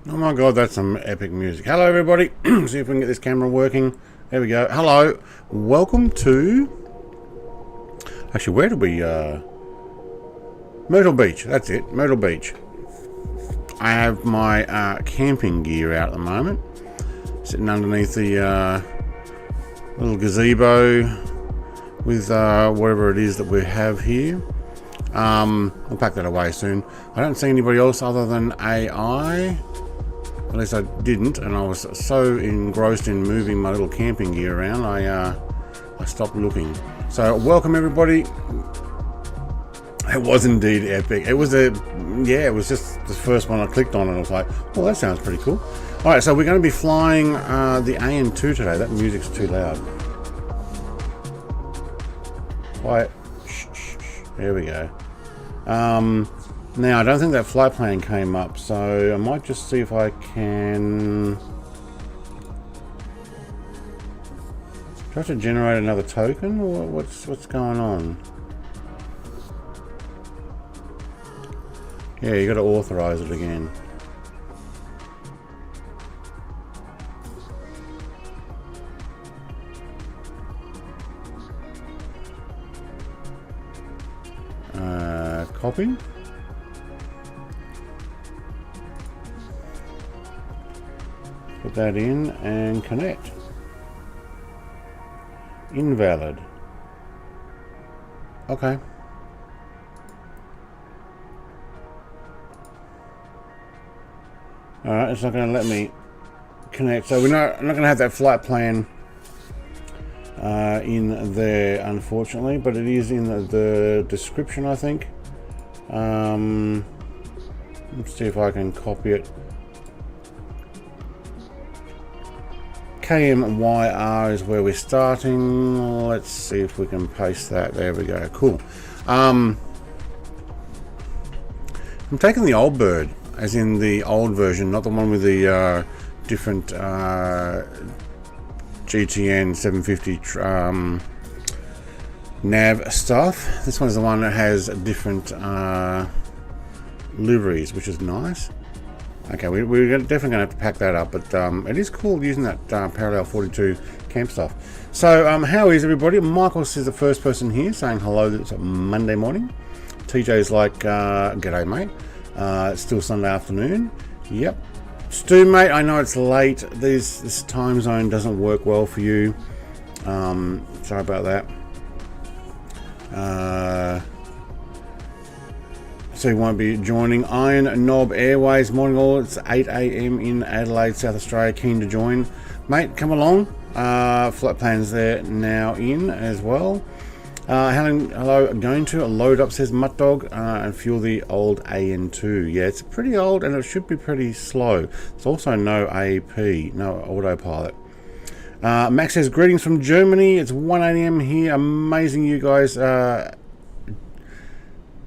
Oh my god, that's some epic music. Hello everybody. See if we can get this camera working. There we go. Hello. Welcome to... Actually, where did we... Myrtle Beach. That's it. Myrtle Beach. I have my camping gear out at the moment. Sitting underneath the little gazebo with whatever it is that we have here. We'll pack that away soon. I don't see anybody else other than AI. At least I didn't, and I was so engrossed in moving my little camping gear around, I stopped looking. So welcome everybody. It was indeed epic. It was it was just the first one I clicked on, and I was like, well, that sounds pretty cool. All right, so we're going to be flying the AN2 today. That music's too loud. Quiet. Shh, shh, shh. There we go. Now, I don't think that flight plan came up, so I might just see if I can... Do I have to generate another token, or what's going on? Yeah, you got to authorize it again. Copy. Put that in and connect. Invalid. Okay. Alright, it's not going to let me connect. So I'm not going to have that flight plan in there, unfortunately, but it is in the description, I think. Let's see if I can copy it. KMYR is where we're starting. Let's see if we can paste that. There we go. Cool. I'm taking the old bird, as in the old version, not the one with the different GTN 750 nav stuff. This one's the one that has different liveries, which is nice. Okay, we're definitely going to have to pack that up, but it is cool using that parallel 42 camp stuff. So, how is everybody? Michael is the first person here saying hello. It's a Monday morning. TJ's like, g'day, mate. It's still Sunday afternoon. Yep. Stu, mate, I know it's late. This time zone doesn't work well for you. Sorry about that. So you won't be joining. Iron Knob Airways, morning all. It's 8 AM in Adelaide, South Australia. Keen to join, mate. Come along. Flight plans there now in as well. Hello, going to load up, says Mutt Dog, and fuel the old AN2. Yeah, it's pretty old and it should be pretty slow. There's also no AP, no autopilot. Max says greetings from Germany. It's 1 AM here. Amazing, you guys.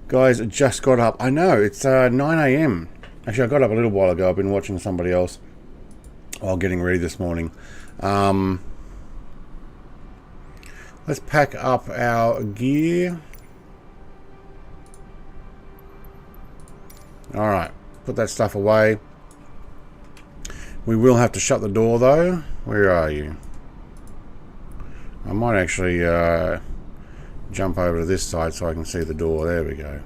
Guys just got up. I know, it's 9 AM. Actually, I got up a little while ago. I've been watching somebody else while getting ready this morning. Let's pack up our gear. Alright, put that stuff away. We will have to shut the door though. Where are you? I might actually jump over to this side so I can see the door. There we go.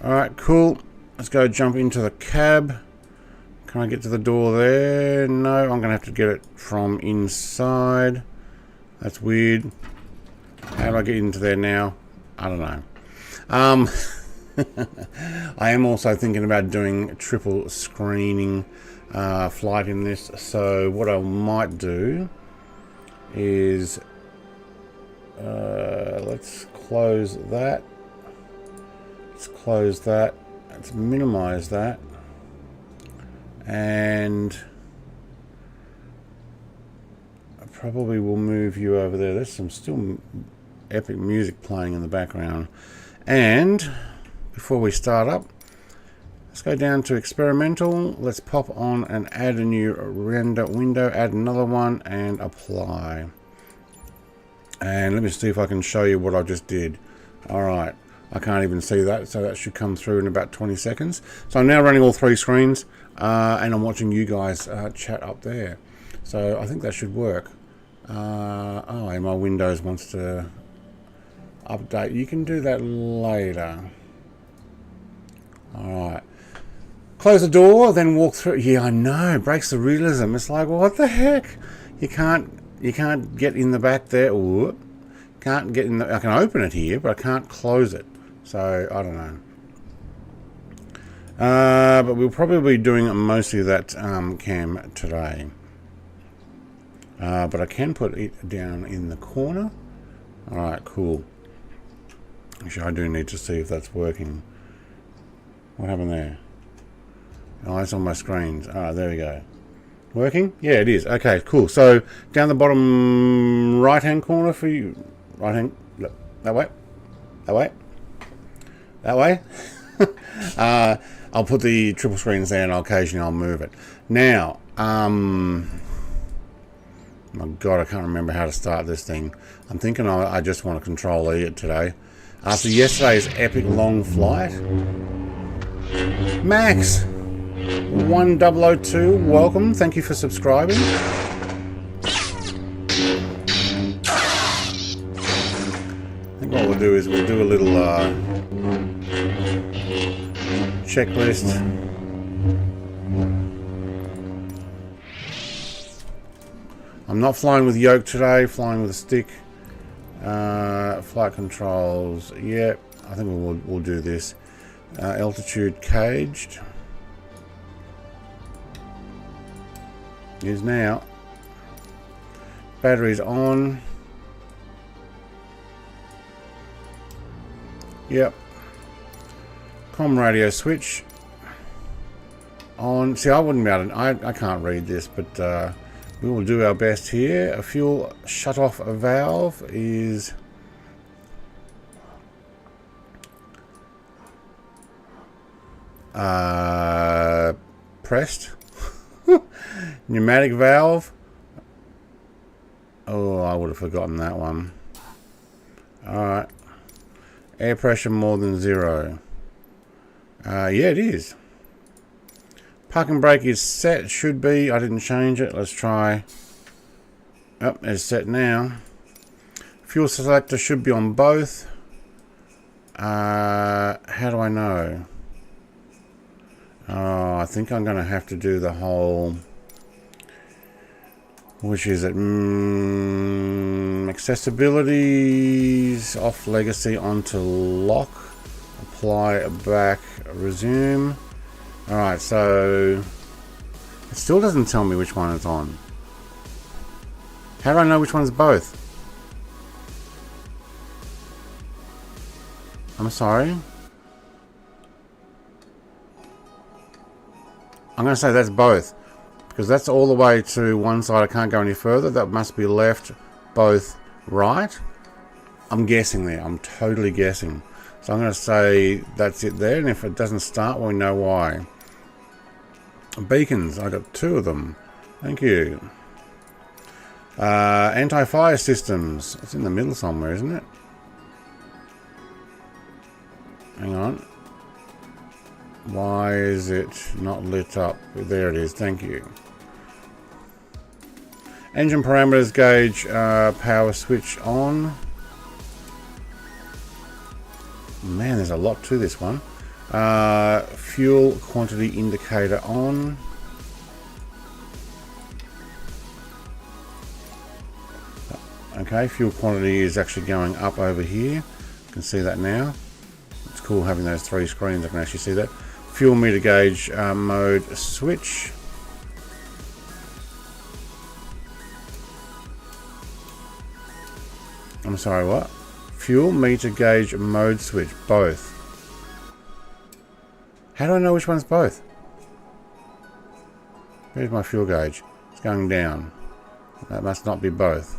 Alright, cool. Let's go jump into the cab. Can I get to the door there? No, I'm going to have to get it from inside. That's weird. How do I get into there now? I don't know. I am also thinking about doing triple screening flight in this. So what I might do is let's close that. Let's close that. Let's minimize that. And I probably will move you over there. There's some still epic music playing in the background. And before we start up, let's go down to experimental. Let's pop on and add a new render window, add another one and apply. And let me see if I can show you what I just did. All right, I can't even see that, so that should come through in about 20 seconds. So I'm now running all 3 screens, and I'm watching you guys chat up there. So I think that should work. Oh, and my Windows wants to update. You can do that later. Alright. Close the door, then walk through. Yeah, I know. Breaks the realism. It's like, what the heck? You can't get in the back there. Whoop. Can't get in the... I can open it here, but I can't close it. So, I don't know. But we'll probably be doing mostly that cam today. But I can put it down in the corner. Alright, cool. Actually, I do need to see if that's working. What happened there? Oh, it's on my screens. Alright, there we go. Working? Yeah, it is. Okay, cool. So, down the bottom right-hand corner for you. Right-hand... That way. That way. That way. I'll put the triple screens there and occasionally I'll move it. Now, my God, I can't remember how to start this thing. I'm thinking I just want to control E it today. After yesterday's epic long flight. Max 1002, welcome. Thank you for subscribing. I think what we'll do is we'll do a little checklist. I'm not flying with yoke today, flying with a stick. Flight controls, yeah, I think we'll do this. Altitude caged. Is now. Batteries on. Yep. Com radio switch on. See, I wouldn't be able to, I can't read this, but we will do our best here. A fuel shut-off valve is pressed. Pneumatic valve. Oh, I would have forgotten that one. Alright. Air pressure more than 0. Yeah, it is. Parking brake is set. Should be. I didn't change it. Let's try. Oh, it's set now. Fuel selector should be on both. How do I know? Oh, I think I'm going to have to do the whole... Which is it? Accessibilities, off legacy onto lock, apply back, resume. Alright, so it still doesn't tell me which one it's on. How do I know which one's both? I'm sorry. I'm going to say that's both. Because that's all the way to one side. I can't go any further. That must be left, both right. I'm guessing there. I'm totally guessing. So I'm going to say that's it there. And if it doesn't start, we know why. Beacons. I got 2 of them. Thank you. Anti-fire systems. It's in the middle somewhere, isn't it? Hang on. Why is it not lit up? There it is. Thank you. Engine parameters gauge, power switch on. Man, there's a lot to this one. Fuel quantity indicator on. Okay, fuel quantity is actually going up over here. You can see that now. It's cool having those 3 screens. I can actually see that. Fuel meter gauge mode switch. I'm sorry, what? Fuel meter gauge mode switch, both. How do I know which one's both? Where's my fuel gauge? It's going down. That must not be both.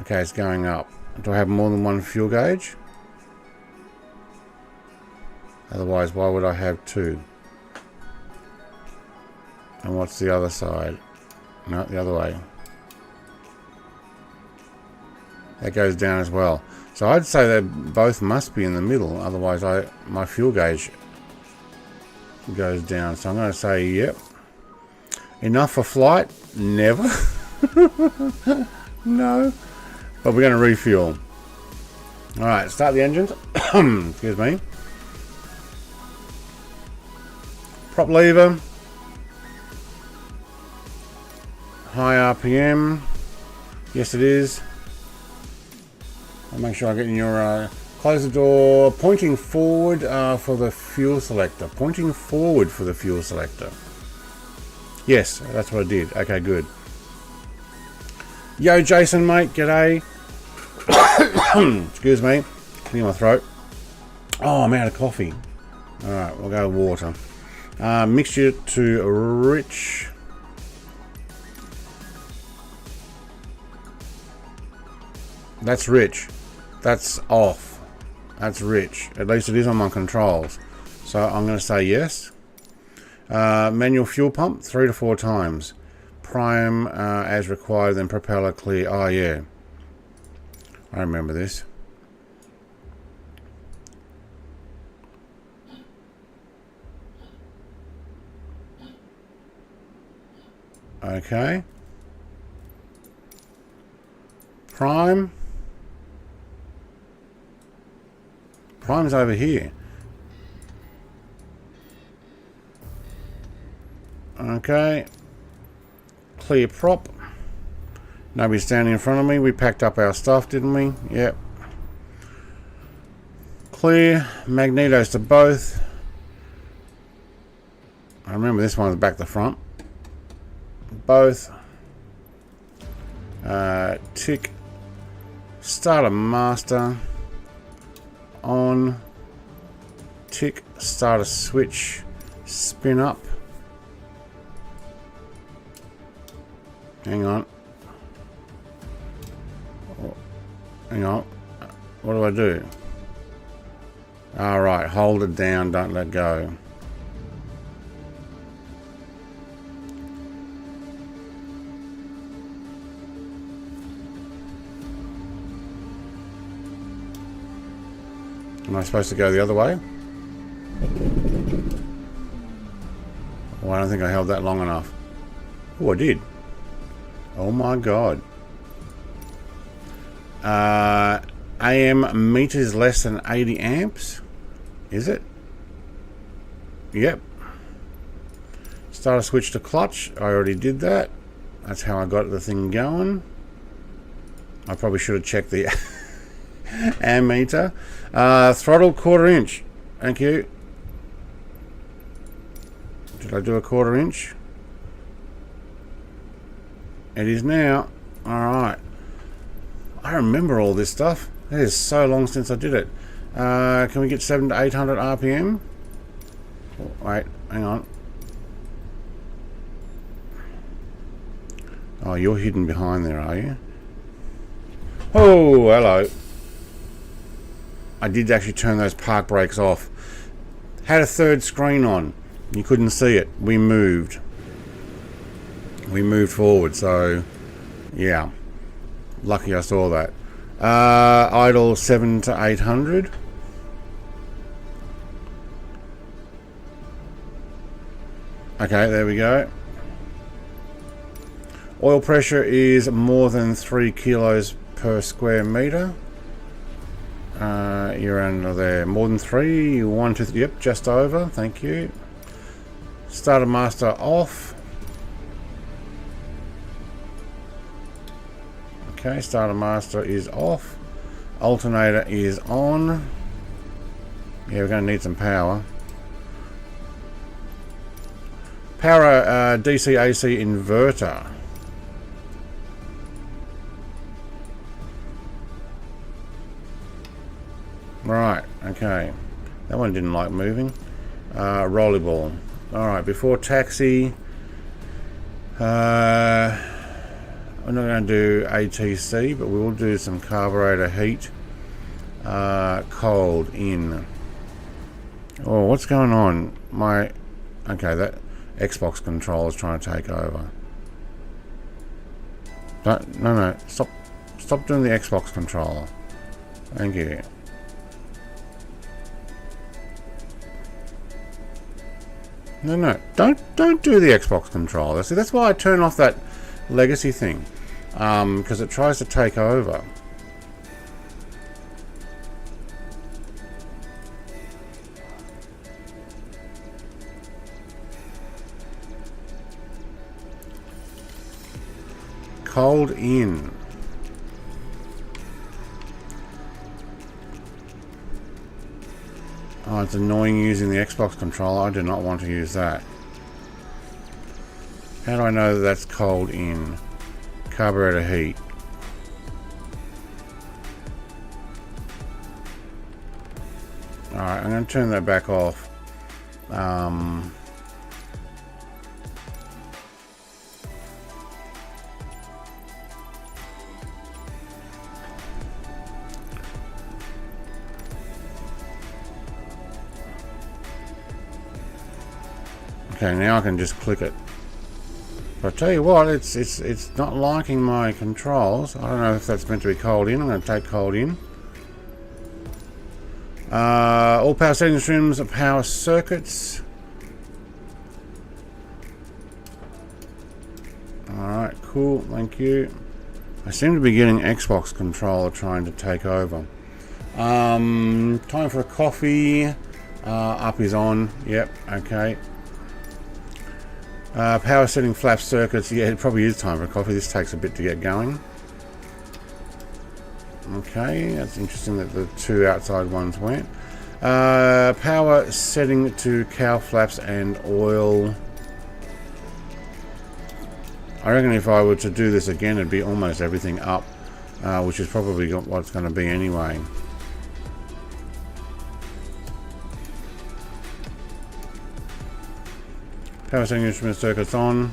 Okay, it's going up. Do I have more than one fuel gauge? Otherwise, why would I have 2? And what's the other side? No, the other way. that goes down as well. So I'd say they both must be in the middle, otherwise my fuel gauge goes down. So I'm going to say yep. Enough for flight? Never. No. But we're going to refuel. Alright, start the engines. Excuse me. Prop lever. High RPM. Yes, it is. I'll make sure I get in your... close the door. Pointing forward for the fuel selector. Pointing forward for the fuel selector. Yes, that's what I did. Okay, good. Yo, Jason, mate. G'day. Excuse me. Clear my throat. Oh, I'm out of coffee. Alright, we'll go water. Mixture to rich. That's rich. That's off. That's rich. At least it is on my controls. So I'm going to say yes. Manual fuel pump 3 to 4 times. Prime as required, then propeller clear. Oh yeah, I remember this. Okay. Prime. Prime's over here. Okay. Clear prop. Nobody's standing in front of me. We packed up our stuff, didn't we? Yep. Clear. Magnetos to both. I remember this one's back to front. Both. Tick. Starter master. On. Tick. Starter switch. Spin up. Hang on. Hang on. What do I do? Alright, hold it down, don't let go. Am I supposed to go the other way? Oh, I don't think I held that long enough. Oh, I did. Oh my god. AM meters less than 80 amps. Is it? Yep. Starter switch to clutch. I already did that. That's how I got the thing going. I probably should have checked the ammeter. Throttle 1/4 inch. Thank you. Did I do a 1/4 inch? It is now. Alright. I remember all this stuff. It is so long since I did it. Can we get 700 to 800 RPM? Oh, wait, hang on. Oh, you're hidden behind there, are you? Oh, hello. I did actually turn those park brakes off. Had a third screen on. You couldn't see it. We moved. We moved forward, so yeah, lucky I saw that. Idle 7 to 800. Okay, there we go. Oil pressure is more than 3 kilos per square meter. You're under there. More than 3, 1, 2, 3, yep, just over. Thank you. Starter master off. Okay, starter master is off. Alternator is on. Yeah, we're going to need some power. Power DC AC inverter. Right, okay. That one didn't like moving. Rollerball. Alright, before taxi. I'm not going to do ATC, but we will do some carburetor heat. Cold in. Oh, what's going on? Okay, that Xbox controller is trying to take over. No, stop Stop doing the Xbox controller. Thank you. No, don't do the Xbox controller. See, that's why I turn off that legacy thing, because it tries to take over. Cold in. Oh, it's annoying using the Xbox controller. I do not want to use that. How do I know that that's cold in? Carburetor heat. Alright, I'm going to turn that back off. Okay, now I can just click it. But I tell you what, it's not liking my controls. I don't know if that's meant to be cold in. I'm going to take cold in. All power settings trims are power circuits. Alright, cool, thank you. I seem to be getting Xbox controller trying to take over. Time for a coffee. Up is on. Yep, okay. Power setting flap circuits. Yeah, it probably is time for a coffee. This takes a bit to get going. Okay, that's interesting that the two outside ones went. Power setting to cowl flaps and oil. I reckon if I were to do this again, it'd be almost everything up, which is probably what it's going to be anyway. Power setting instrument circuits on.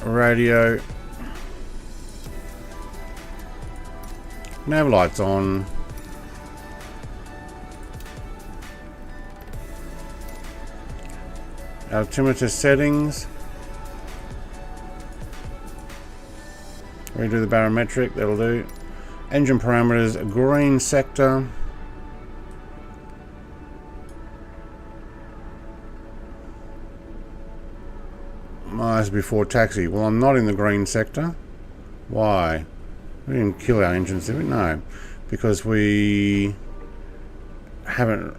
Radio. Nav lights on. Altimeter settings. Redo the barometric, that'll do. Engine parameters, green sector. That's before taxi. Well, I'm not in the green sector. Why? We didn't kill our engines, did we? No. Because we haven't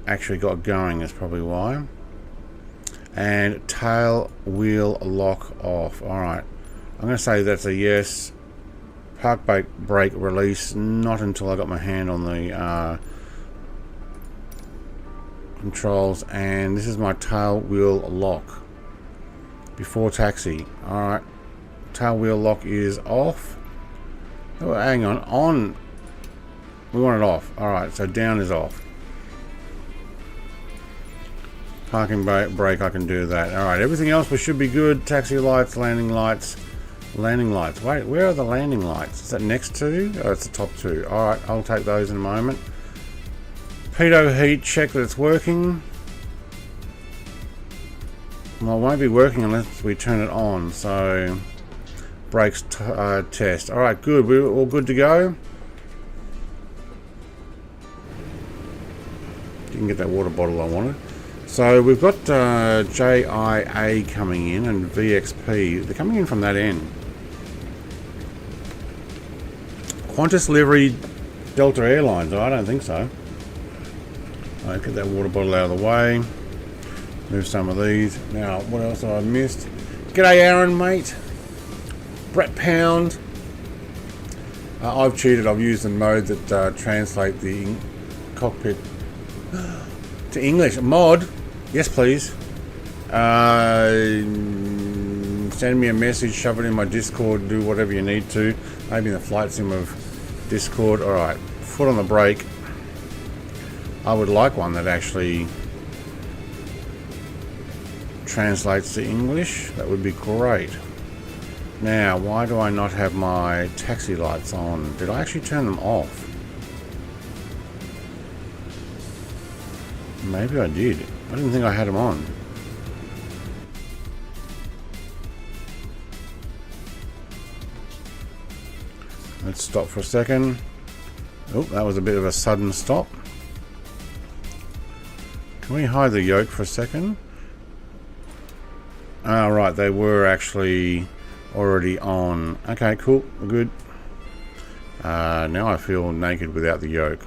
actually got going, is probably why. And tail wheel lock off. Alright. I'm going to say that's a yes. Park brake release. Not until I got my hand on the controls. And this is my tail wheel lock. Before taxi. Alright. Tail wheel lock is off. Oh, hang on. On. We want it off. Alright, so down is off. Parking brake, I can do that. Alright, everything else we should be good. Taxi lights, landing lights. Landing lights. Wait, where are the landing lights? Is that next to? Oh, it's the top two. Alright, I'll take those in a moment. Pitot heat, check that it's working. Well, it won't be working unless we turn it on, so brakes test. Alright, good. We're all good to go. Didn't get that water bottle I wanted. So we've got JIA coming in and VXP. They're coming in from that end. Qantas livery Delta Airlines. Oh, I don't think so. Alright, get that water bottle out of the way. Move some of these. Now, what else have I missed? G'day, Aaron, mate. Brett Pound. I've cheated. I've used the mode that translate the cockpit to English. Mod. Yes, please. Send me a message. Shove it in my Discord. Do whatever you need to. Maybe in the flight sim of Discord. Alright. Foot on the brake. I would like one that actually translates to English. That would be great. Now, why do I not have my taxi lights on? Did I actually turn them off? Maybe I did. I didn't think I had them on. Let's stop for a second. Oh, that was a bit of a sudden stop. Can we hide the yoke for a second? Ah, right, they were actually already on. Okay, cool, we're good. Now I feel naked without the yoke.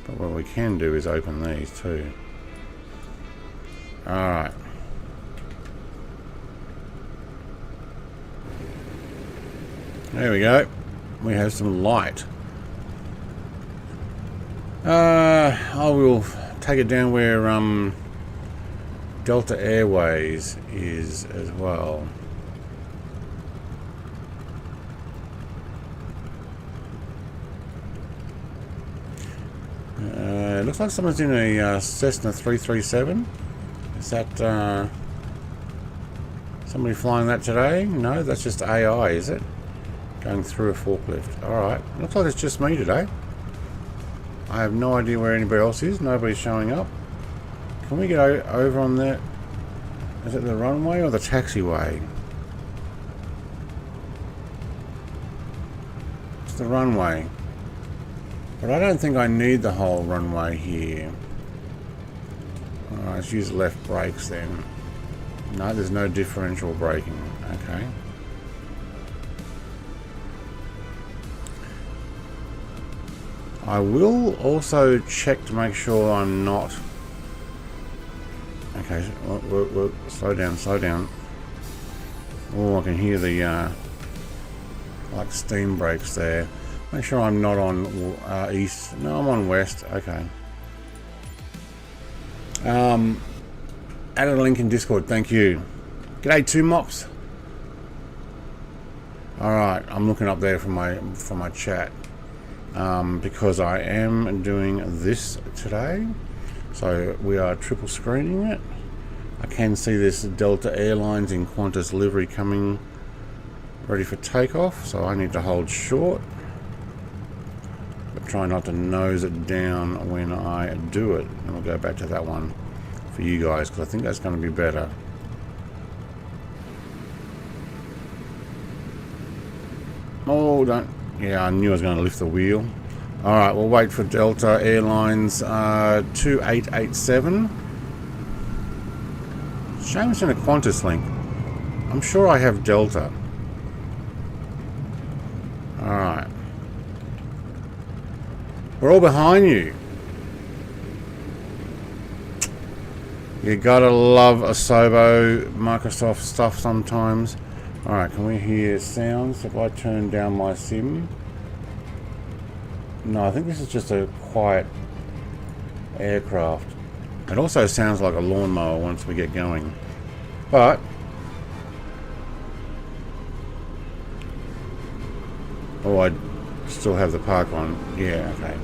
But what we can do is open these too. Alright. There we go. We have some light. I will take it down where Delta Airways is as well. It looks like someone's in a Cessna 337. Is that somebody flying that today? No, that's just AI, is it? Going through a forklift. Alright, looks like it's just me today. I have no idea where anybody else is. Nobody's showing up. Can we get over on that? Is it the runway or the taxiway? It's the runway. But I don't think I need the whole runway here. Alright, let's use left brakes then. No, there's no differential braking. Okay. I will also check to make sure I'm not... Okay, slow down, slow down. Oh, I can hear the like steam brakes there. Make sure I'm not on east. No, I'm on west. Okay. Added a link in Discord. Thank you. G'day, 2 mops. All right, I'm looking up there for my chat because I am doing this today. So we are triple screening it. I can see this Delta Airlines in Qantas livery coming, ready for takeoff. So I need to hold short, but try not to nose it down when I do it. And we'll go back to that one for you guys because I think that's going to be better. Oh, don't. Yeah, I knew I was going to lift the wheel. Alright, we'll wait for Delta Airlines 2887. Shame it's in a Qantas link. I'm sure I have Delta. Alright. We're all behind you. You gotta love Asobo Microsoft stuff sometimes. Alright, can we hear sounds if I turn down my sim? No, I think this is just a quiet aircraft. It also sounds like a lawnmower once we get going. But oh, I still have the park on. Yeah, okay.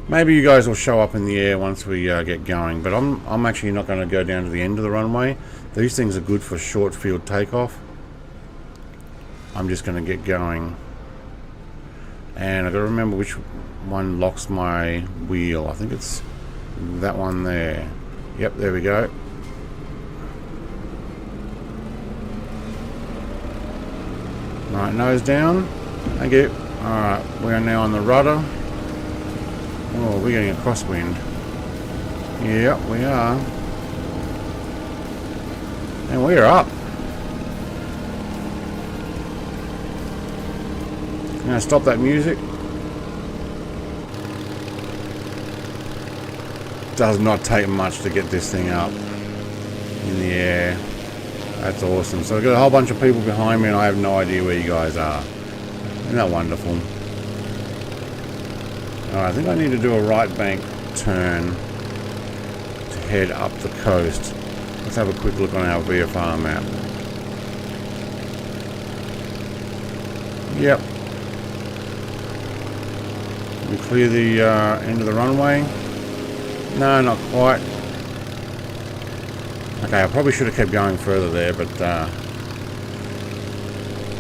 Maybe you guys will show up in the air once we get going, but I'm actually not going to go down to the end of the runway. These things are good for short field takeoff. I'm just going to get going. And I've got to remember which one locks my wheel. I think it's that one there. Yep, there we go. Right, nose down. Thank you. Alright, we are now on the rudder. Oh, we're getting a crosswind. Yep, we are. And we're up. I'm going to stop that music. Does not take much to get this thing up in the air. That's awesome. So we've got a whole bunch of people behind me and I have no idea where you guys are. Isn't that wonderful? Alright, I think I need to do a right bank turn to head up the coast. Let's have a quick look on our VFR map. Yep. We clear the end of the runway. No, not quite. Okay, I probably should have kept going further there, but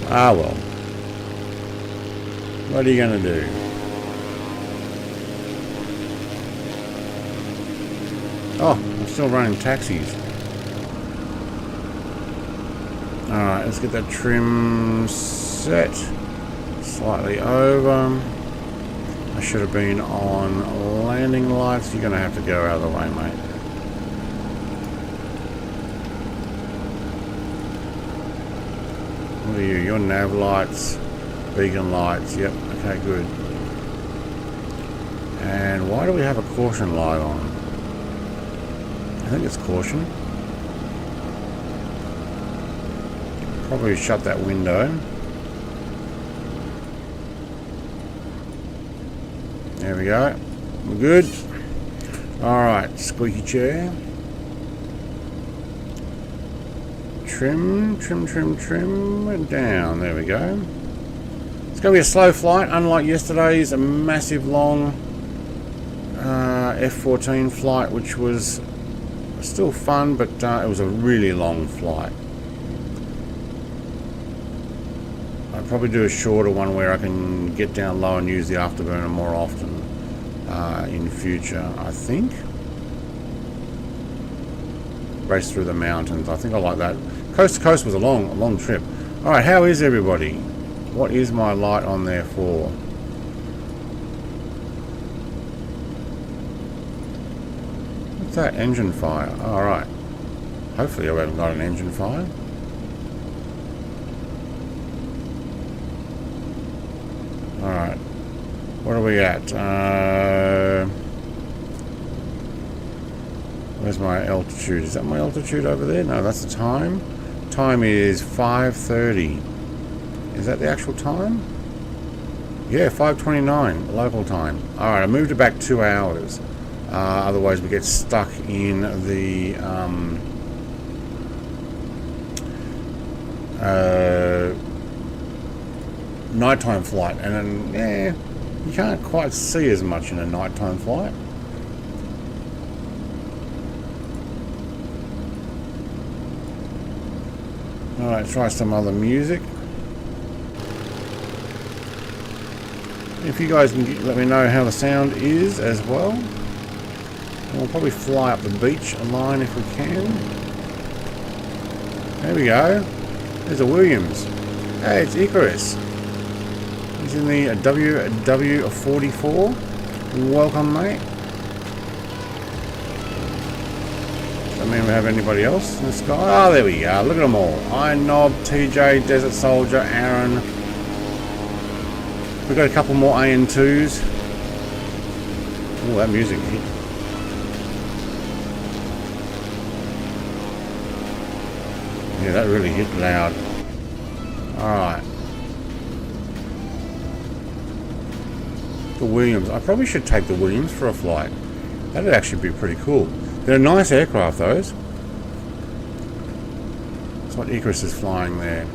well. What are you going to do? Oh, I'm still running taxis. Alright, let's get that trim set. Slightly over. I should have been on landing lights. You're going to have to go out of the way, mate. What are you? Your nav lights, beacon lights. Yep, okay, good. And why do we have a caution light on? I think it's caution. Probably shut that window. There we go. We're good. Alright, squeaky chair. Trim, trim, trim, trim, and down. There we go. It's going to be a slow flight, unlike yesterday's massive long F-14 flight, which was still fun, but it was a really long flight. I'll probably do a shorter one where I can get down low and use the afterburner more often in future, I think. Race through the mountains. I think I like that. Coast to coast was a long trip. Alright, how is everybody? What is my light on there for? What's that? Engine fire. Alright. Hopefully I haven't got an engine fire. Alright. What are we at? Where's my altitude? Is that my altitude over there? No, that's the time. Time is 5:30. Is that the actual time? Yeah, 5:29 local time. Alright, I moved it back 2 hours. Otherwise we get stuck in the nighttime flight, and then yeah, you can't quite see as much in a nighttime flight. Alright, try some other music. If you guys can let me know how the sound is as well. And we'll probably fly up the beach line if we can. There we go. There's a Williams. Hey, it's Icarus. He's in the WW44. Welcome, mate. I mean, we have anybody else in the sky? Oh, there we go. Look at them all. Iron Knob, TJ, Desert Soldier, Aaron. We've got a couple more AN2s. Oh, that music hit. Yeah, that really hit loud. Alright. The Williams. I probably should take the Williams for a flight. That'd actually be pretty cool. They're a nice aircraft, those. That's what Icarus is flying there.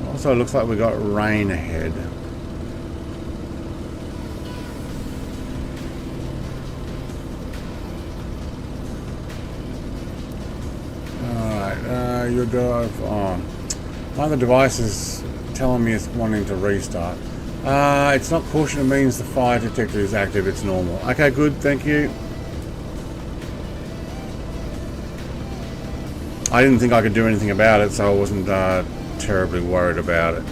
Also, it looks like we got rain ahead. Alright, your drive. Oh, one of the devices telling me it's wanting to restart. It's not caution, it means the fire detector is active, it's normal. Okay, good, thank you. I didn't think I could do anything about it, so I wasn't terribly worried about it.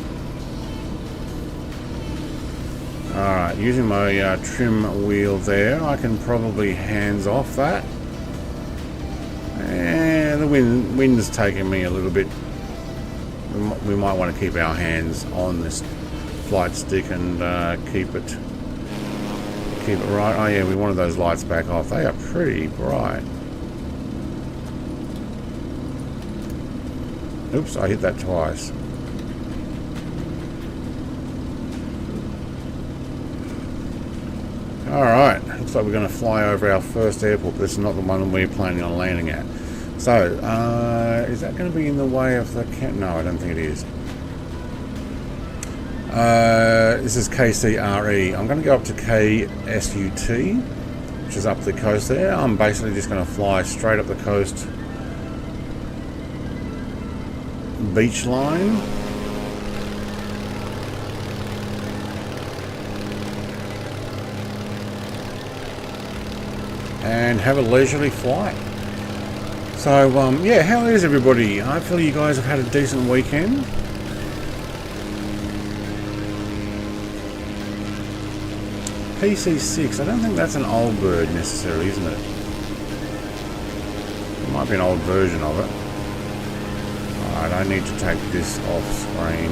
Alright, using my trim wheel there, I can probably hands off that. And the wind is taking me a little bit. We might want to keep our hands on this flight stick and keep it right. Oh yeah, we wanted those lights back off. They are pretty bright. Oops, I hit that twice. Alright, looks like we're going to fly over our first airport, but this is not the one we're planning on landing at. So, is that going to be in the way of the camp? No, I don't think it is. This is KCRE. I'm going to go up to KSUT, which is up the coast there. I'm basically just going to fly straight up the coast. Beach line. And have a leisurely flight. So, yeah, how is everybody? Hopefully you guys have had a decent weekend. PC6, I don't think that's an old bird necessarily, isn't it? It might be an old version of it. Alright, I need to take this off screen.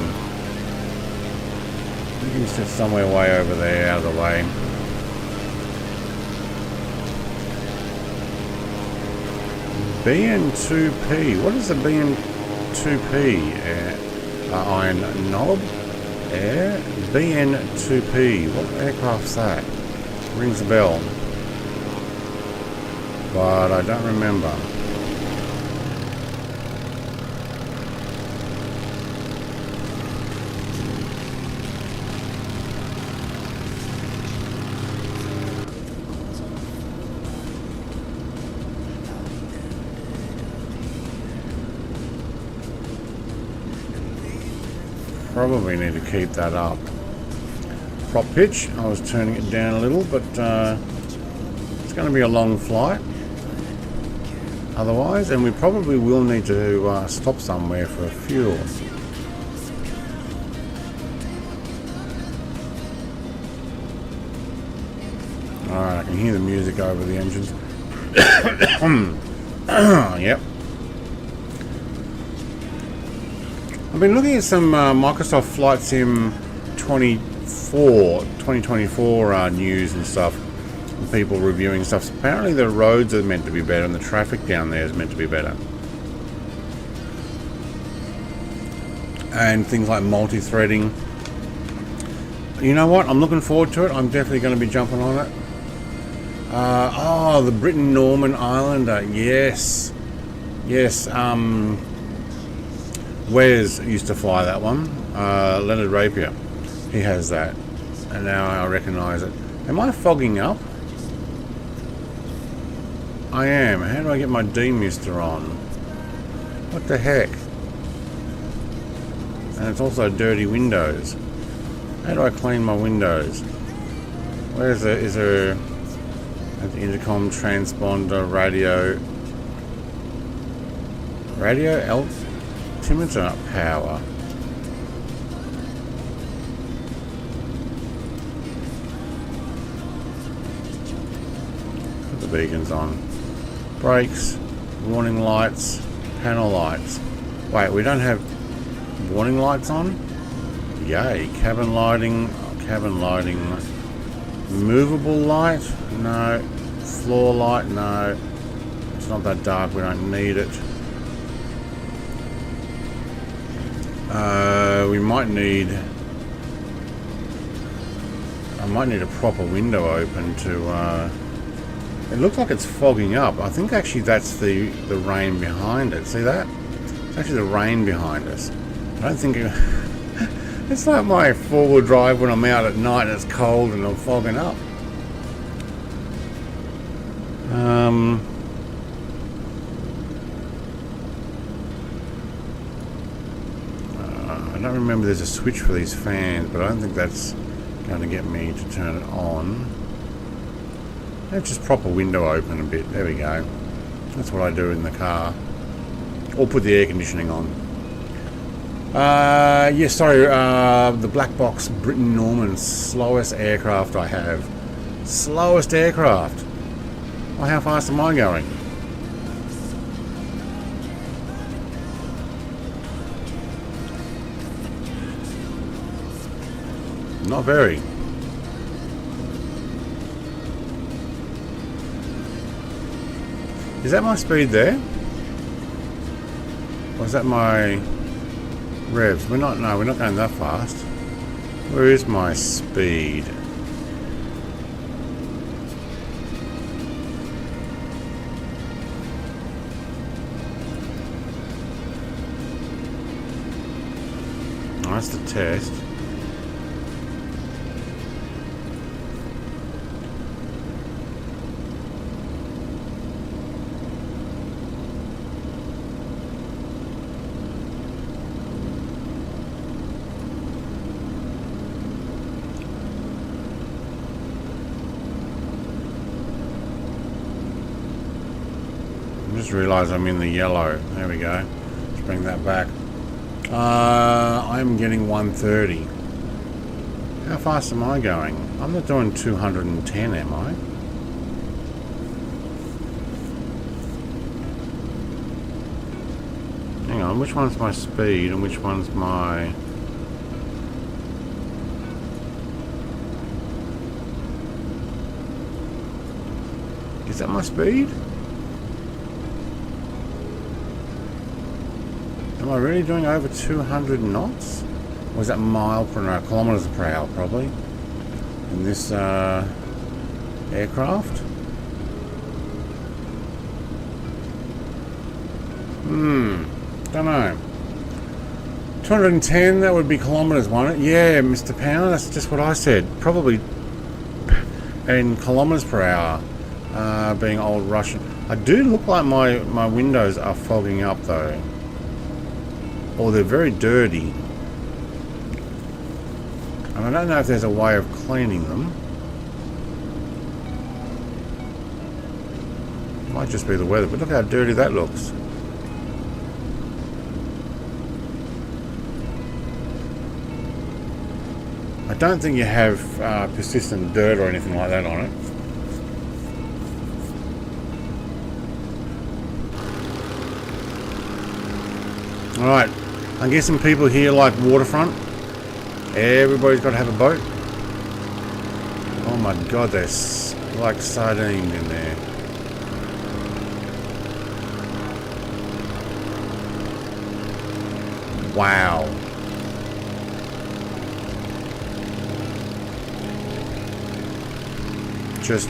You can sit somewhere way over there, out of the way. BN2P. What is the BN2P? Iron knob? Air? BN2P. What aircraft's that? Rings a bell. But I don't remember. Probably need to keep that up. Prop pitch, I was turning it down a little, but it's going to be a long flight otherwise, and we probably will need to stop somewhere for fuel. Alright, I can hear the music over the engines. Yep. I've been looking at some Microsoft Flight Sim 2024 news and stuff, and people reviewing stuff. So apparently the roads are meant to be better and the traffic down there is meant to be better. And things like multi-threading. You know what? I'm looking forward to it. I'm definitely going to be jumping on it. Oh, the Britain Norman Islander. Yes. Yes. Wes used to fly that one. Leonard Rapier. He has that. And now I recognise it. Am I fogging up? I am. How do I get my demister on? What the heck? And it's also dirty windows. How do I clean my windows? Where is it? Is there an intercom, transponder, radio? Radio altimeter power. Put the beacons on. Brakes, warning lights, panel lights. Wait, we don't have warning lights on? Yay. Cabin lighting, movable light? No. Floor light? No. It's not that dark, we don't need it. We might need... I might need a proper window open to... It looks like it's fogging up. I think actually that's the rain behind it. See that? It's actually the rain behind us. I don't think it... It's like my four-wheel drive when I'm out at night and it's cold and I'm fogging up. I don't remember there's a switch for these fans, but I don't think that's going to get me to turn it on. Let's just prop a window open a bit. There we go. That's what I do in the car. Or put the air conditioning on. Yeah, sorry, the black box Britain Norman, slowest aircraft I have. Slowest aircraft. Well, how fast am I going? Not very. Is that my speed there? Or is that my revs? We're not going that fast. Where is my speed? Oh, that's the test. I just realised I'm in the yellow. There we go. Let's bring that back. I'm getting 130. How fast am I going? I'm not doing 210, am I? Hang on, which one's my speed and which one's my... Is that my speed? Am I really doing over 200 knots? Or is that mile per hour? Kilometers per hour, probably. In this aircraft? Don't know. 210, that would be kilometers, won't it? Yeah, Mr. Pound, that's just what I said. Probably in kilometers per hour, being old Russian. I do look like my windows are fogging up, though. Or they're very dirty. And I don't know if there's a way of cleaning them. Might just be the weather, but look how dirty that looks. I don't think you have persistent dirt or anything like that on it. Alright, I'm guessing people here like waterfront. Everybody's got to have a boat. Oh my god, they're like sardined in there. Wow. Just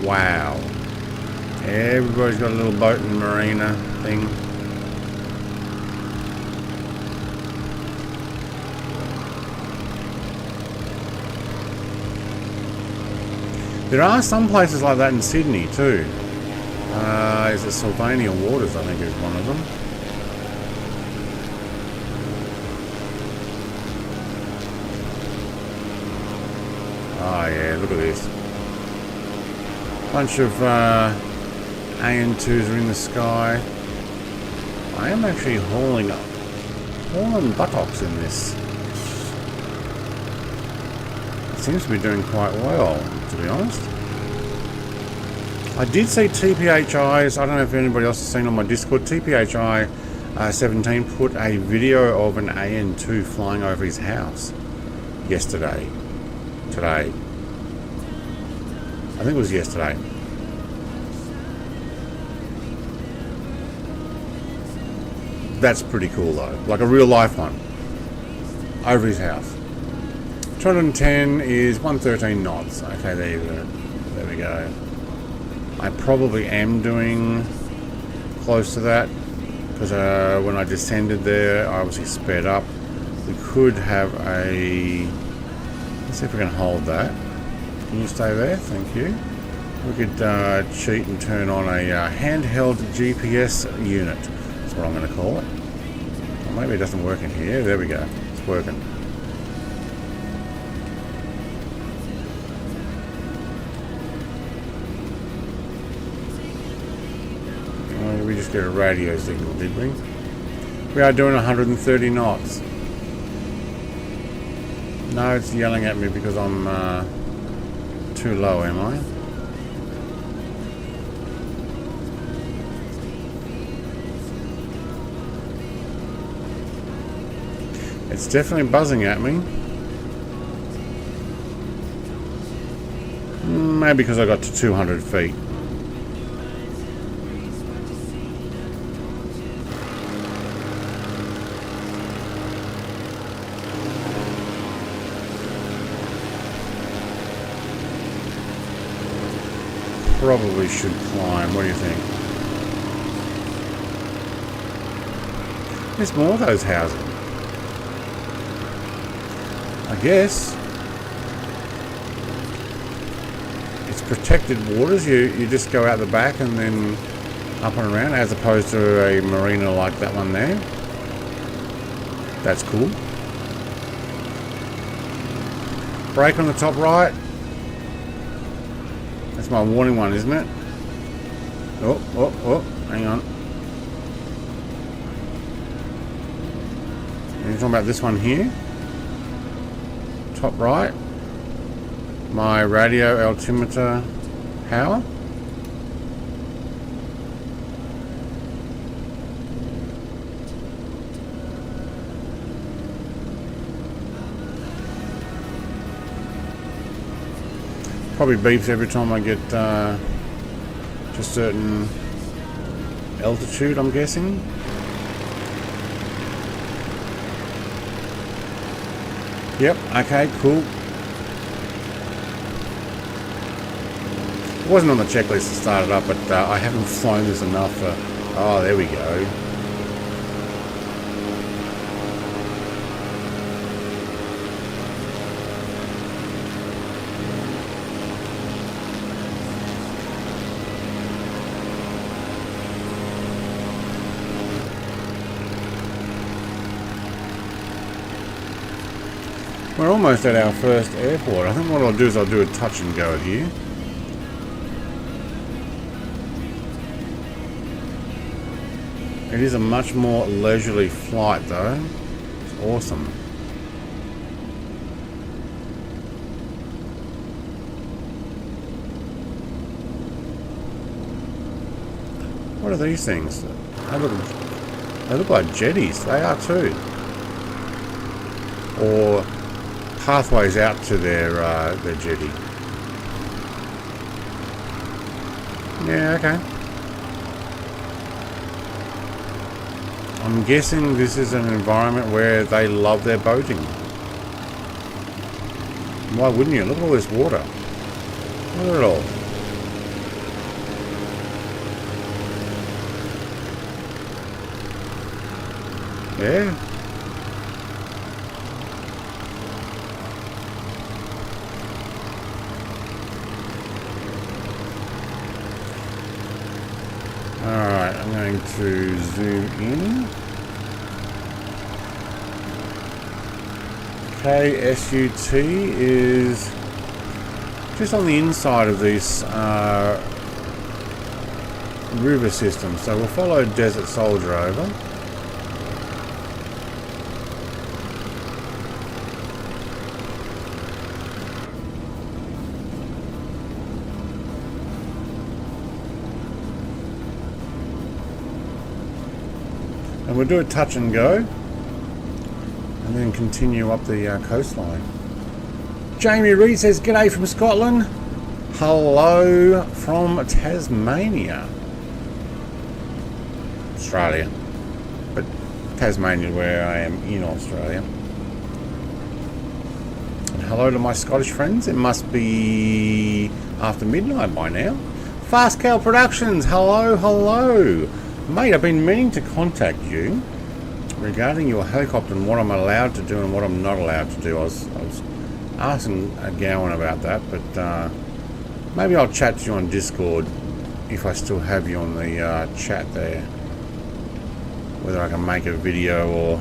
wow. Everybody's got a little boat and marina thing. There are some places like that in Sydney too. Is it Sylvania Waters, I think is one of them. Oh yeah, look at this. Bunch of AN2s are in the sky. I am actually hauling buttocks in this. It seems to be doing quite well, to be honest. I did see TPHI's, I don't know if anybody else has seen on my Discord, TPHI 17 put a video of an AN2 flying over his house yesterday. Today. I think it was yesterday. That's pretty cool though. Like a real life one. Over his house. 210 is 113 knots. Okay, there we go. I probably am doing close to that because when I descended there, I obviously sped up. We could have a... Let's see if we can hold that. Can you stay there? Thank you. We could cheat and turn on a handheld GPS unit. That's what I'm going to call it. Or maybe it doesn't work in here. There we go. It's working. We just get a radio signal, did we? We are doing 130 knots. No, it's yelling at me because I'm too low, am I? It's definitely buzzing at me. Maybe because I got to 200 feet. Probably should climb. What do you think? There's more of those houses. I guess it's protected waters. You just go out the back and then up and around, as opposed to a marina like that one there. That's cool. Brake on the top right. That's my warning one, isn't it? Oh, hang on. You're talking about this one here, top right, my radio altimeter power. Probably beeps every time I get to a certain altitude, I'm guessing. Yep, okay, cool. It wasn't on the checklist to start it up, but I haven't flown this enough for... Oh, there we go. We're almost at our first airport. I think what I'll do is I'll do a touch and go here. It is a much more leisurely flight though. It's awesome. What are these things? They look like jetties. They are too. Or pathways out to their jetty. Yeah, okay. I'm guessing this is an environment where they love their boating. Why wouldn't you? Look at all this water. Look at it all. Yeah. Alright, I'm going to zoom in. KSUT is just on the inside of this river system, so we'll follow Desert Soldier over. And we'll do a touch and go, and then continue up the coastline. Jamie Reed says, "G'day from Scotland. Hello from Tasmania." Australia. But Tasmania is where I am in Australia. And hello to my Scottish friends. It must be after midnight by now. Fast Cow Productions, hello, hello. Mate, I've been meaning to contact you regarding your helicopter and what I'm allowed to do and what I'm not allowed to do. I was asking Gowan about that, but maybe I'll chat to you on Discord if I still have you on the chat there. Whether I can make a video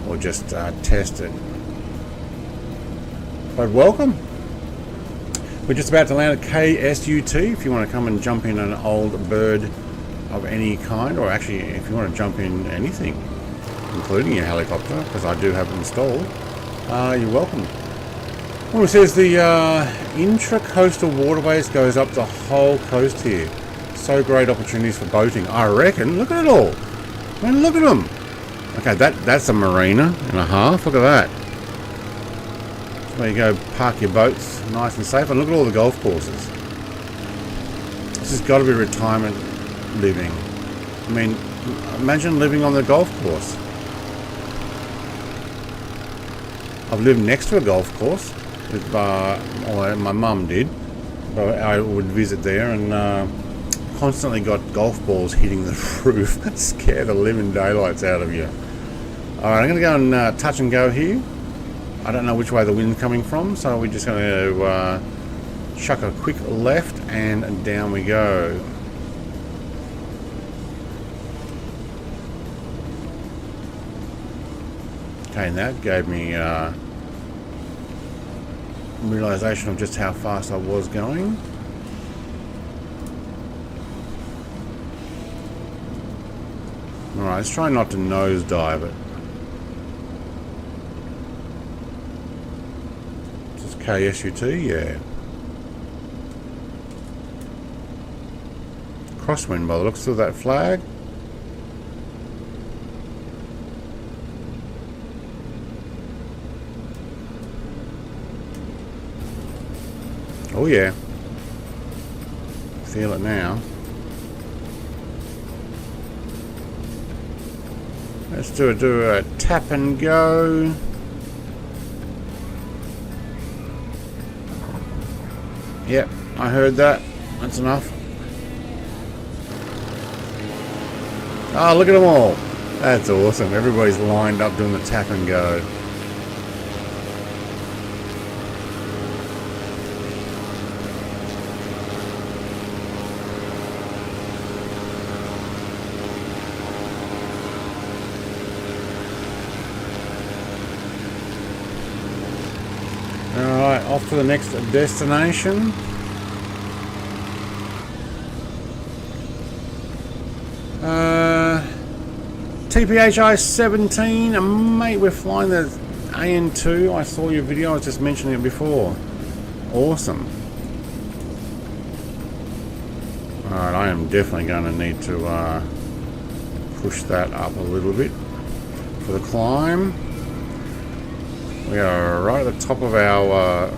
or just test it. But welcome. We're just about to land at KSUT. If you want to come and jump in an old bird of any kind, or actually if you want to jump in anything, including a helicopter, because I do have it installed, you're welcome. Well, it says the intra-coastal waterways goes up the whole coast here. So great opportunities for boating, I reckon. Look at it all. I mean, look at them. Okay, that's a marina and a half. Look at that. That's where you go park your boats nice and safe. And look at all the golf courses. This has got to be retirement living. I mean, imagine living on the golf course. I've lived next to a golf course with, or my mum did, but I would visit there and constantly got golf balls hitting the roof. Scare the living daylights out of you. Alright, I'm going to go and touch and go here. I don't know which way the wind's coming from, so we're just going to chuck a quick left and down we go. Okay, and that gave me realization of just how fast I was going. Alright, let's try not to nosedive it. Is this KSUT? Yeah. Crosswind by the looks of that flag. Oh yeah. Feel it now. Let's do a tap and go. Yep, I heard that. That's enough. Oh, look at them all. That's awesome. Everybody's lined up doing the tap and go. Alright, off to the next destination. TPHI 17, mate, we're flying the AN2. I saw your video, I was just mentioning it before. Awesome. Alright, I am definitely going to need to push that up a little bit for the climb. We are right at the top of our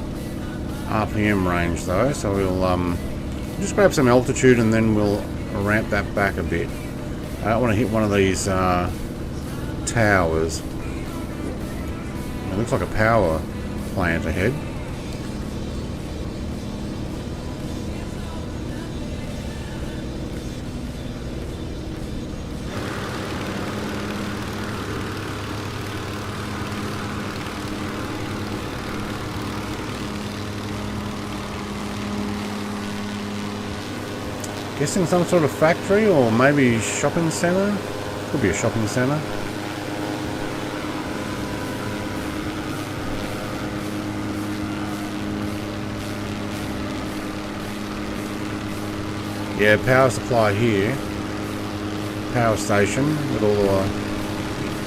RPM range though, so we'll just grab some altitude and then we'll ramp that back a bit. I don't want to hit one of these towers. It looks like a power plant ahead. Guessing some sort of factory or maybe shopping centre. Could be a shopping centre. Yeah, power supply here. Power station with all the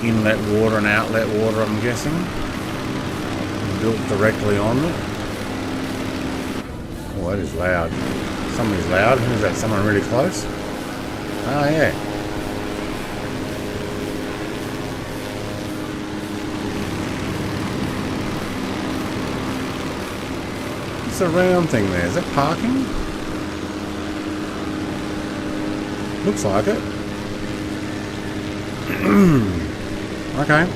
inlet water and outlet water, I'm guessing. Built directly on it. Oh, that is loud. Somebody's loud. Who's that? Someone really close? Oh, yeah. What's the round thing there? Is that parking? Looks like it. Okay.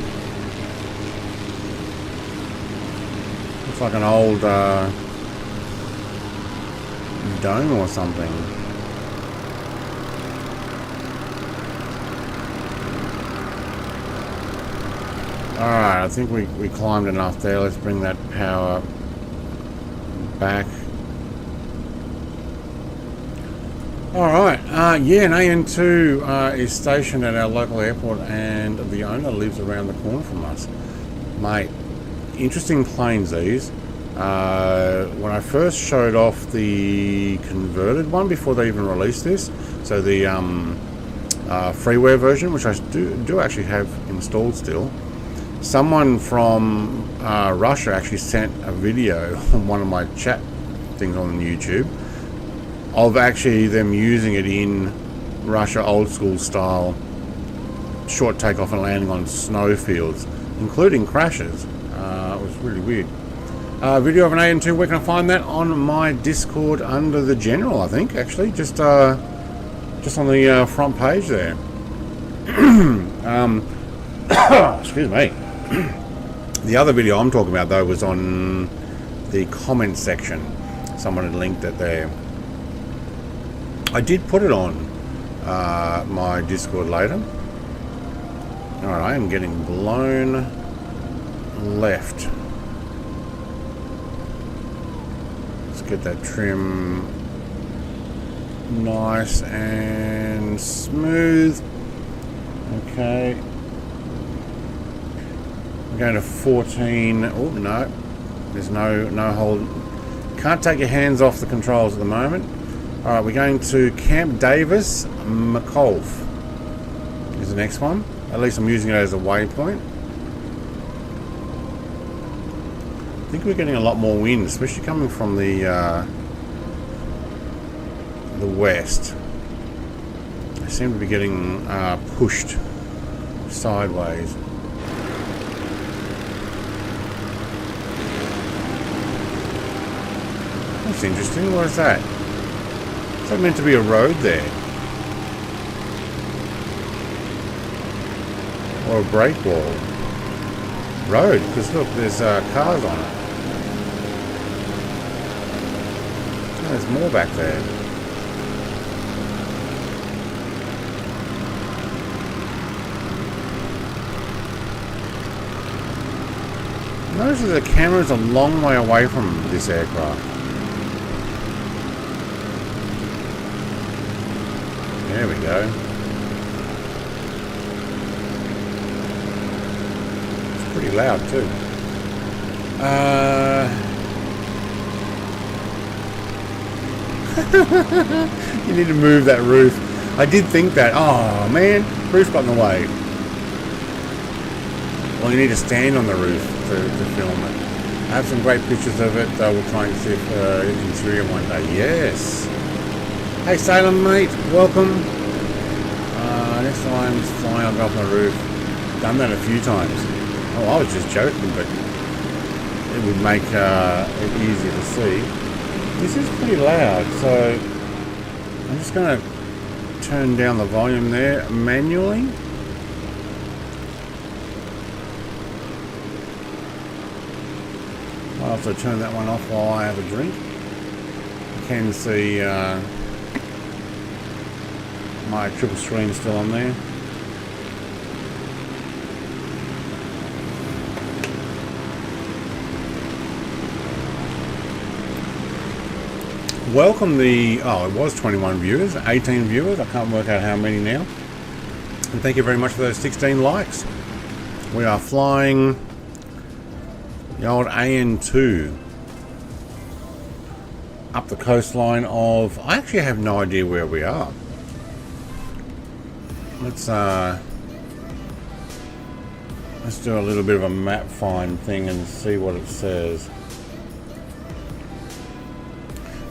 Looks like an old dome or something. Alright, I think we climbed enough there. Let's bring that power back. Alright, yeah, an AN2 is stationed at our local airport and the owner lives around the corner from us. Mate, interesting planes these. When I first showed off the converted one before they even released this, so the freeware version, which I do actually have installed still, someone from Russia actually sent a video on one of my chat things on YouTube of actually them using it in Russia old school style short takeoff and landing on snow fields, including crashes. It was really weird. Video of an AN2, where can I find that? On my Discord under the general, I think, actually, just on the front page there. Excuse me. The other video I'm talking about though was on the comment section. Someone had linked it there. I did put it on my Discord later. Alright, I am getting blown left. Get that trim nice and smooth. Okay, I'm going to 14. Oh no, there's no hold. Can't take your hands off the controls at the moment. All right, we're going to Camp Davis, McAuliffe. Here's the next one. At least I'm using it as a waypoint. I think we're getting a lot more wind, especially coming from the west. They seem to be getting pushed sideways. That's interesting. What is that? Is that meant to be a road there? Or a break wall? Road, because look, there's cars on it. Oh, there's more back there. Notice that the camera's a long way away from this aircraft. There we go. It's pretty loud too. You need to move that roof. I did think that. Oh man, roof got in the way. Well, you need to stand on the roof to film it. I have some great pictures of it. We'll try and see if you can see it one day. Yes. Hey Salem mate, welcome. Next time flying, I'll go up on the roof. Done that a few times. Oh, I was just joking, but it would make it easier to see. This is pretty loud, so I'm just going to turn down the volume there manually. I'll also turn that one off while I have a drink. You can see my triple screen still on there. Welcome it was 21 viewers, 18 viewers, I can't work out how many now. And thank you very much for those 16 likes. We are flying the old AN2 up the coastline of, I actually have no idea where we are. Let's do a little bit of a map find thing and see what it says.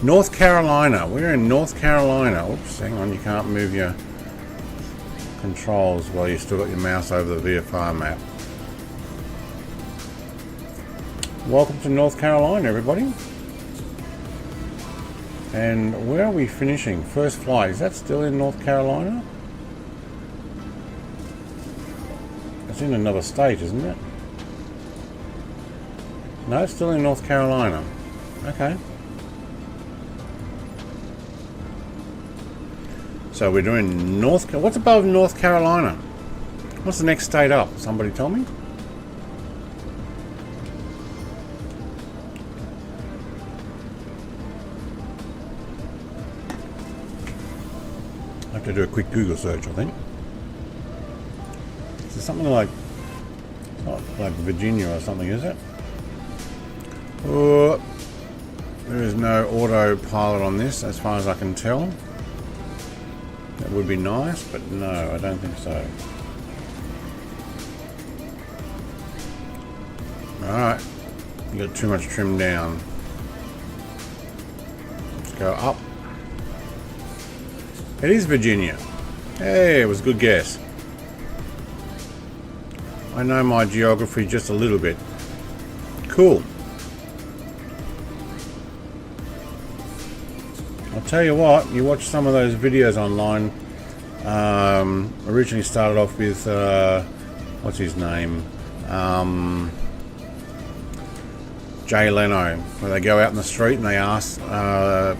North Carolina. We're in North Carolina. Oops, hang on, you can't move your controls while you still got your mouse over the VFR map. Welcome to North Carolina, everybody. And where are we finishing? First flight. Is that still in North Carolina? It's in another state, isn't it? No, it's still in North Carolina. Okay. So we're doing what's above North Carolina? What's the next state up? Somebody tell me? I have to do a quick Google search, I think. Is it something like, it's not like Virginia or something, is it? Oh, there is no autopilot on this as far as I can tell. That would be nice, but no, I don't think so. Alright, you got too much trim down. Let's go up. It is Virginia. Hey, it was a good guess. I know my geography just a little bit. Cool. I'll tell you what, you watch some of those videos online. Originally started off with, what's his name? Jay Leno, where they go out in the street and they ask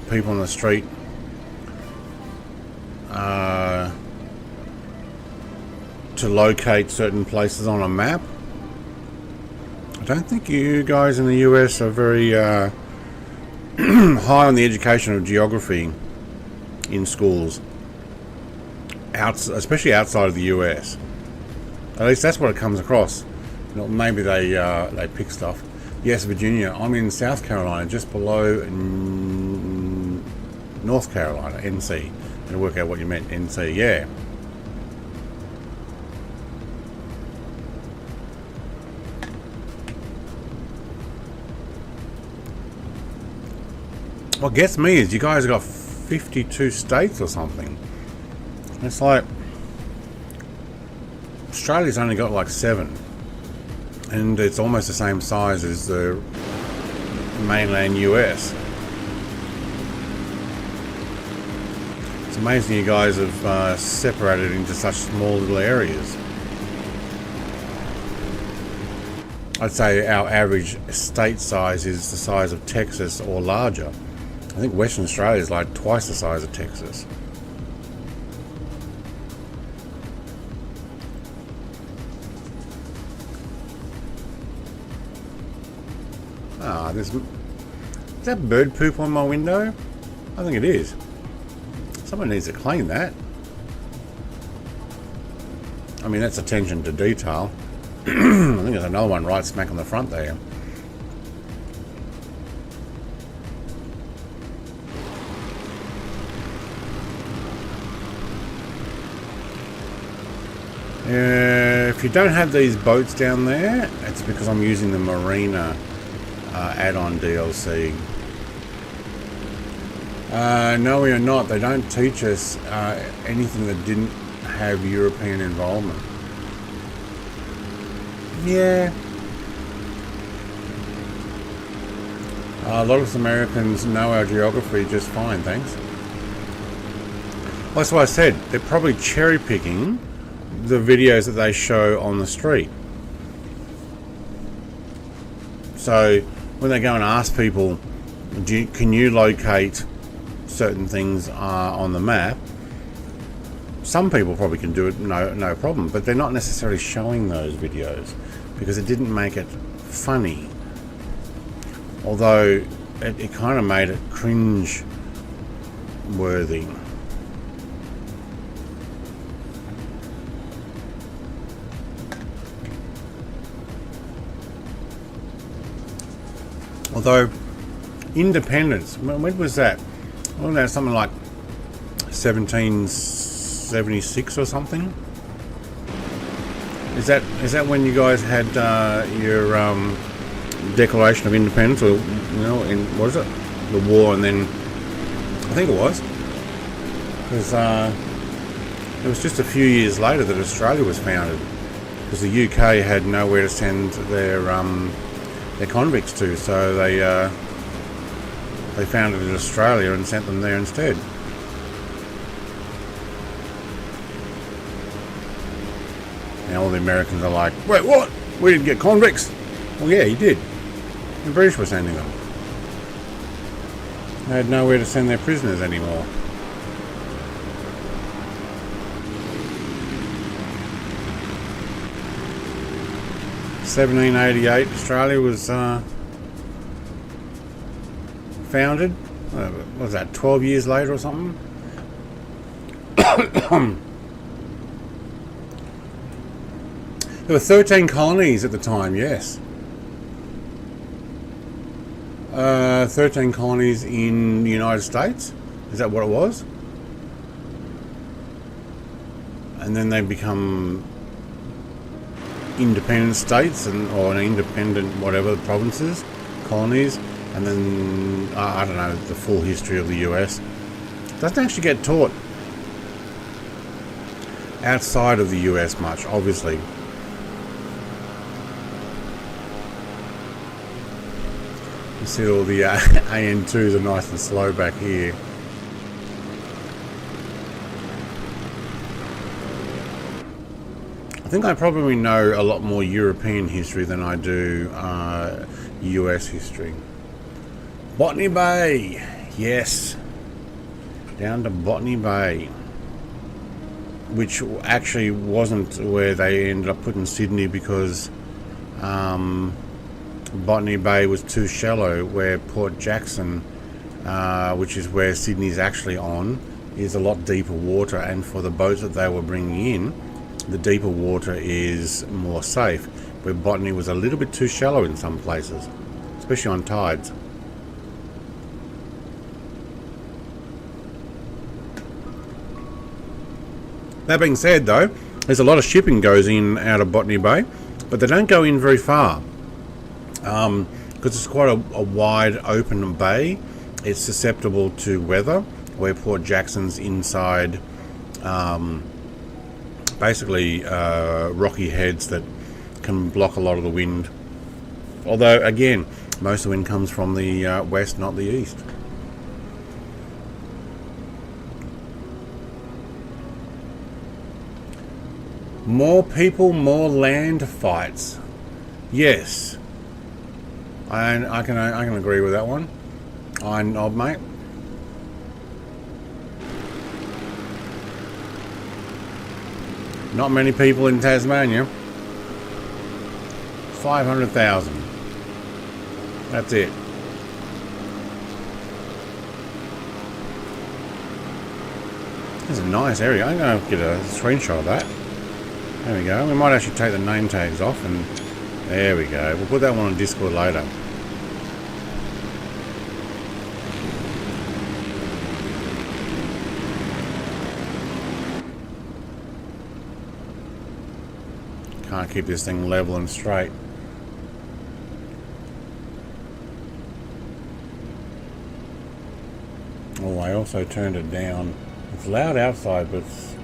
people in the street to locate certain places on a map. I don't think you guys in the US are very high on the education of geography in schools, especially outside of the US. At least that's what it comes across. Maybe they pick stuff. Yes, Virginia. I'm in South Carolina, just below North Carolina, NC. To work out what you meant, NC. Yeah. what gets me is you guys have got 52 states or something. It's like Australia's only got like 7, and it's almost the same size as the mainland US. It's amazing you guys have separated into such small little areas. I'd say our average state size is the size of Texas or larger. I think Western Australia is like twice the size of Texas. Is that bird poop on my window? I think it is. Someone needs to clean that. I mean, that's attention to detail. I think there's another one right smack on the front there. If you don't have these boats down there, it's because I'm using the Marina add-on DLC. No, we are not. They don't teach us anything that didn't have European involvement. Yeah. A lot of us Americans know our geography just fine, thanks. Well, that's why I said they're probably cherry-picking the videos that they show on the street. So when they go and ask people, can you locate certain things on the map, some people probably can do it no problem, but they're not necessarily showing those videos because it didn't make it funny. Although it kind of made it cringe worthy. Although independence, when was that? Well, that's something like 1776 or something. Is that when you guys had your Declaration of Independence, or what is it? The war, and then I think it was because it was just a few years later that Australia was founded, because the UK had nowhere to send their convicts to, so they founded Australia and sent them there instead. Now all the Americans are like, wait, what? We didn't get convicts? Well, yeah, you did. The British were sending them. They had nowhere to send their prisoners anymore. (1788) Australia was founded. What was that, 12 years later or something? There were 13 colonies at the time, yes. 13 colonies in the United States. Is that what it was? And then they become independent states, or an independent whatever, provinces, colonies, and then I don't know the full history of the US. It doesn't actually get taught outside of the US much, obviously. You see all the AN2s are nice and slow back here. I think I probably know a lot more European history than I do US history. Botany Bay, yes. Down to Botany Bay. Which actually wasn't where they ended up putting Sydney, because Botany Bay was too shallow, where Port Jackson, which is where Sydney's actually on, is a lot deeper water, and for the boats that they were bringing in, the deeper water is more safe, where Botany was a little bit too shallow in some places, especially on tides. That being said, though, there's a lot of shipping goes in out of Botany Bay, but they don't go in very far, because it's quite a wide open bay, it's susceptible to weather, where Port Jackson's inside basically rocky heads that can block a lot of the wind. Although, again, most of the wind comes from the west, not the east. More people, more land fights. Yes. I can agree with that one. I nod, mate. Not many people in Tasmania. 500,000. That's it. This is a nice area. I'm going to get a screenshot of that. There we go. We might actually take the name tags off, and there we go. We'll put that one on Discord later. Can't keep this thing level and straight. Oh, I also turned it down. It's loud outside, but it's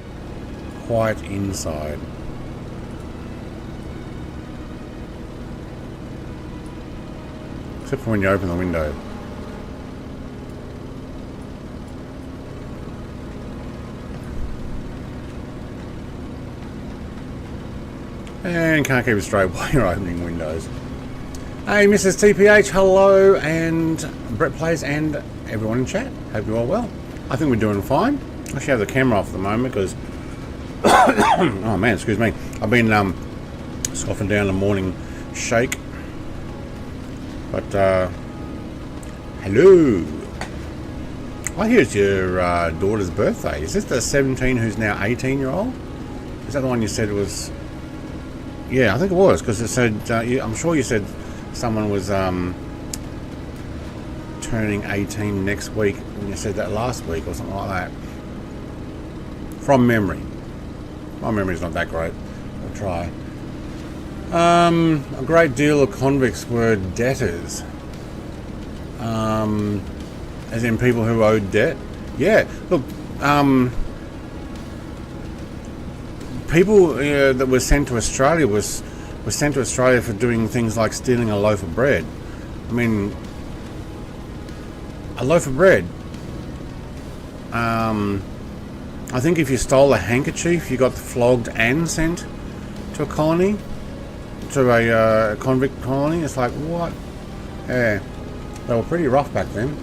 quiet inside. Except for when you open the window. And can't keep it straight while you're opening windows. Hey, Mrs. TPH, hello, and Brett Plays, and everyone in chat. Hope you're all well. I think we're doing fine. I actually have the camera off at the moment because... oh man, excuse me. I've been scoffing down a morning shake. But, hello. I hear it's your daughter's birthday. Is this the 17 who's now 18-year-old? Is that the one you said was... Yeah, I think it was, because it said, I'm sure you said someone was turning 18 next week, and you said that last week or something like that. From memory. My memory's not that great. I'll try. A great deal of convicts were debtors. As in people who owed debt. Yeah, look, people that were sent to Australia were sent to Australia for doing things like stealing a loaf of bread. I mean, a loaf of bread. I think if you stole a handkerchief, you got flogged and sent to a colony, to a convict colony. It's like, what? Yeah, they were pretty rough back then.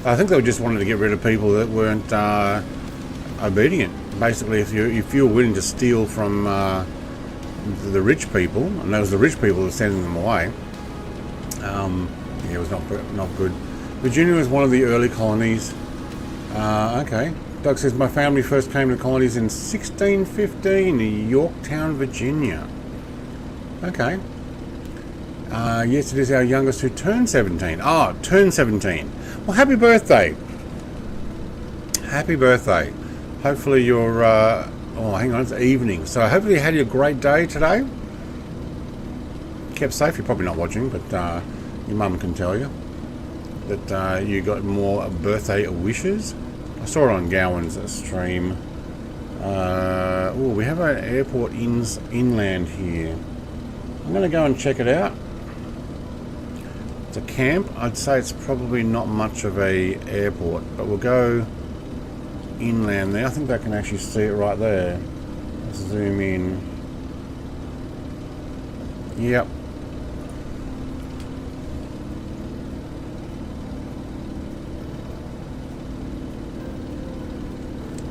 I think they just wanted to get rid of people that weren't obedient. Basically, if you were willing to steal from the rich people, and that was the rich people who were sending them away, yeah, it was not good. Virginia was one of the early colonies. Okay. Doug says, my family first came to the colonies in 1615 in Yorktown, Virginia. Okay. Yes, it is our youngest who turned 17. Oh, turned 17. Well, happy birthday. Happy birthday. Hopefully you're, oh, hang on, it's evening. So hopefully you had a great day today. Kept safe. You're probably not watching, but your mum can tell you that you got more birthday wishes. I saw it on Gowan's stream. Oh, we have an airport inland here. I'm going to go and check it out. It's a camp. I'd say it's probably not much of a airport, but we'll go inland there. I think I can actually see it right there. Let's zoom in. Yep.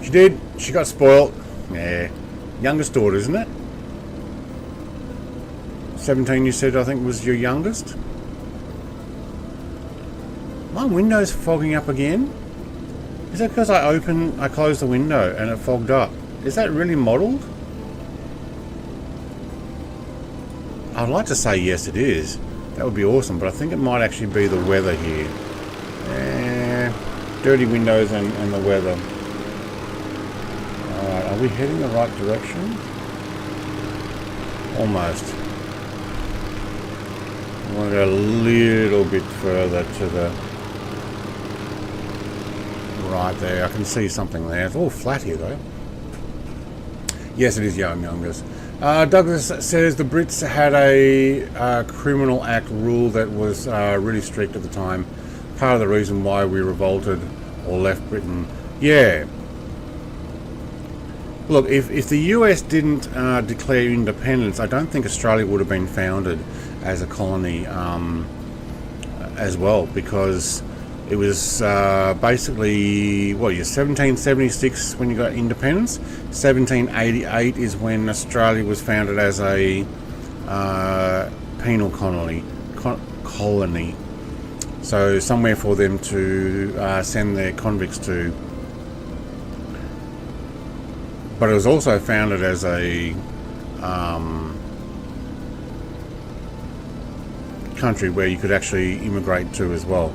She did. She got spoiled. Yeah. Youngest daughter, isn't it? 17 you said I think was your youngest? My window's fogging up again. Is that because I closed the window and it fogged up? Is that really modelled? I'd like to say yes it is. That would be awesome, but I think it might actually be the weather here. Dirty windows and the weather. Alright, are we heading the right direction? Almost. I want to go a little bit further to the... right there. I can see something there. It's all flat here though. Yes, it is Youngers. Douglas says the Brits had a criminal act rule that was really strict at the time. Part of the reason why we revolted or left Britain. Yeah. Look, if the US didn't declare independence, I don't think Australia would have been founded as a colony as well, because it was basically, what, 1776 when you got independence. 1788 is when Australia was founded as a penal colony. So somewhere for them to send their convicts to. But it was also founded as a country where you could actually immigrate to as well,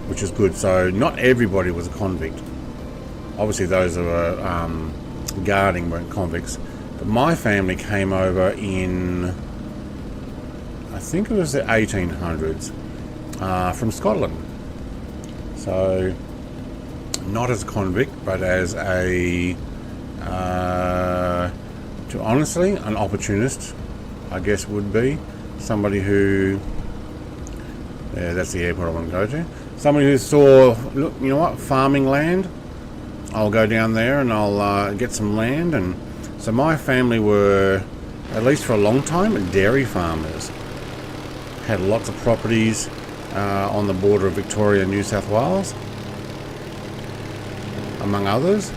which is good. So not everybody was a convict. Obviously those who were guarding weren't convicts. But my family came over in, I think it was the 1800s, from Scotland. So not as a convict, but as a to honestly, an opportunist, I guess, would be somebody who, yeah, that's the airport I want to go to. Somebody who saw, look, you know what, farming land, I'll go down there and I'll get some land. And so my family were, at least for a long time, dairy farmers. Had lots of properties on the border of Victoria and New South Wales, among others.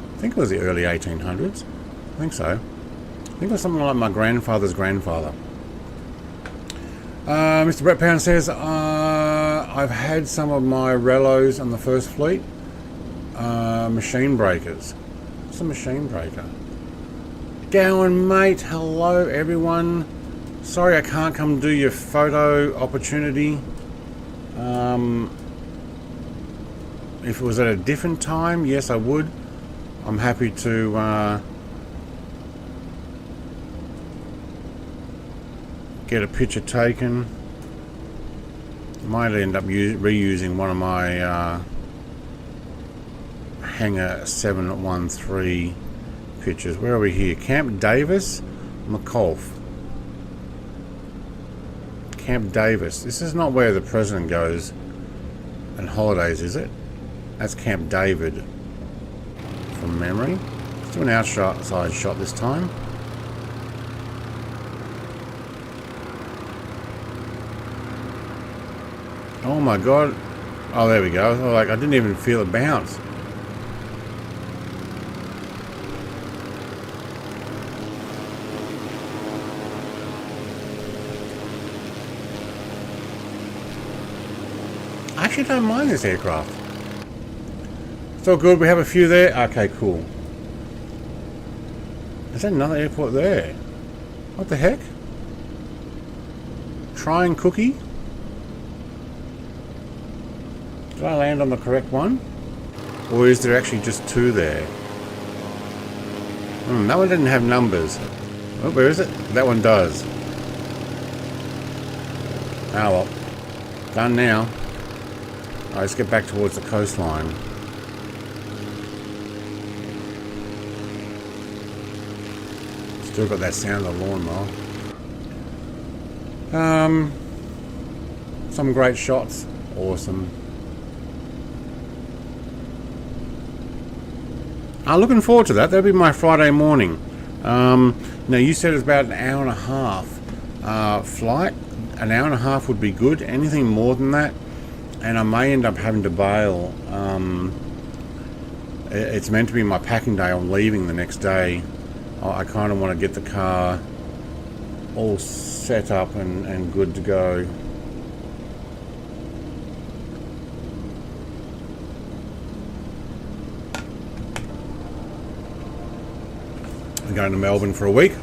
I think it was the early 1800s. I think so. I think it was something like my grandfather's grandfather. Mr. Brett Pound says, I've had some of my Rellos on the First Fleet. Machine breakers. What's a machine breaker? Gowan, mate. Hello, everyone. Sorry I can't come do your photo opportunity. If it was at a different time, yes, I would. I'm happy to get a picture taken. Might end up reusing one of my Hangar 713 pictures. Where are we here? Camp Davis, McCulf. Camp Davis. This is not where the president goes on holidays, is it? That's Camp David. From memory. Let's do an outside shot this time. Oh my god. Oh, there we go. Like, I didn't even feel it bounce. I actually don't mind this aircraft. It's all good, we have a few there. Okay, cool. Is that another airport there? What the heck? Trying cookie? Did I land on the correct one? Or is there actually just two there? That one didn't have numbers. Oh, where is it? That one does. Ah well. Done now. Alright, let's get back towards the coastline. Still got that sound of the lawnmower. Some great shots. Awesome. I'm looking forward to that. That'll be my Friday morning. Now, you said it's about an hour and a half flight. An hour and a half would be good. Anything more than that, and I may end up having to bail. It's meant to be my packing day. I'm leaving the next day. I kind of want to get the car all set up and good to go. I'm going to Melbourne for a week.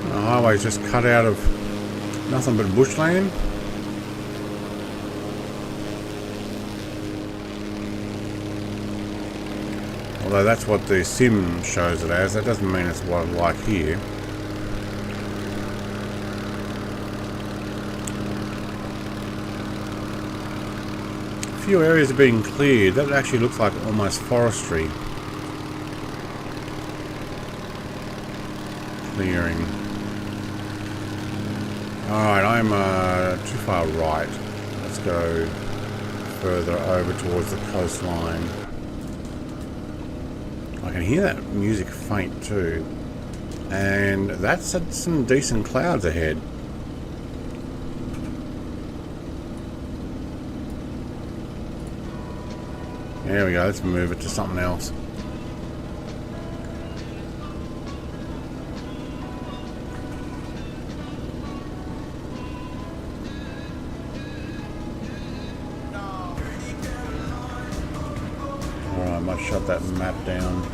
The highway's just cut out of nothing but bushland. Although that's what the sim shows it as. That doesn't mean it's what it's like here. A few areas are being cleared. That actually looks like almost forestry. Clearing. Alright, I'm too far right. Let's go further over towards the coastline. I can hear that music faint too. And that's some decent clouds ahead. There we go, let's move it to something else. Alright, I might shut that map down.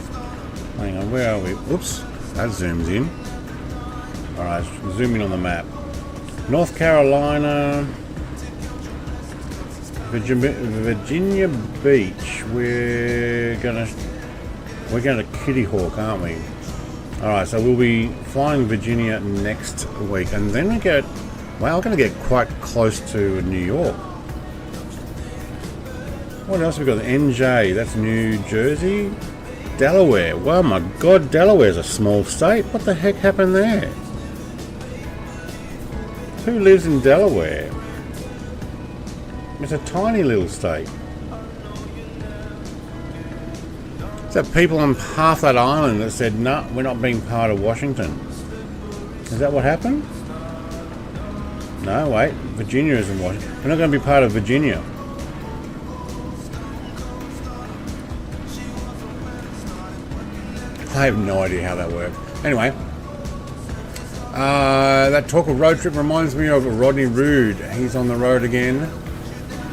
Hang on, where are we? Oops, that zooms in. Alright, zoom in on the map. North Carolina, Virginia Beach. We're gonna Kitty Hawk, aren't we? Alright, so we'll be flying Virginia next week, and then we get, well, we're gonna get quite close to New York. What else have we got? NJ, that's New Jersey. Delaware. Wow, my God, Delaware's a small state. What the heck happened there? Who lives in Delaware? It's a tiny little state. Is that people on half that island that said, no, we're not being part of Washington? Is that what happened? No, wait. Virginia isn't Washington. We're not going to be part of Virginia. I have no idea how that works. Anyway, that talk of road trip reminds me of Rodney Roode. He's on the road again.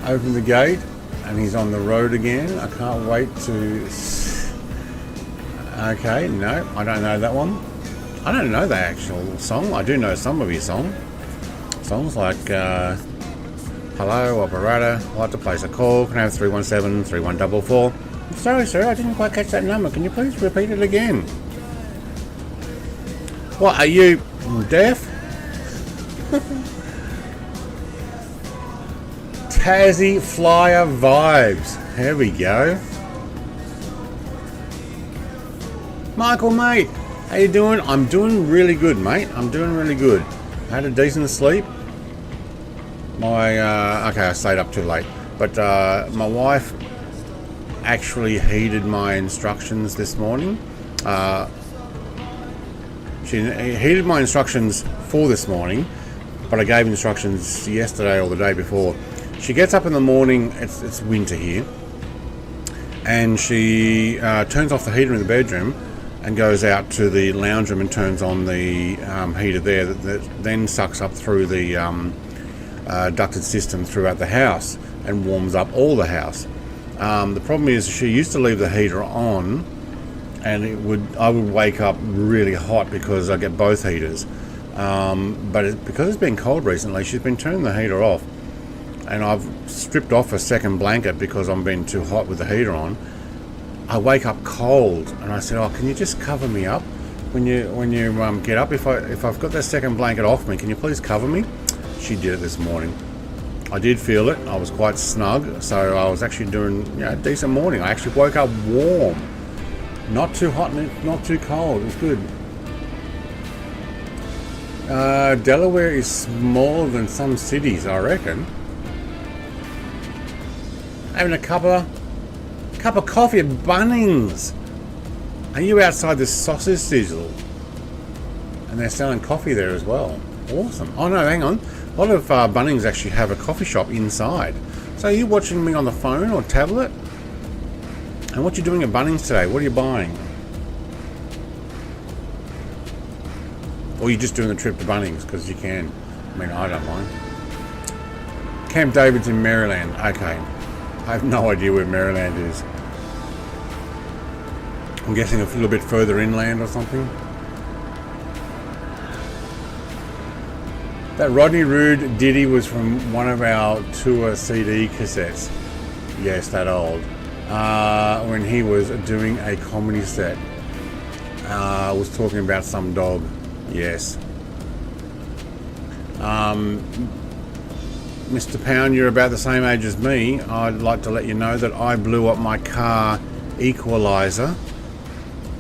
Open the gate, and he's on the road again. I can't wait to... Okay, no, I don't know that one. I don't know the actual song. I do know some of his songs. Songs like, hello, operator, I'd like to place a call. Can I have 317-3144? Sorry, sir, I didn't quite catch that number. Can you please repeat it again? What, are you deaf? Tassie Flyer vibes. Here we go. Michael, mate, how you doing? I'm doing really good, mate. I'm doing really good. I had a decent sleep. Okay, I stayed up too late. But my wife actually heeded my instructions this morning. She heeded my instructions for this morning, but I gave instructions yesterday or the day before. She gets up in the morning, it's winter here, and she turns off the heater in the bedroom and goes out to the lounge room and turns on the heater there that then sucks up through the ducted system throughout the house and warms up all the house. The problem is she used to leave the heater on, and I would wake up really hot because I get both heaters. But because it's been cold recently, she's been turning the heater off, and I've stripped off a second blanket because I'm being too hot with the heater on. I wake up cold, and I said, "Oh, can you just cover me up when you get up? If I've got that second blanket off me, can you please cover me?" She did it this morning. I did feel it. I was quite snug, so I was actually doing a decent morning. I actually woke up warm, not too hot and not too cold. It was good. Delaware is smaller than some cities, I reckon. Having a cup of coffee at Bunnings. Are you outside the sausage sizzle? And they're selling coffee there as well. Awesome. Oh no, hang on. A lot of Bunnings actually have a coffee shop inside. So are you watching me on the phone or tablet? And what are you doing at Bunnings today? What are you buying? Or are you just doing the trip to Bunnings because you can? I mean, I don't mind. Camp David's in Maryland. Okay. I have no idea where Maryland is. I'm guessing a little bit further inland or something. That Rodney Roode ditty was from one of our tour CD cassettes. Yes, that old. when he was doing a comedy set. Was talking about some dog. Yes. Mr. Pound, you're about the same age as me. I'd like to let you know that I blew up my car equalizer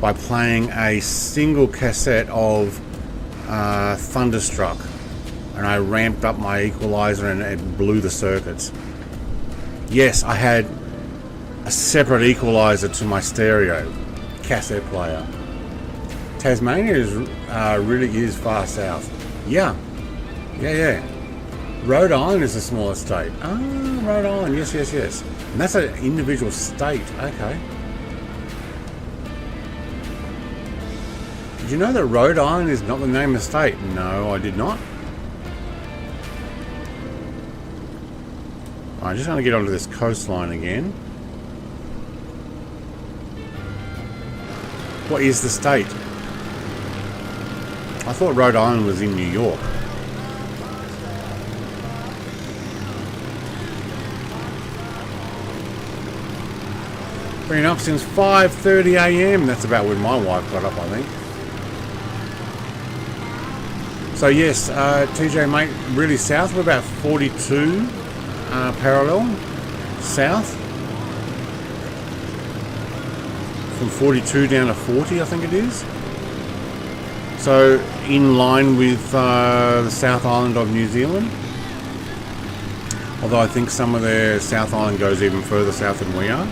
by playing a single cassette of Thunderstruck, and I ramped up my equalizer and it blew the circuits. Yes, I had a separate equalizer to my stereo cassette player. Tasmania is really is far south. Yeah. Rhode Island is a smaller state. Ah, Rhode Island, yes. And that's an individual state. Okay. Did you know that Rhode Island is not the name of the state? No, I did not. I'm just going to get onto this coastline again. What is the state? I thought Rhode Island was in New York. Been up since 5:30 a.m. That's about when my wife got up, I think. So yes, TJ mate, really south. We're about 42 parallel south. From 42 down to 40, I think it is. So in line with the South Island of New Zealand. Although I think some of their South Island goes even further south than we are.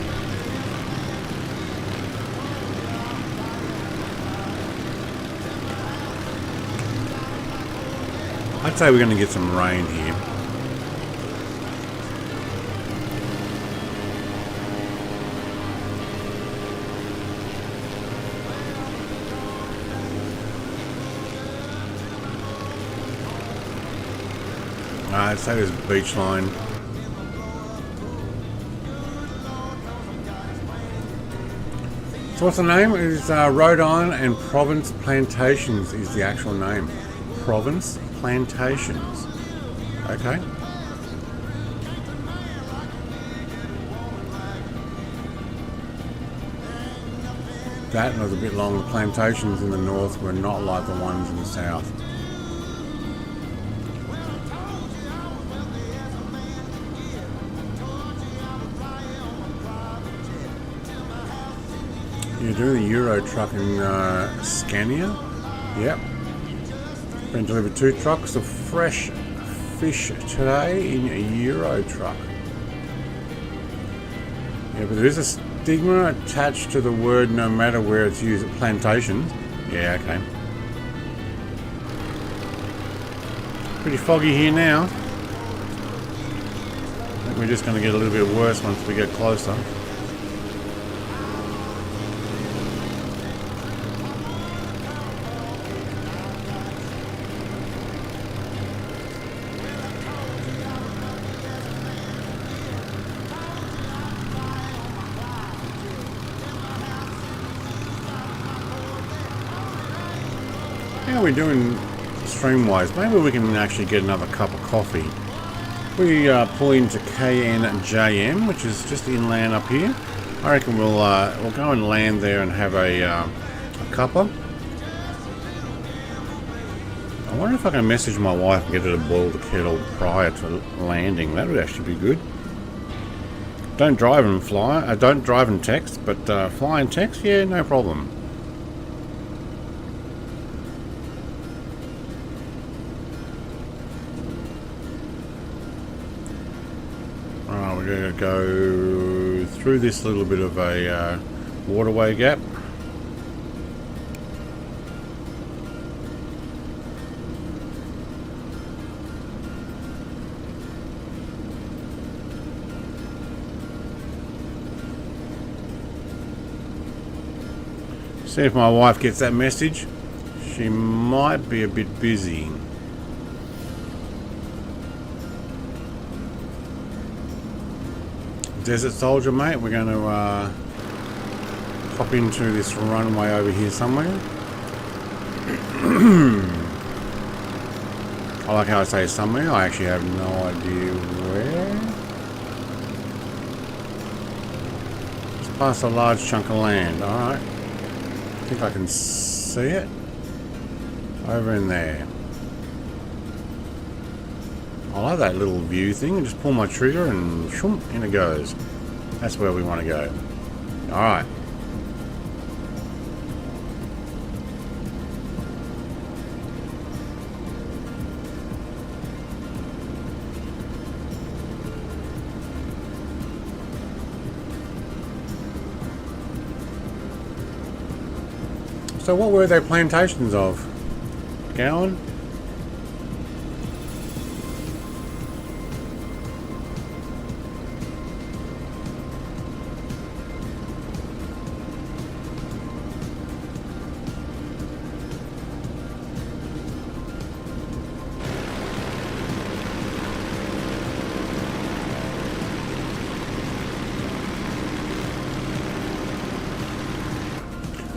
I'd say we're going to get some rain here. I'd say there's a beach line. So what's the name? It is Rhode Island and Province Plantations is the actual name. Province Plantations. Okay. That was a bit long. The plantations in the north were not like the ones in the south. You're doing a Euro truck in Scania? Yep. Been delivered 2 trucks of fresh fish today in a Euro truck. Yeah, but there is a stigma attached to the word no matter where it's used. Plantations. Yeah, okay. Pretty foggy here now. I think we're just going to get a little bit worse once we get closer. How are we doing stream-wise? Maybe we can actually get another cup of coffee. We pull into KNJM, which is just inland up here. I reckon we'll go and land there and have a cuppa. I wonder if I can message my wife and get her to boil the kettle prior to landing. That would actually be good. Don't drive and fly. Don't drive and text, but fly and text, yeah, no problem. We're going to go through this little bit of a waterway gap. See if my wife gets that message. She might be a bit busy. Desert Soldier, mate, we're going to pop into this runway over here somewhere. I like how I say somewhere. I actually have no idea where. Plus a large chunk of land. Alright. I think I can see it. Over in there. I like that little view thing. And just pull my trigger and shoom, in it goes. That's where we want to go. Alright. So what were they plantations of? Gowan?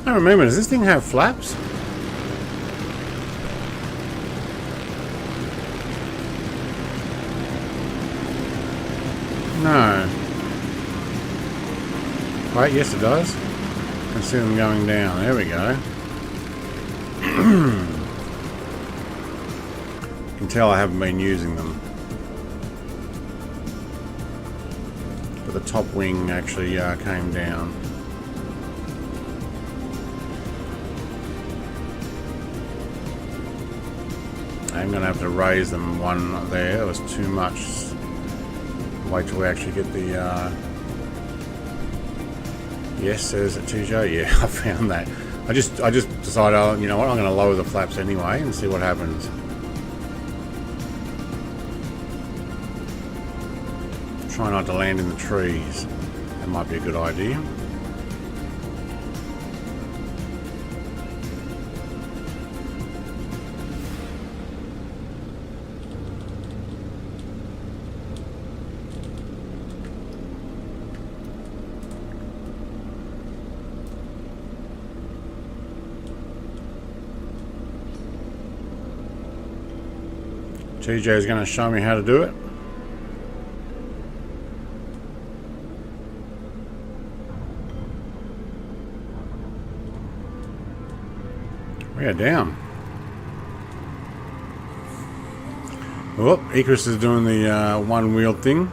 I don't remember, does this thing have flaps? No. Wait, yes it does. I can see them going down. There we go. You can tell I haven't been using them. But the top wing actually came down. I'm going to have to raise them one there. That was too much. Wait till we actually get the... Yes, says it, TJ. Yeah, I found that. I just decided, oh, you know what, I'm going to lower the flaps anyway and see what happens. Try not to land in the trees. That might be a good idea. TJ is going to show me how to do it. We are down. Whoop, Icarus is doing the one wheel thing.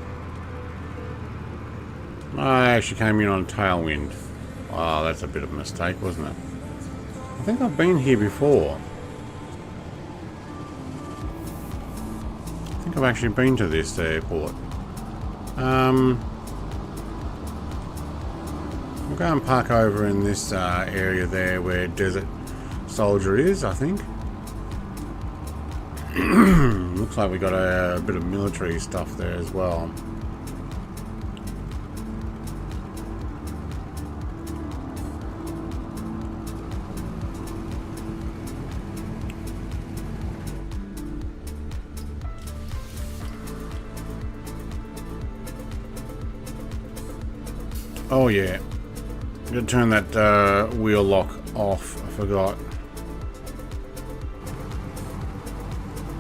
I actually came in on tailwind. Oh, that's a bit of a mistake, wasn't it? I think I've been here before. I think I've actually been to this airport. We'll go and park over in this area there where Desert Soldier is, I think. Looks like we got a bit of military stuff there as well. Oh yeah, I'm gonna turn that wheel lock off. I forgot.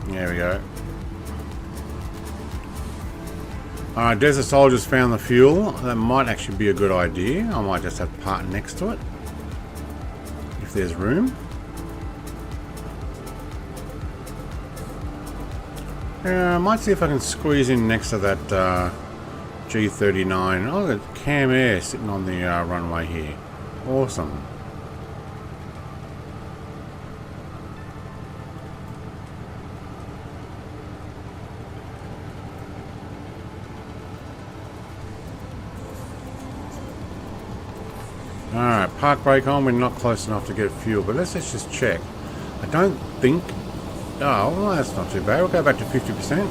There we go. Alright, Desert Soldier's found the fuel. That might actually be a good idea. I might just have to park next to it, if there's room. I might see if I can squeeze in next to that G39. Oh, look at KMYR sitting on the runway here. Awesome. Alright, park brake on. We're not close enough to get fuel, but let's just check. I don't think... Oh, well, that's not too bad. We'll go back to 50%.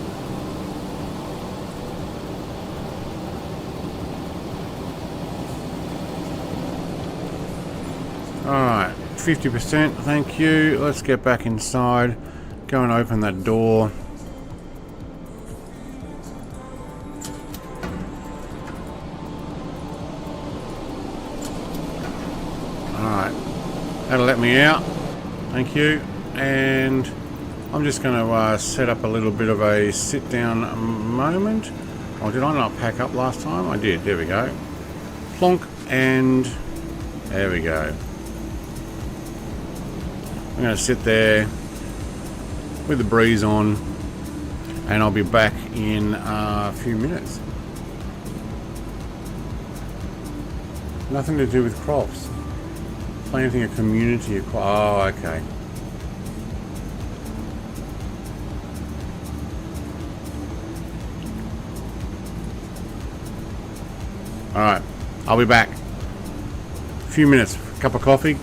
Alright, 50%, thank you. Let's get back inside. Go and open that door. Alright, that'll let me out. Thank you. And I'm just going to set up a little bit of a sit down moment. Oh, did I not pack up last time? I did, there we go. Plonk. and there we go. I'm going to sit there with the breeze on, and I'll be back in a few minutes. Nothing to do with crops. Planting a community of crops. Oh, okay. Alright, I'll be back. A few minutes, cup of coffee.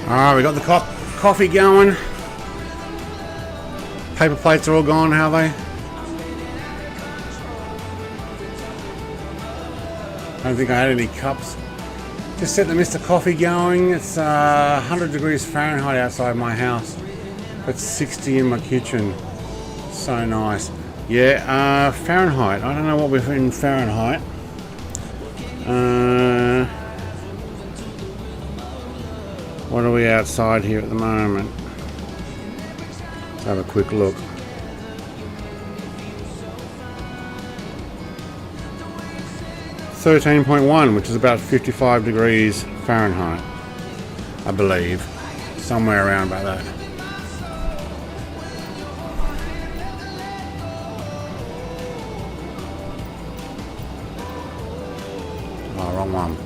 Alright, we got the coffee going. Paper plates are all gone, how are they? I don't think I had any cups. Just set the Mr. Coffee going. It's 100 degrees Fahrenheit outside my house. It's 60 in my kitchen. So nice. Yeah, Fahrenheit. I don't know what we're in Fahrenheit. What are we outside here at the moment? Let's have a quick look. .1, which is about 55 degrees Fahrenheit, I believe. Somewhere around about that. Oh, wrong one.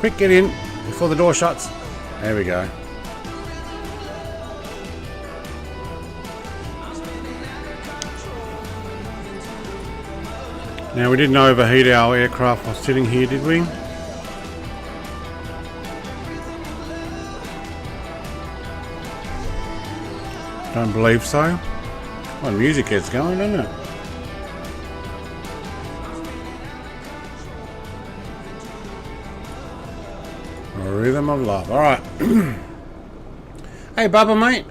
Quick, get in before the door shuts. There we go. Now, we didn't overheat our aircraft while sitting here, did we? Don't believe so. Well, the music gets going, doesn't it? Rhythm of love. Alright. Hey, Bubba, mate.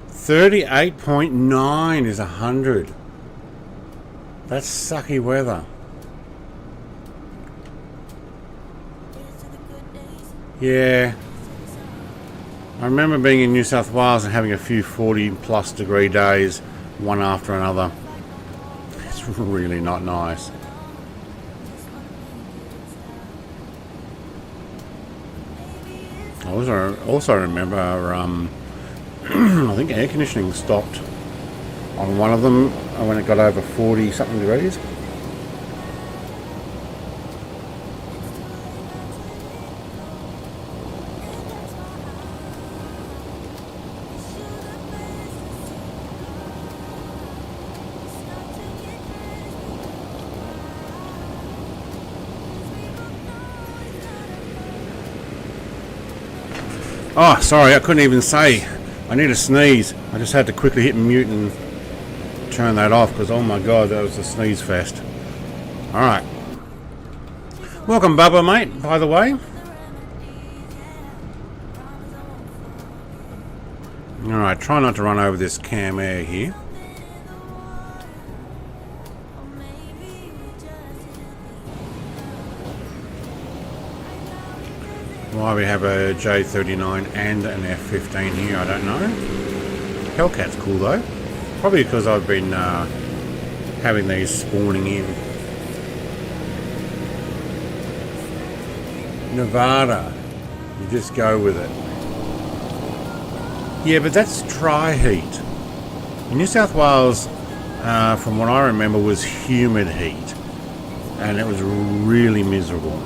38.9 is 100. That's sucky weather. Yeah. I remember being in New South Wales and having a few 40+ degree days, one after another. It's really not nice. I also remember, I think air conditioning stopped on one of them when it got over 40 something degrees. Oh, sorry, I couldn't even say. I need to sneeze. I just had to quickly hit mute and turn that off because, oh my god, that was a sneeze fest. Alright. Welcome, Bubba, mate, by the way. Alright, try not to run over this KMYR here. Why we have a J39 and an F15 here, I don't know. Hellcat's cool though. Probably because I've been having these spawning in. Nevada. You just go with it. Yeah, but that's dry heat. New South Wales, from what I remember, was humid heat. And it was really miserable.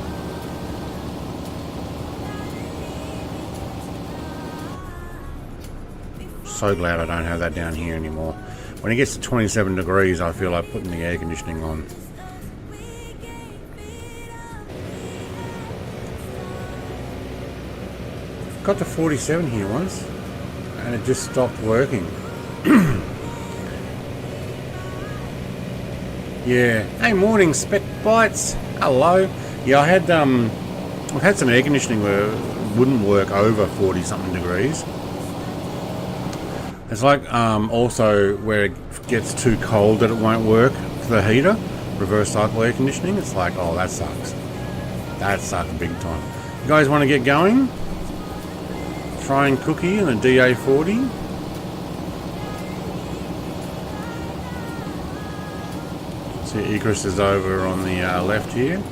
So glad I don't have that down here anymore. When it gets to 27 degrees, I feel like putting the air conditioning on. Got to 47 here once, and it just stopped working. Yeah. Hey, morning, Spec Bites. Hello. Yeah, I've had some air conditioning where it wouldn't work over 40 something degrees. It's like also where it gets too cold that it won't work for the heater, reverse cycle air conditioning. It's like, oh, that sucks. That sucks big time. You guys want to get going? Trying cookie in a DA40. See, egress is over on the left here.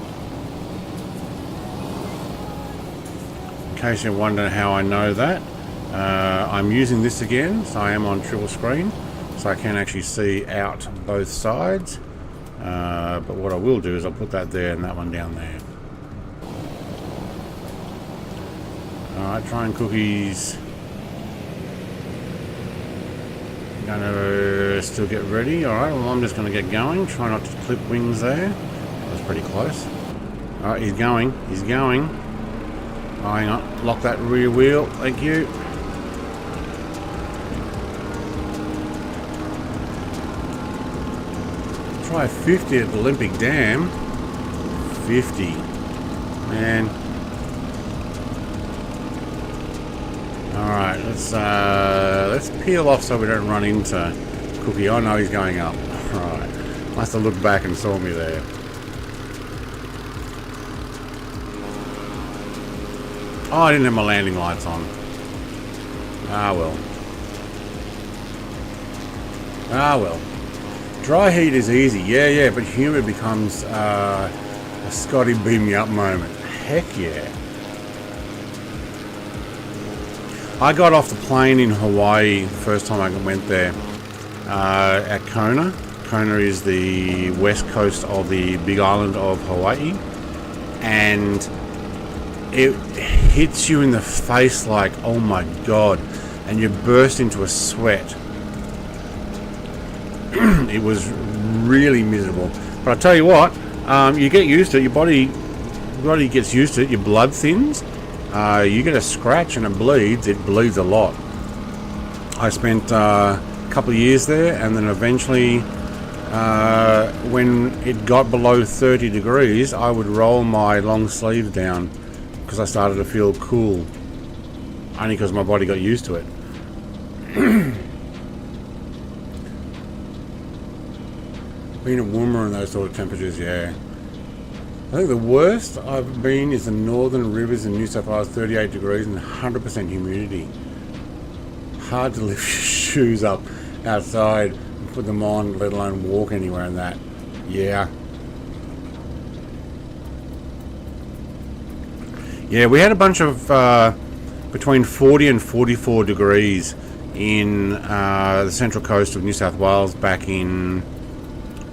In case you're wondering how I know that. I'm using this again, so I am on triple screen, so I can actually see out both sides. But what I will do is I'll put that there and that one down there. Alright, trying cookies. Gonna still get ready. Alright, well, I'm just gonna get going. Try not to clip wings there. That was pretty close. Alright, he's going. He's going. Oh, hang on. Lock that rear wheel. Thank you. Try 50 at the Olympic Dam. 50. Man. Alright, let's peel off so we don't run into Cookie. Oh no, he's going up. Alright. Must have looked back and saw me there. Oh, I didn't have my landing lights on. Ah well. Ah well. Dry heat is easy, yeah, but humid becomes a Scotty beam me up moment. Heck yeah. I got off the plane in Hawaii first time I went there at Kona. Kona is the west coast of the big island of Hawaii, and it hits you in the face like, oh my god, and you burst into a sweat. It was really miserable, but I tell you what, you get used to it. Your body gets used to it. Your blood thins. You get a scratch and it bleeds a lot. I spent a couple of years there, and then eventually when it got below 30 degrees I would roll my long sleeves down because I started to feel cool, only because my body got used to it. Being warmer in those sort of temperatures, yeah. I think the worst I've been is the northern rivers in New South Wales, 38 degrees and 100% humidity. Hard to lift your shoes up outside and put them on, let alone walk anywhere in that. Yeah. Yeah, we had a bunch of between 40 and 44 degrees in the central coast of New South Wales back in,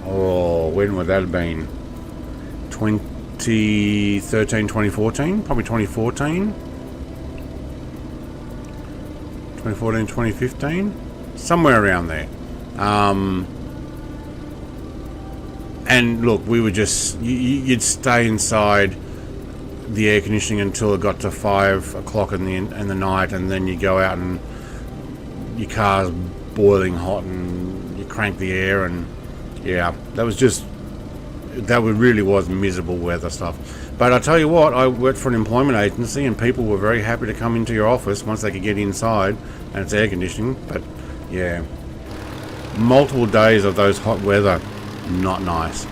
oh, when would that have been? 2013, 2014, probably 2014, 2015, somewhere around there. And look, we were just, you'd stay inside the air conditioning until it got to 5 o'clock in the night, and then you go out and your car's boiling hot and you crank the air, and yeah, that really was miserable weather stuff. But I tell you what, I worked for an employment agency and people were very happy to come into your office once they could get inside and it's air conditioning. But yeah, multiple days of those hot weather, not nice.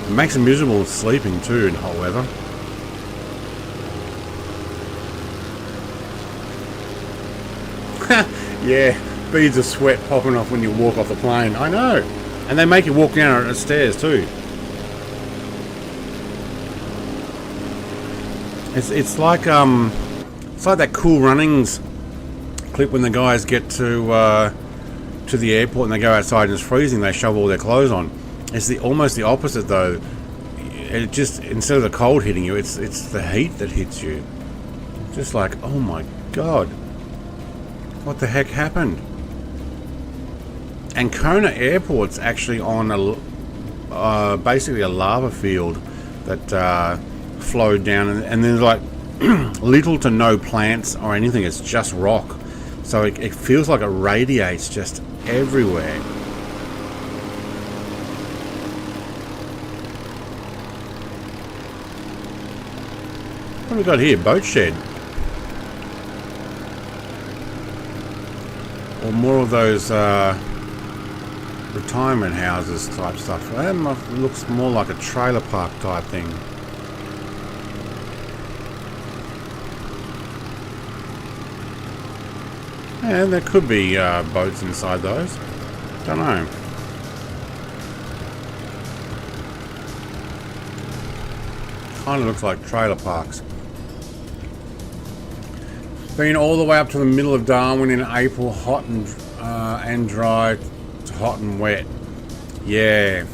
It makes it miserable sleeping too in hot weather. Yeah, beads of sweat popping off when you walk off the plane. I know. And they make you walk down the stairs too. It's like that Cool Runnings clip when the guys get to the airport and they go outside and it's freezing. They shove all their clothes on. It's almost the opposite though. It just, instead of the cold hitting you, it's the heat that hits you. Just like, oh my god, what the heck happened? And Kona Airport's actually on basically a lava field that flowed down, and there's like little to no plants or anything. It's just rock, so it feels like it radiates just everywhere. What have we got here? Boat shed, or more of those retirement houses type stuff. That looks more like a trailer park type thing. And there could be boats inside those. Don't know. Kind of looks like trailer parks. Been all the way up to the middle of Darwin in April, hot and dry. Hot and wet. Yeah,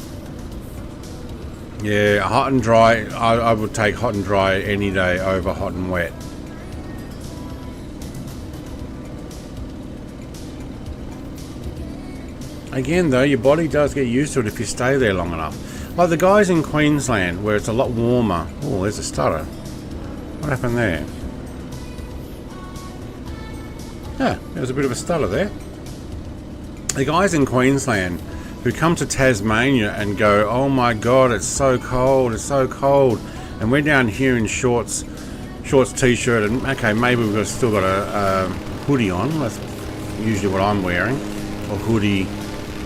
hot and dry. I would take hot and dry any day over hot and wet. Again, though, your body does get used to it if you stay there long enough. Like the guys in Queensland, where it's a lot warmer. Oh, there's a stutter. What happened there? Yeah, there was a bit of a stutter there. The guys in Queensland who come to Tasmania and go, oh my god, it's so cold, it's so cold. And we're down here in shorts, t-shirt, and okay, maybe we've still got a hoodie on. That's usually what I'm wearing. Or hoodie,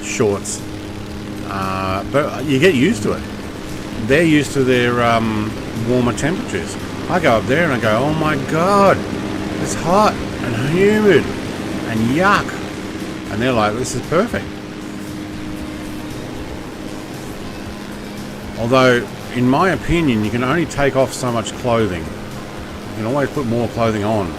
shorts. But you get used to it. They're used to their warmer temperatures. I go up there and I go, oh my god, it's hot and humid and yuck. And they're like, this is perfect. Although, in my opinion, you can only take off so much clothing. You can always put more clothing on.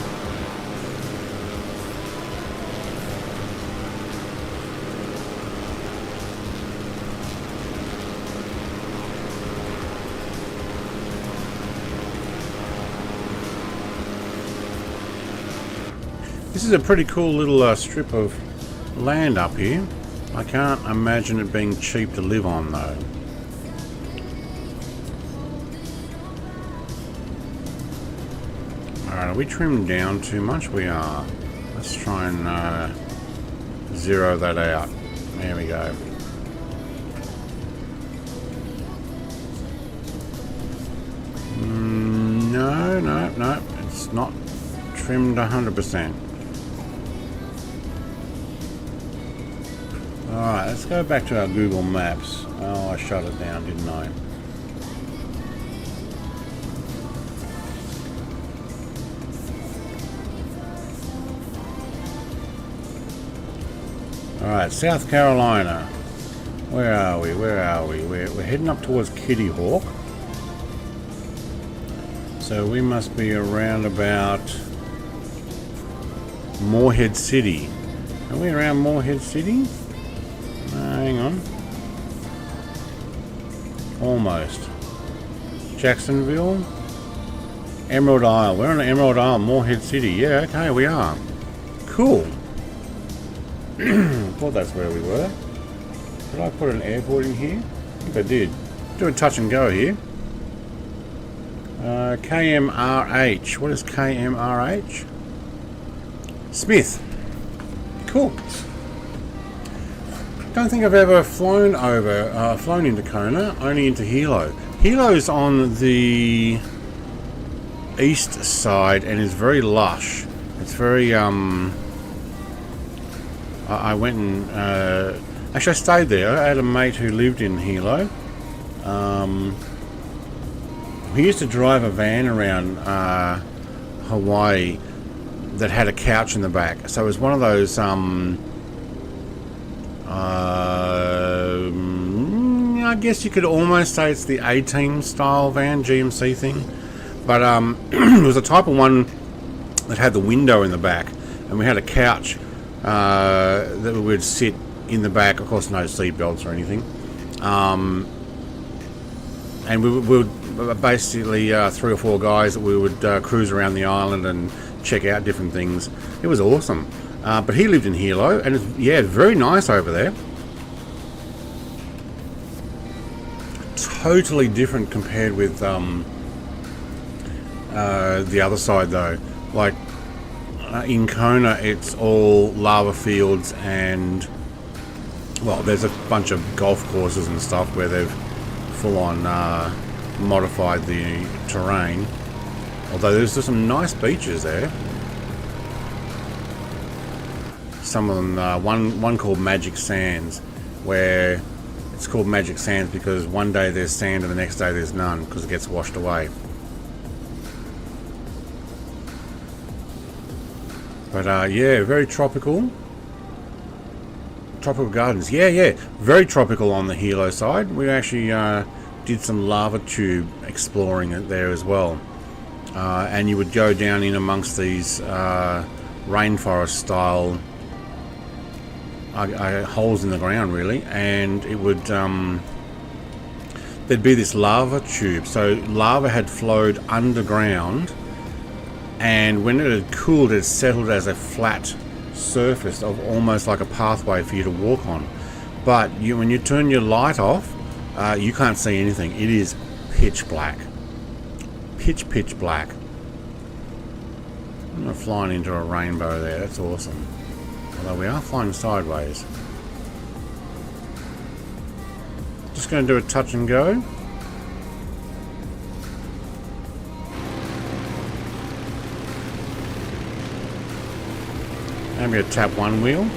This is a pretty cool little strip of land up here. I can't imagine it being cheap to live on though. Alright, are we trimmed down too much? We are. Let's try and zero that out. There we go. No, it's not trimmed 100%. Alright, let's go back to our Google Maps. Oh, I shut it down, didn't I? Alright, South Carolina. Where are we? We're heading up towards Kitty Hawk. So we must be around about Morehead City. Are we around Morehead City? Hang on. Almost. Jacksonville. Emerald Isle. We're on Emerald Isle, Morehead City. Yeah, okay, we are. Cool. Thought that's where we were. Did I put an airport in here? I think I did. Do a touch and go here. KMRH. What is KMRH? Smith. Cool. Don't think I've ever flown into Kona, only into Hilo. Hilo's on the east side and is very lush. It's very, I went and, actually I stayed there. I had a mate who lived in Hilo. We used to drive a van around Hawaii that had a couch in the back. So it was one of those, I guess you could almost say it's the A-Team style van, GMC thing. But it was a type of one that had the window in the back. And we had a couch that we would sit in the back. Of course, no seat belts or anything. And we would basically 3 or 4 guys that we would cruise around the island and check out different things. It was awesome. But he lived in Hilo, and it's, yeah, very nice over there. Totally different compared with the other side, though. Like in Kona, it's all lava fields, and well, there's a bunch of golf courses and stuff where they've full-on modified the terrain. Although there's just some nice beaches there. Some of them, one called Magic Sands, where it's called Magic Sands because one day there's sand and the next day there's none because it gets washed away. But yeah, very tropical. Tropical gardens, yeah, very tropical on the Hilo side. We actually did some lava tube exploring there as well. And you would go down in amongst these rainforest style holes in the ground, really, and it would there'd be this lava tube. So lava had flowed underground, and when it had cooled, it settled as a flat surface of almost like a pathway for you to walk on. but when you turn your light off, you can't see anything. It is pitch black. Pitch black. I'm flying into a rainbow there. That's awesome. Although we are flying sideways. Just going to do a touch and go. I'm going to tap one wheel.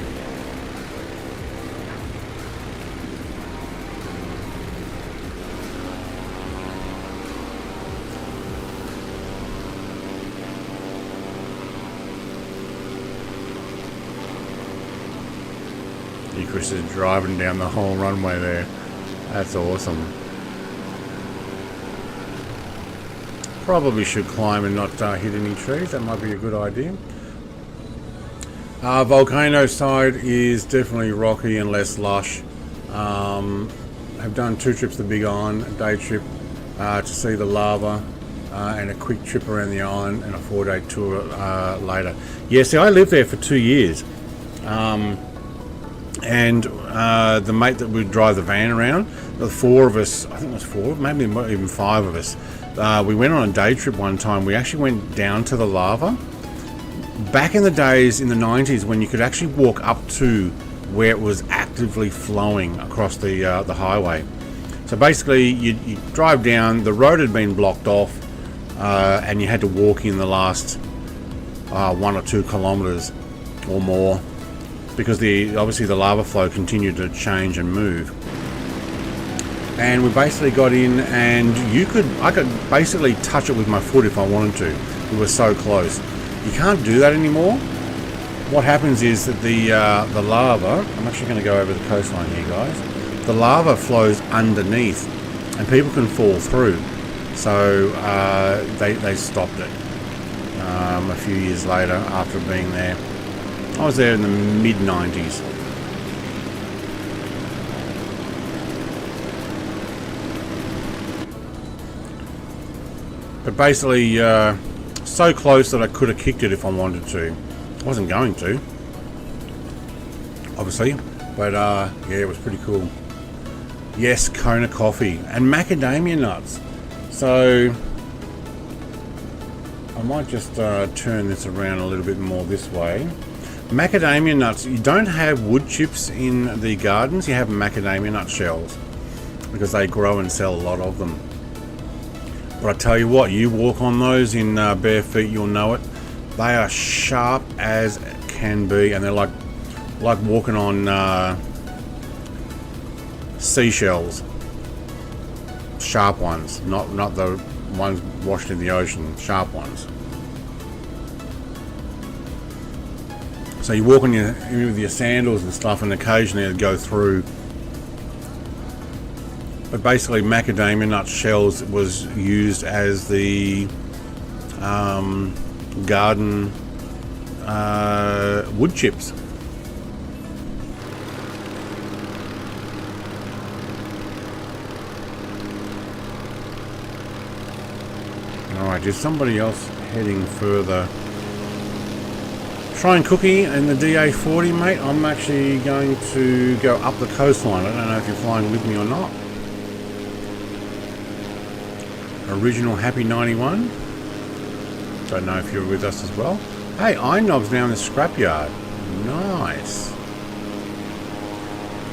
Chris is driving down the whole runway there. That's awesome. Probably should climb and not hit any trees. That might be a good idea. Volcano side is definitely rocky and less lush. I've done 2 trips to Big Island, a day trip to see the lava, and a quick trip around the island, and a 4-day tour later. Yeah, see, I lived there for 2 years. And the mate that would drive the van around, the 4 of us, I think it was 4, maybe even 5 of us, we went on a day trip one time. We actually went down to the lava. Back in the days in the 90s when you could actually walk up to where it was actively flowing across the highway. So basically you drive down, the road had been blocked off, and you had to walk in the last 1 or 2 kilometers or more, because obviously the lava flow continued to change and move. And we basically got in, and I could basically touch it with my foot if I wanted to. We were so close. You can't do that anymore. What happens is that the lava, I'm actually going to go over the coastline here, guys. The lava flows underneath, and people can fall through. So they stopped it a few years later after being there. I was there in the mid-90s. But basically, so close that I could have kicked it if I wanted to. I wasn't going to, obviously, but yeah, it was pretty cool. Yes, Kona coffee and macadamia nuts. So I might just turn this around a little bit more this way. Macadamia nuts, you don't have wood chips in the gardens, you have macadamia nut shells, because they grow and sell a lot of them. But I tell you what, you walk on those in bare feet, you'll know it. They are sharp as can be, and they're like walking on seashells. Sharp ones, not the ones washed in the ocean, sharp ones. So you walk on with your sandals and stuff, and occasionally it'll go through. But basically, macadamia nut shells was used as the garden wood chips. Alright, is somebody else heading further? Try and cookie in the DA40, mate. I'm actually going to go up the coastline. I don't know if you're flying with me or not. Original Happy 91. Don't know if you're with us as well. Hey, Iron Knob's down the scrapyard. Nice.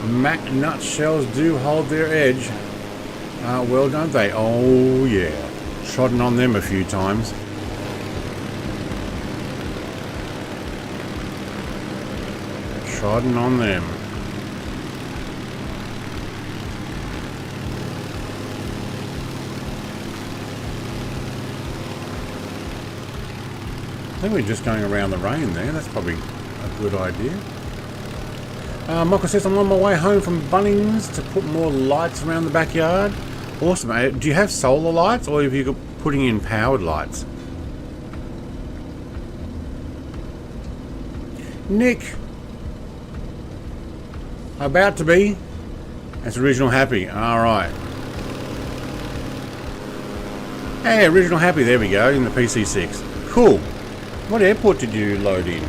Mac nut shells do hold their edge. Well, don't they? Oh yeah. Trodden on them a few times. Trodden on them. I think we're just going around the rain there. That's probably a good idea. Michael says, I'm on my way home from Bunnings to put more lights around the backyard. Awesome. Do you have solar lights, or have you got putting in powered lights? Nick. About to be. That's Original Happy. Alright. Hey, Original Happy. There we go. In the PC6. Cool. What airport did you load in?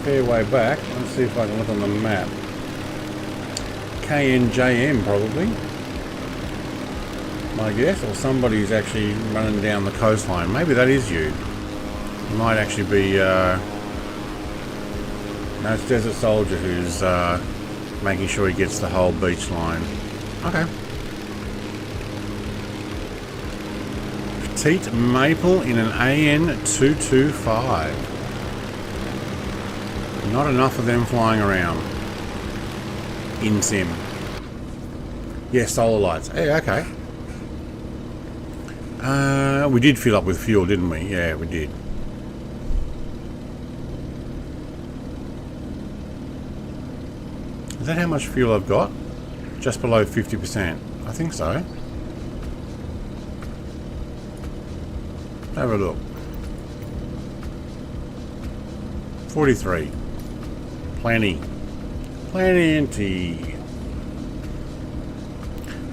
fair way back. Let's see if I can look on the map. KNJM probably, my guess, or somebody's actually running down the coastline. Maybe that is you. It might actually be, no, it's Desert Soldier who's making sure he gets the whole beach line. Okay. Petite Maple in an AN225. Not enough of them flying around. In sim. Yeah, solar lights. Hey, okay. We did fill up with fuel, didn't we? Yeah, we did. Is that how much fuel I've got? Just below 50%. I think so. Have a look. 43. Plenty. Plenty.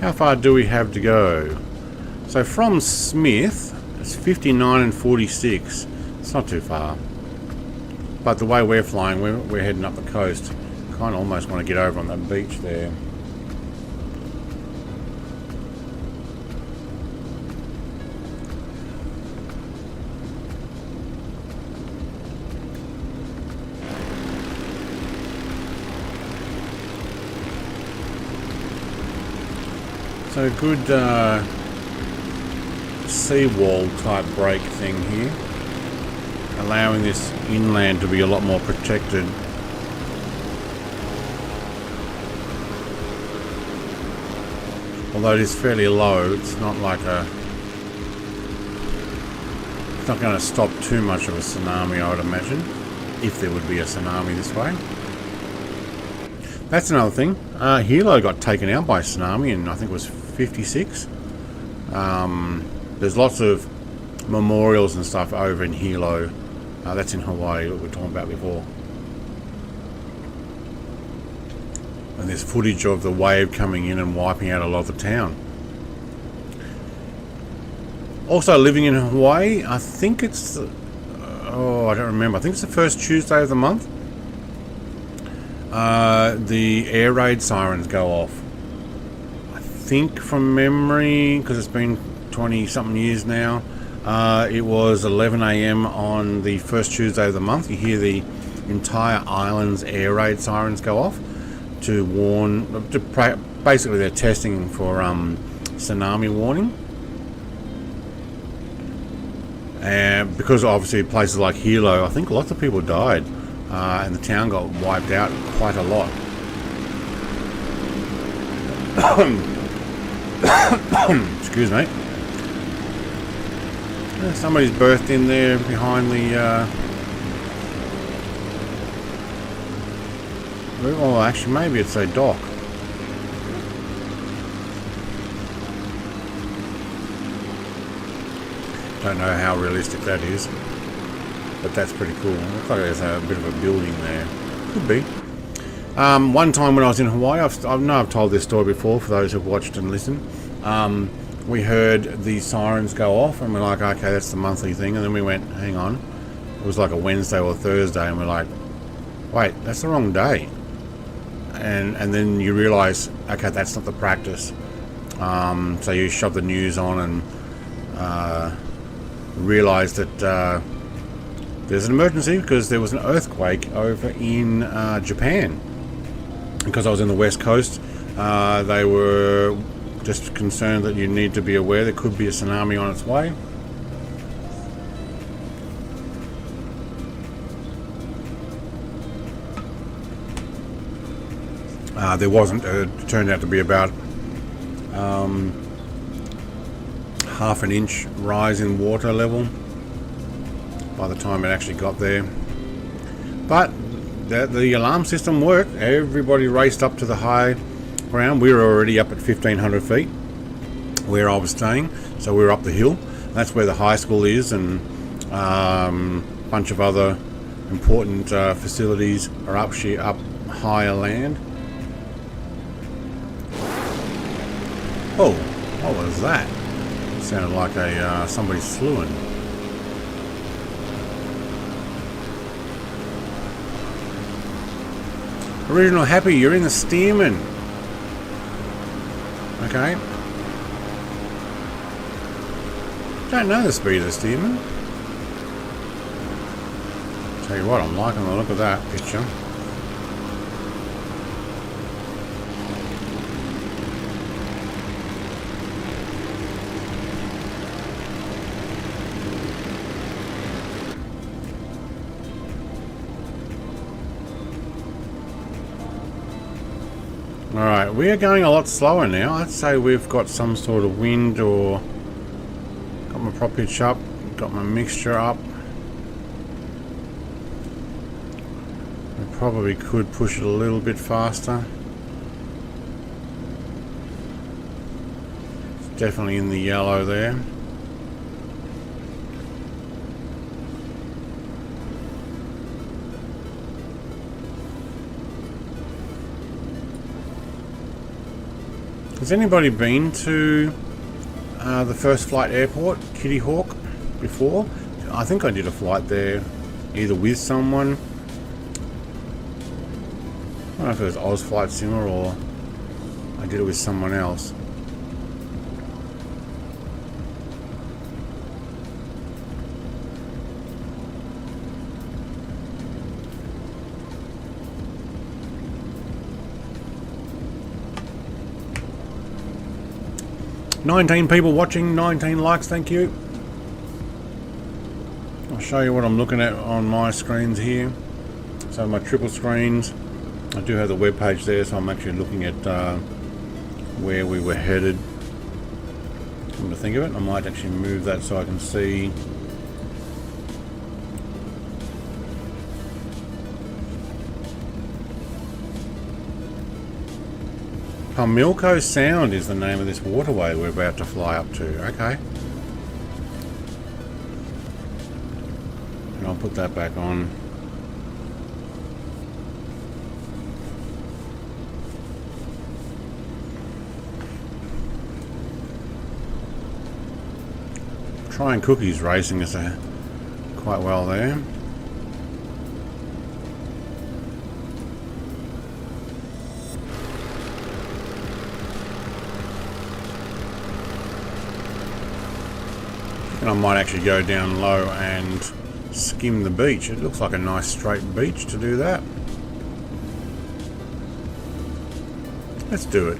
How far do we have to go? So from Smith, it's 59 and 46. It's not too far. But the way we're flying, we're heading up the coast. Kind of almost want to get over on that beach there. So a good seawall type break thing here, allowing this inland to be a lot more protected. Although it is fairly low, it's not like a, it's not going to stop too much of a tsunami, I would imagine, if there would be a tsunami this way. That's another thing. Hilo got taken out by a tsunami in, I think it was 56. There's lots of memorials and stuff over in Hilo. That's in Hawaii, what we were talking about before. And there's footage of the wave coming in and wiping out a lot of the town. Also living in Hawaii, I think it's, oh, I don't remember. I think it's the first Tuesday of the month. The air raid sirens go off. I think from memory, because it's been 20 something years now, it was 11 AM on the first Tuesday of the month. You hear the entire island's air raid sirens go off to warn, basically they're testing for tsunami warning. And because obviously places like Hilo, I think lots of people died. And the town got wiped out quite a lot. Excuse me. Somebody's burst in there behind the... oh, actually, maybe it's a dock. Don't know how realistic that is. But that's pretty cool. Looks like there's a bit of a building there. Could be. One time when I was in Hawaii, I know I've told this story before for those who've watched and listened. We heard the sirens go off and we're like, okay, that's the monthly thing. And then we went, hang on. It was like a Wednesday or Thursday and we're like, wait, that's the wrong day. And then you realise, okay, that's not the practice. So you shove the news on and realise that there's an emergency because there was an earthquake over in Japan. Because I was in the west coast, they were just concerned that you need to be aware there could be a tsunami on its way. There wasn't. It turned out to be about half an inch rise in water level by the time it actually got there. But the alarm system worked. Everybody raced up to the high ground. We were already up at 1,500 feet where I was staying, so we were up the hill. That's where the high school is, and a bunch of other important facilities are up higher land. Oh, what was that? It sounded like somebody slewing. Original Happy, you're in the Stearman. Okay. Don't know the speed of the Stearman. Tell you what, I'm liking the look of that picture. Alright, we are going a lot slower now. I'd say we've got some sort of wind, or got my prop pitch up, got my mixture up. We probably could push it a little bit faster. It's definitely in the yellow there. Has anybody been to the First Flight Airport, Kitty Hawk, before? I think I did a flight there, either with someone. I don't know if it was Oz Flight Simmer or I did it with someone else. "19 people watching, 19 likes, thank you." I'll show you what I'm looking at on my screens here. So my triple screens, I do have the web page there, so I'm actually looking at where we were headed. Come to think of it, I might actually move that so I can see. Pamilco Sound is the name of this waterway we're about to fly up to. Okay. And I'll put that back on. Trying Cookies racing us quite well there. And I might actually go down low and skim the beach. It looks like a nice straight beach to do that. Let's do it.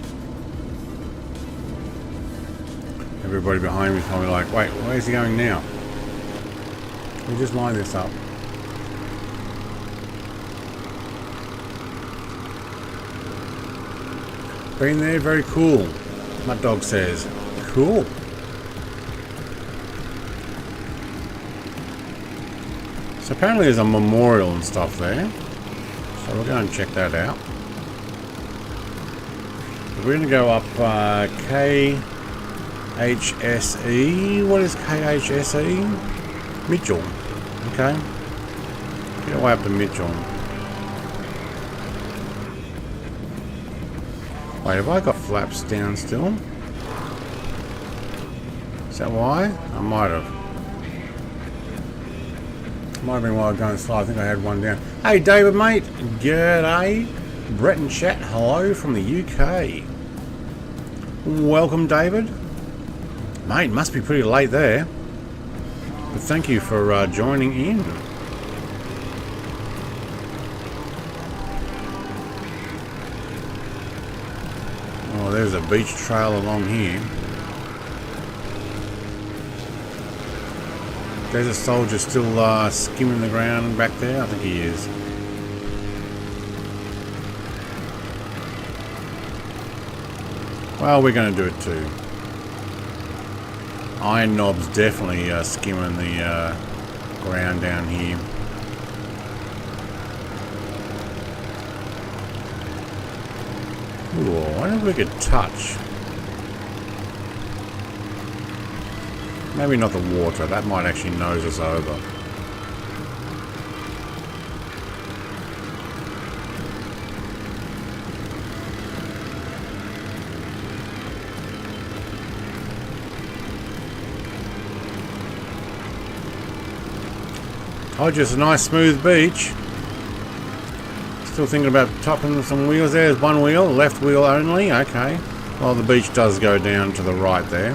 Everybody behind me is probably like, wait, where's he going now? We just line this up. Been there, very cool. My dog says, cool. So apparently there's a memorial and stuff there. So we'll go and check that out. We're going to go up KHSE. What is KHSE? Mitchell. Okay. Get away up to Mitchell. Wait, have I got flaps down still? Is that why? I might have. Might have been while I was going slow. I think I had one down. Hey David, mate. G'day. Brett and chat. Hello from the UK. Welcome, David. Mate, must be pretty late there. But thank you for joining in. Oh, there's a beach trail along here. There's a soldier still skimming the ground back there. I think he is. Well, we're going to do it too. Iron Knob's definitely skimming the ground down here. Ooh, I wonder if we could touch. Maybe not the water, that might actually nose us over. Oh, just a nice smooth beach. Still thinking about topping some wheels there. There's one wheel, left wheel only. Okay. Well, the beach does go down to the right there.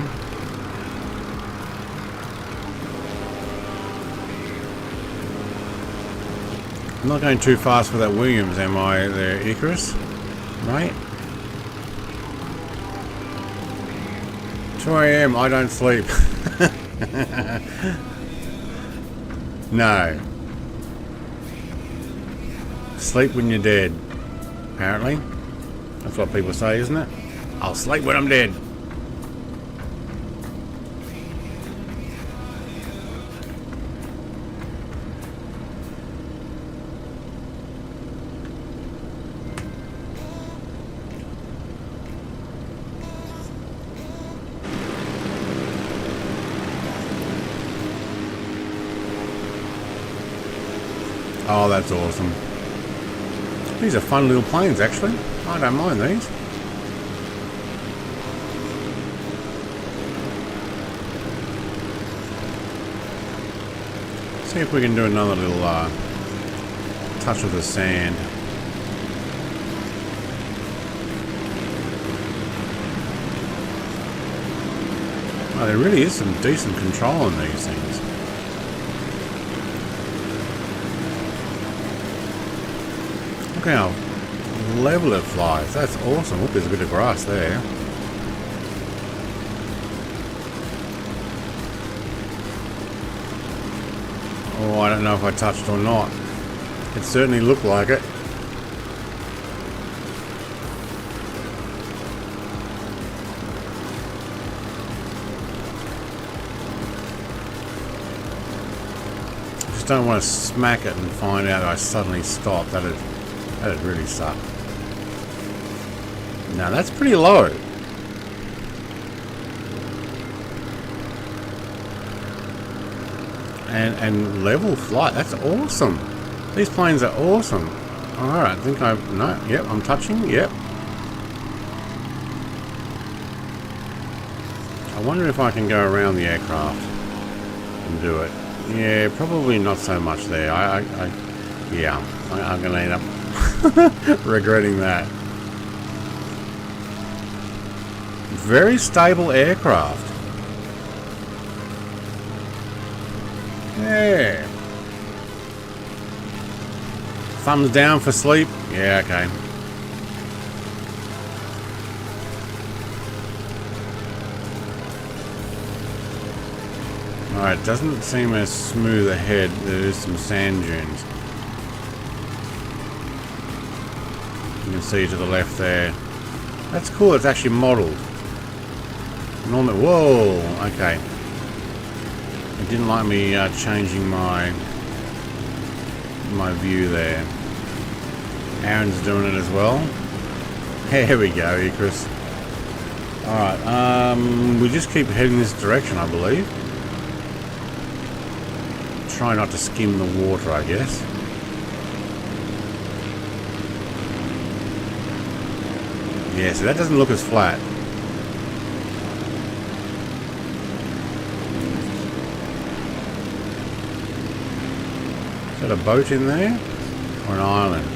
I'm not going too fast for that Williams, am I there, Icarus? Right? 2 AM, I don't sleep. No. Sleep when you're dead. Apparently. That's what people say, isn't it? I'll sleep when I'm dead. Oh, that's awesome. These are fun little planes, actually. I don't mind these. See if we can do another little touch of the sand. Oh, there really is some decent control on these things. Look how level it flies. That's awesome. Look, there's a bit of grass there. Oh, I don't know if I touched or not. It certainly looked like it. Just don't want to smack it and find out I suddenly stopped. That'd really suck. Now that's pretty low. And level flight. That's awesome. These planes are awesome. Alright, I think no, yep, I'm touching, yep. I wonder if I can go around the aircraft and do it. Yeah, probably not so much there. Yeah, I'm gonna end up regretting that. Very stable aircraft. Yeah. Thumbs down for sleep. Yeah, okay. Alright, doesn't seem as smooth ahead. There is some sand dunes. You can see to the left there. That's cool, it's actually modelled. Normally, whoa, okay. It didn't like me changing my view there. Aaron's doing it as well. Here we go, Icarus. Alright, we just keep heading this direction, I believe. Try not to skim the water, I guess. Yeah, so that doesn't look as flat. Is that a boat in there? Or an island?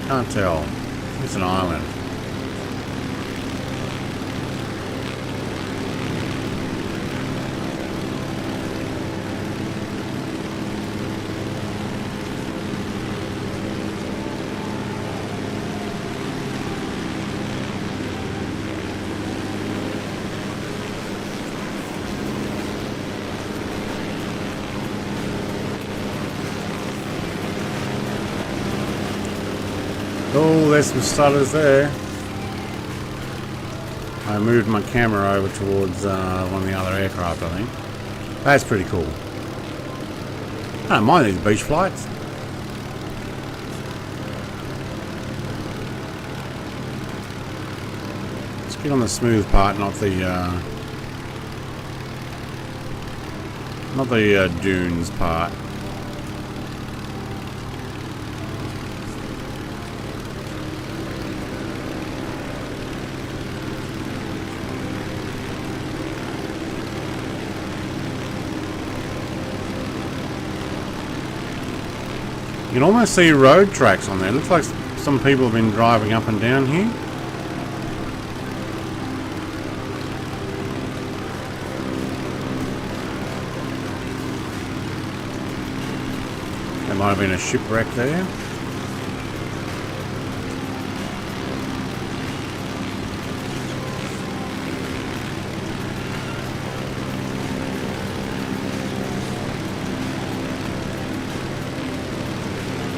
Can't tell. It's an island. Oh, there's some stutters there. I moved my camera over towards one of the other aircraft, I think. That's pretty cool. I don't mind these beach flights. Let's get on the smooth part, not the dunes part. You can almost see road tracks on there. It looks like some people have been driving up and down here. There might have been a shipwreck there.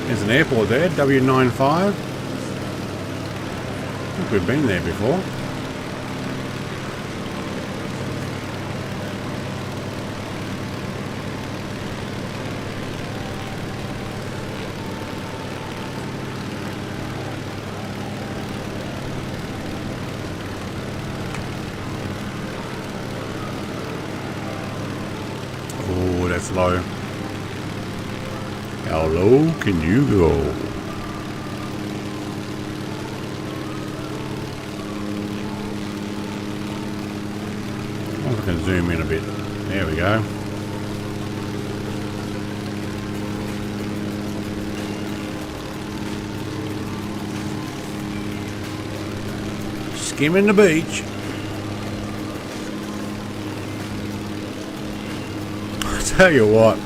There's an airport there, W95. I think we've been there before. Oh, that's low. How low can you go? I can zoom in a bit. There we go. Skimming the beach. I tell you what,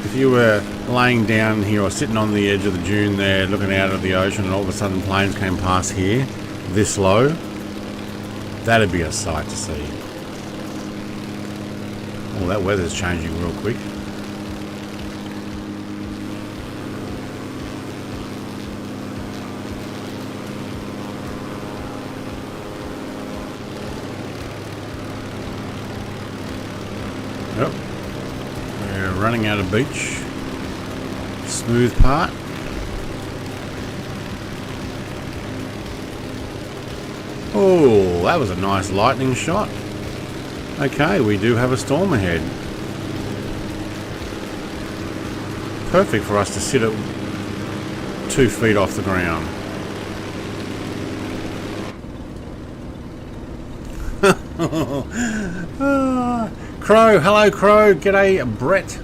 if you were laying down here or sitting on the edge of the dune there looking out at the ocean and all of a sudden planes came past here this low, that'd be a sight to see. Oh, that weather's changing real quick. Yep, we're running out of beach. Smooth part. Oh, that was a nice lightning shot. Okay, we do have a storm ahead. Perfect for us to sit at 2 feet off the ground. Crow, hello Crow, g'day Brett.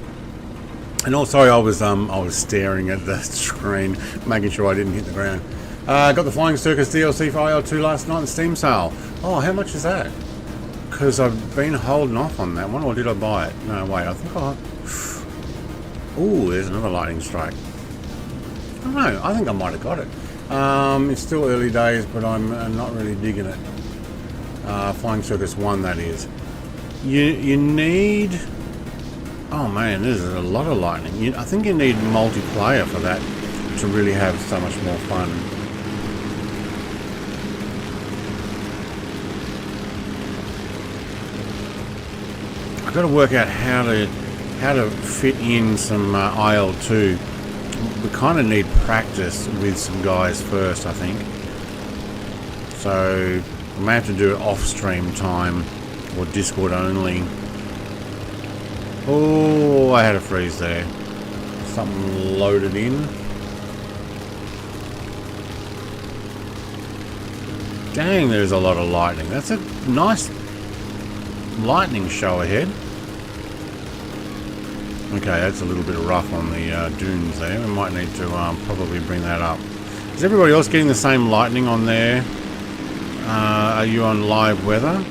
And also I was staring at the screen, making sure I didn't hit the ground. Got the Flying Circus DLC for IL2 last night in Steam sale. Oh, how much is that? Because I've been holding off on that one, or did I buy it? No, wait, I think I... Ooh, there's another lightning strike. I don't know, I think I might have got it. It's still early days, but I'm not really digging it. Flying Circus 1, that is. You need... Oh man, there's a lot of lightning. I think you need multiplayer for that to really have so much more fun. I've got to work out how to fit in some IL2. We kind of need practice with some guys first, I think. So I may have to do it off stream time or Discord only. Oh, I had a freeze there. Something loaded in. Dang, there's a lot of lightning. That's a nice lightning show ahead. Okay, that's a little bit rough on the dunes there. We might need to probably bring that up. Is everybody else getting the same lightning on there? Are you on live weather?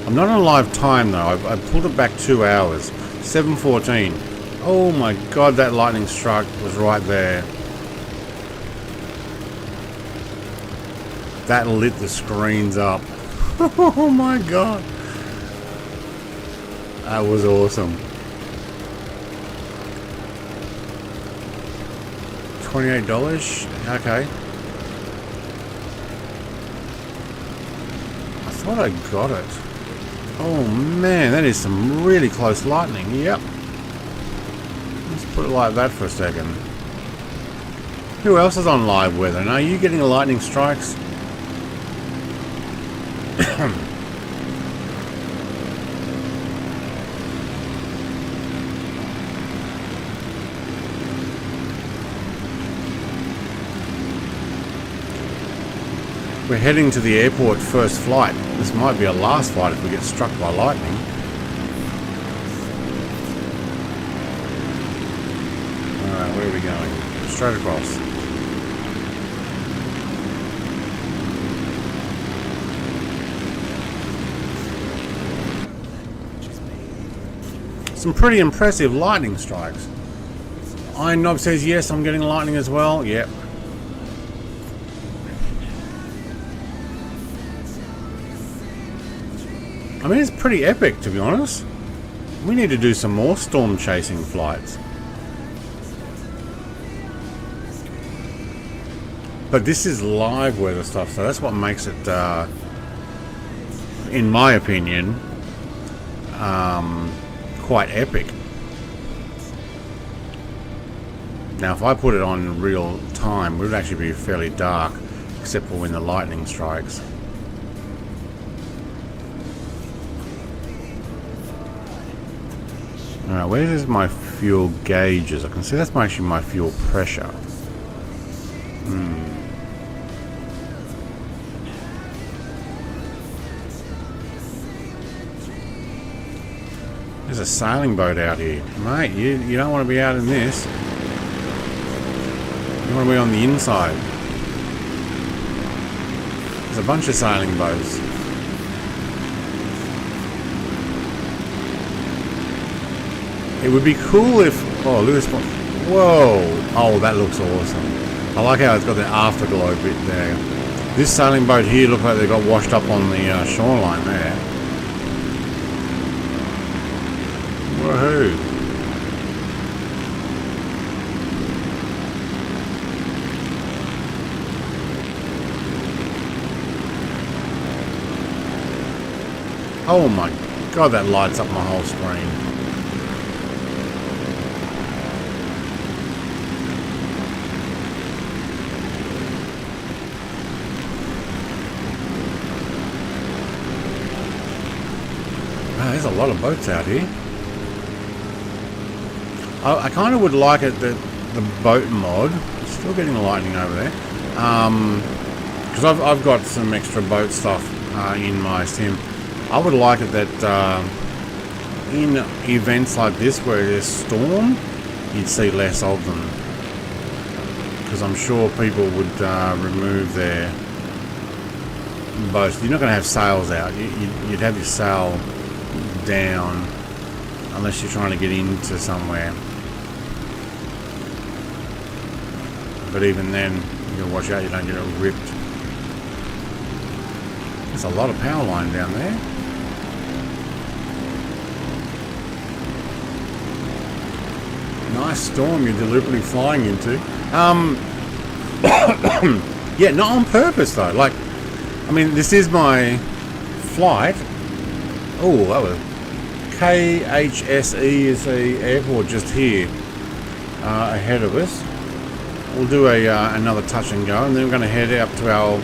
I'm not on live time though. I pulled it back 2 hours. 7:14. Oh my god, that lightning strike was right there. That lit the screens up. Oh my god. That was awesome. $28? Okay. I thought I got it. Oh man, that is some really close lightning. Yep. Let's put it like that for a second. Who else is on live weather? Now, are you getting lightning strikes? We're heading to the airport first flight. This might be our last flight if we get struck by lightning. straight across. Some pretty impressive lightning strikes. Iron Knob says yes, I'm getting lightning as well. Yep. I mean, it's pretty epic, to be honest. We need to do some more storm chasing flights. But this is live weather stuff, so that's what makes it, in my opinion, quite epic. Now, if I put it on real time, it would actually be fairly dark, except for when the lightning strikes. Alright, where's my fuel gauges? I can see that's actually my fuel pressure. There's a sailing boat out here. Mate, you don't want to be out in this. You want to be on the inside. There's a bunch of sailing boats. It would be cool if... Oh, look at this one. Whoa! Oh, that looks awesome. I like how it's got the afterglow bit there. This sailing boat here looks like they got washed up on the shoreline there. Woohoo! Oh my god, that lights up my whole screen. Wow, there's a lot of boats out here. I kind of would like it that the boat mod, still getting the lightning over there, because I've got some extra boat stuff in my sim. I would like it that in events like this where there's storm, you'd see less of them, because I'm sure people would remove their boats. You're not going to have sails out. You'd have your sail down unless you're trying to get into somewhere. But even then, you gotta watch out you don't get it ripped. There's a lot of power line down there. Nice storm you're deliberately flying into. Yeah, not on purpose though. Like, I mean, this is my flight. Oh, that was KHSE is the airport just here ahead of us. We'll do another touch and go, and then we're going to head up to our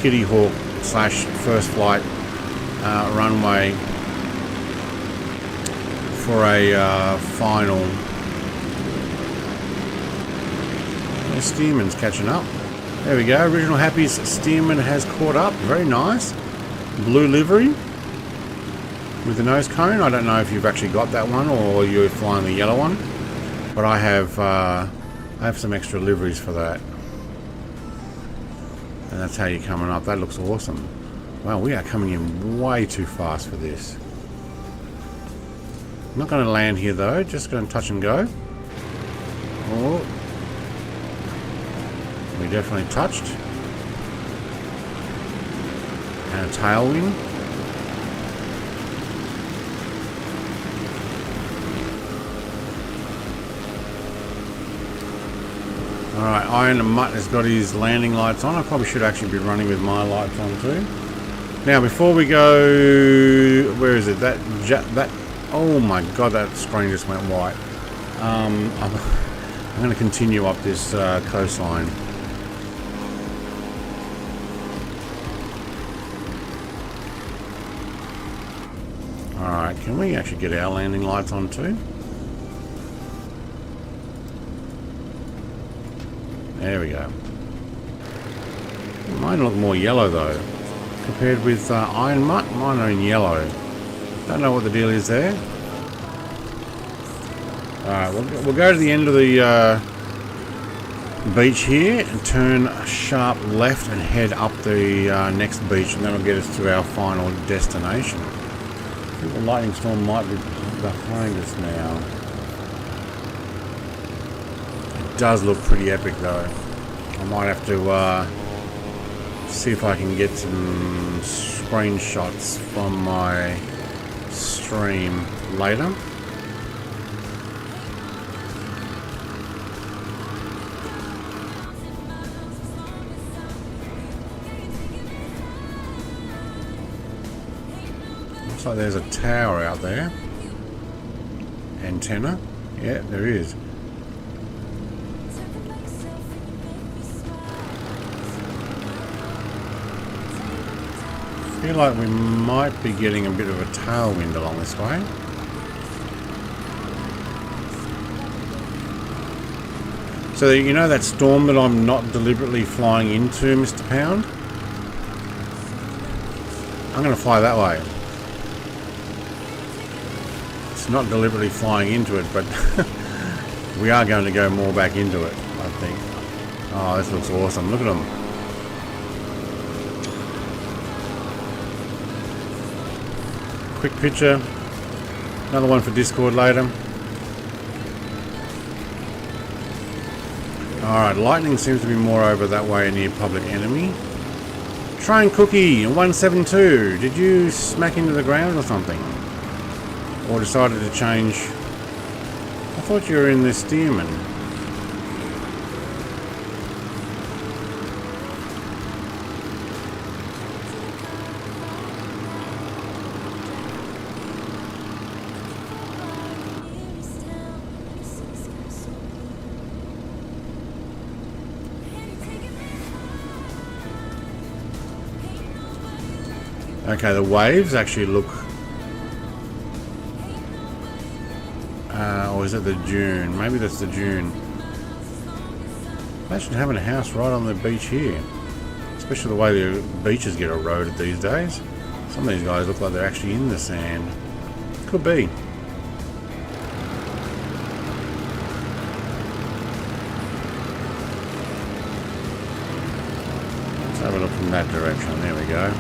Kitty Hawk / first flight runway for a final. The Stearman's catching up. There we go. Original Happy's Stearman has caught up. Very nice. Blue livery with the nose cone. I don't know if you've actually got that one or you're flying the yellow one, but I have some extra liveries for that. And that's how you're coming up. That looks awesome. Wow, we are coming in way too fast for this. I'm not going to land here though, just going to touch and go. Oh, we definitely touched. And a tailwind. Alright, Iron and Mutt has got his landing lights on. I probably should actually be running with my lights on too. Now, before we go... Where is it? That... Oh my god, that screen just went white. I'm going to continue up this coastline. Alright, can we actually get our landing lights on too? There we go. Mine look more yellow though, compared with Iron Mutt. Mine are in yellow. Don't know what the deal is there. Alright, we'll go to the end of the beach here and turn sharp left and head up the next beach, and that'll get us to our final destination. I think the lightning storm might be behind us now. It does look pretty epic though. I might have to see if I can get some screenshots from my stream later. Looks like there's a tower out there. Antenna. Yeah, there is. I feel like we might be getting a bit of a tailwind along this way. So you know that storm that I'm not deliberately flying into, Mr. Pound? I'm going to fly that way. It's not deliberately flying into it, but we are going to go more back into it, I think. Oh, this looks awesome. Look at them. Quick picture. Another one for Discord later. Alright, lightning seems to be more over that way near Public Enemy. Train Cookie 172. Did you smack into the ground or something? Or decided to change? I thought you were in the Stearman. Okay, the waves actually look... or is it the dune? Maybe that's the dune. Imagine having a house right on the beach here. Especially the way the beaches get eroded these days. Some of these guys look like they're actually in the sand. Could be. Let's have a look from that direction. There we go.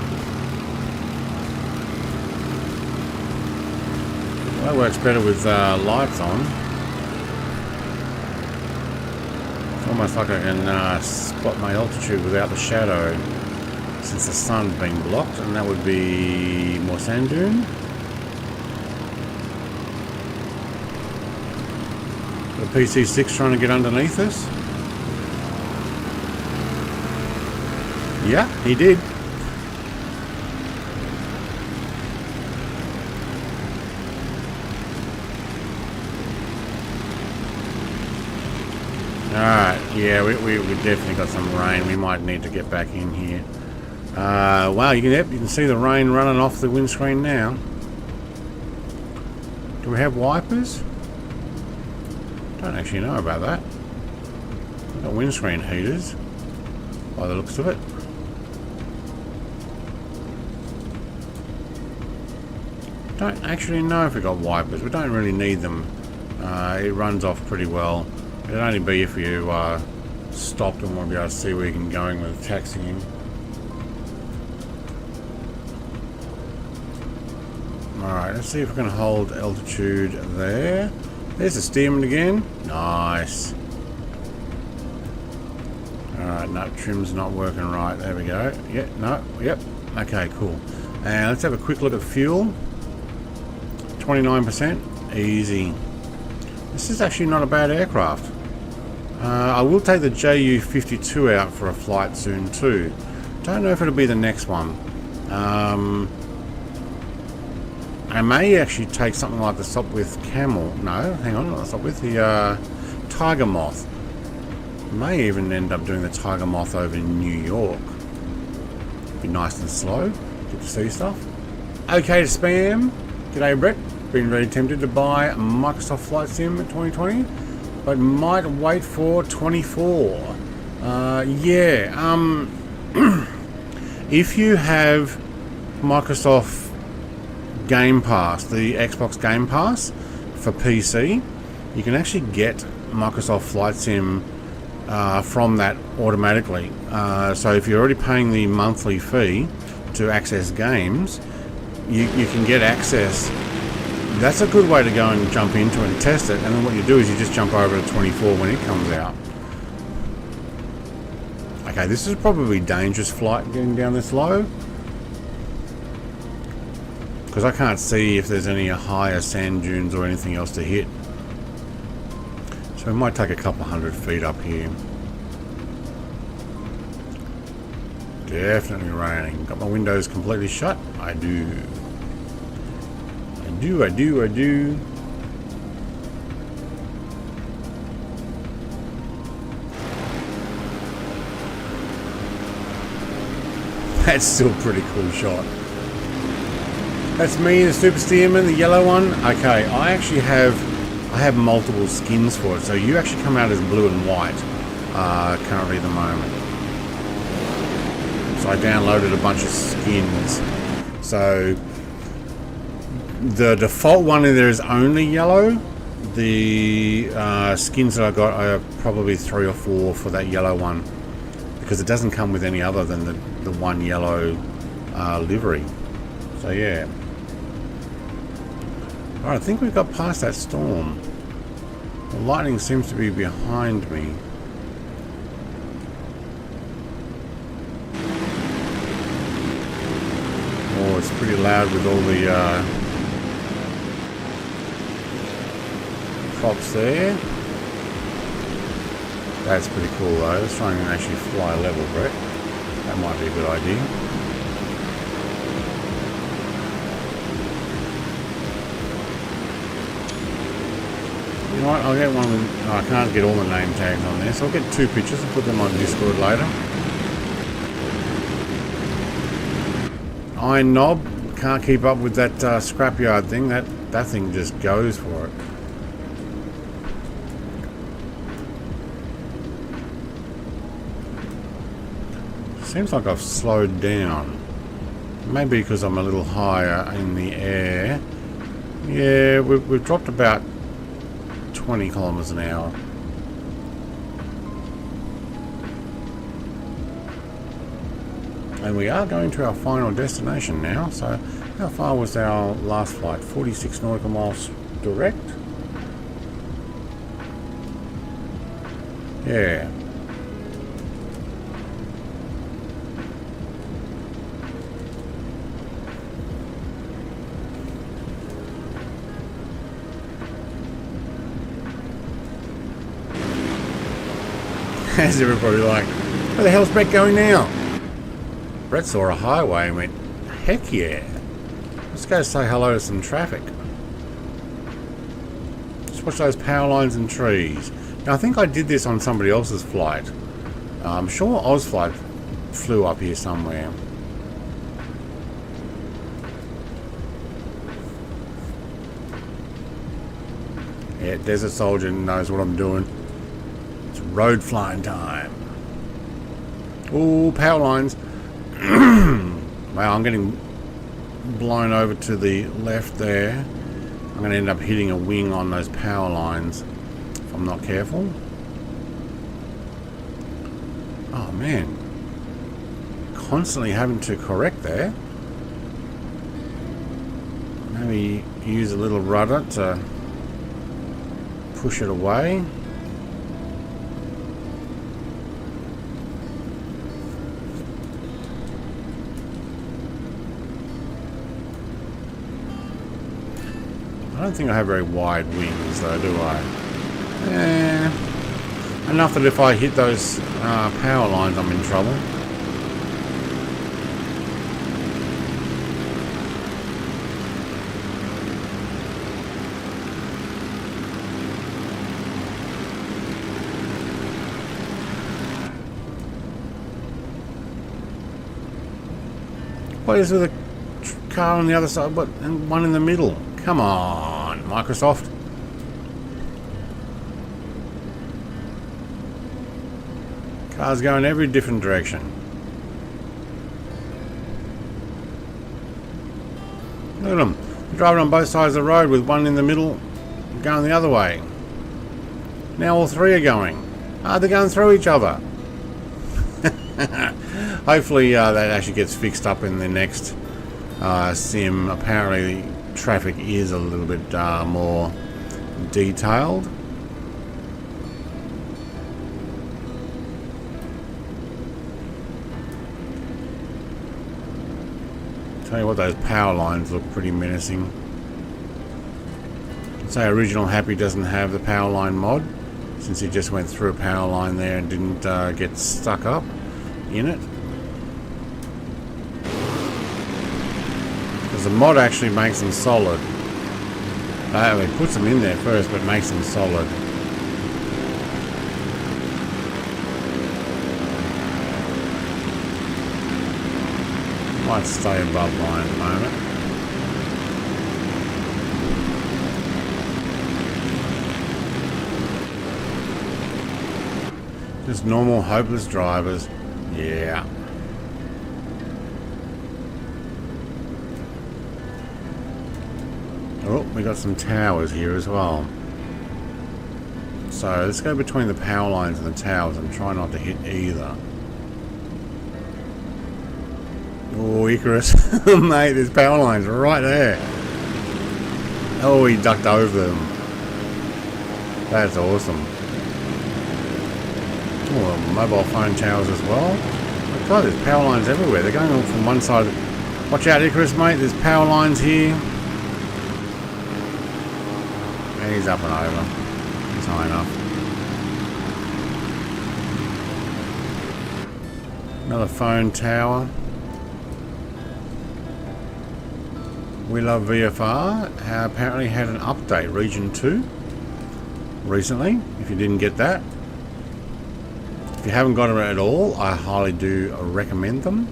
That works better with lights on. It's almost like I can spot my altitude without the shadow, since the sun's been blocked, and that would be more sand dune. The PC6 trying to get underneath us. Yeah, he did. Alright, yeah, we definitely got some rain. We might need to get back in here. Wow, you can see the rain running off the windscreen now. Do we have wipers? Don't actually know about that. We've got windscreen heaters, by the looks of it. Don't actually know if we got wipers. We don't really need them. It runs off pretty well. It'd only be if you stopped and want to be able to see where you can going with taxiing. Alright, let's see if we can hold altitude there. There's the Stearman again. Nice. Alright, no, trim's not working right. There we go. Yep, no, yep. Okay, cool. And let's have a quick look at fuel. 29%. Easy. This is actually not a bad aircraft. I will take the JU-52 out for a flight soon too. Don't know if it'll be the next one. I may actually take something like the Sopwith Camel. No, hang on, not the Sopwith. The Tiger Moth. May even end up doing the Tiger Moth over in New York. Be nice and slow. Get to see stuff. Okay to spam. G'day Brett. Been really tempted to buy Microsoft Flight Sim 2020, but might wait for 24. Yeah. If you have Microsoft Game Pass, the Xbox Game Pass for PC, you can actually get Microsoft Flight Sim from that automatically. So if you're already paying the monthly fee to access games, you can get access. That's a good way to go and jump into and test it, and then what you do is you just jump over to 24 when it comes out. Okay, this is probably a dangerous flight getting down this low, because I can't see if there's any higher sand dunes or anything else to hit. So we might take a couple hundred feet up here. Definitely raining. Got my windows completely shut? I do. I do. That's still a pretty cool shot. That's me, the Super Steerman, the yellow one. Okay, I have multiple skins for it, so you actually come out as blue and white currently at the moment. So I downloaded a bunch of skins. So the default one in there is only yellow. The skins that I got are probably 3 or 4 for that yellow one, because it doesn't come with any other than the one yellow livery. So yeah. Alright, I think we've got past that storm. The lightning seems to be behind me. Oh, it's pretty loud with all the props there. That's pretty cool though. Let's try and actually fly level, Brett. That might be a good idea. You know what, I'll get one with, oh, I can't get all the name tags on there, so I'll get 2 pictures and put them on Discord later. Iron knob, can't keep up with that scrapyard thing, that thing just goes for it. Seems like I've slowed down. Maybe because I'm a little higher in the air. Yeah, we've dropped about 20 kilometers an hour. And we are going to our final destination now. So how far was our last flight? 46 nautical miles direct? Yeah. How's everybody like, where the hell's Brett going now? Brett saw a highway and went, heck yeah. Let's go say hello to some traffic. Just watch those power lines and trees. Now I think I did this on somebody else's flight. I'm sure Ozflight flew up here somewhere. Yeah, Desert Soldier knows what I'm doing. Road flying time. Ooh, power lines. Wow, I'm getting blown over to the left there. I'm going to end up hitting a wing on those power lines if I'm not careful. Oh man, constantly having to correct there. Maybe use a little rudder to push it away. I don't think I have very wide wings though, do I? Enough that if I hit those power lines I'm in trouble. What is with a car on the other side, but and one in the middle? Come on, Microsoft. Cars going every different direction. Look at them. They're driving on both sides of the road with one in the middle going the other way. Now all 3 are going. They're going through each other. Hopefully that actually gets fixed up in the next sim. Apparently traffic is a little bit more detailed. Tell you what, those power lines look pretty menacing. Say original Happy doesn't have the power line mod, since he just went through a power line there and didn't get stuck up in it. Because the mod actually makes them solid. It puts them in there first, but makes them solid. Might stay above line at the moment. Just normal hopeless drivers. Yeah. Oh, we got some towers here as well. So let's go between the power lines and the towers and try not to hit either. Oh, Icarus. Mate, there's power lines right there. Oh, he ducked over them. That's awesome. Oh, mobile phone towers as well. Oh God, there's power lines everywhere. They're going on from one side. Watch out, Icarus, mate. There's power lines here. And he's up and over. He's high enough. Another phone tower. We Love VFR apparently had an update, Region 2, recently, if you didn't get that. If you haven't got it at all, I highly do recommend them.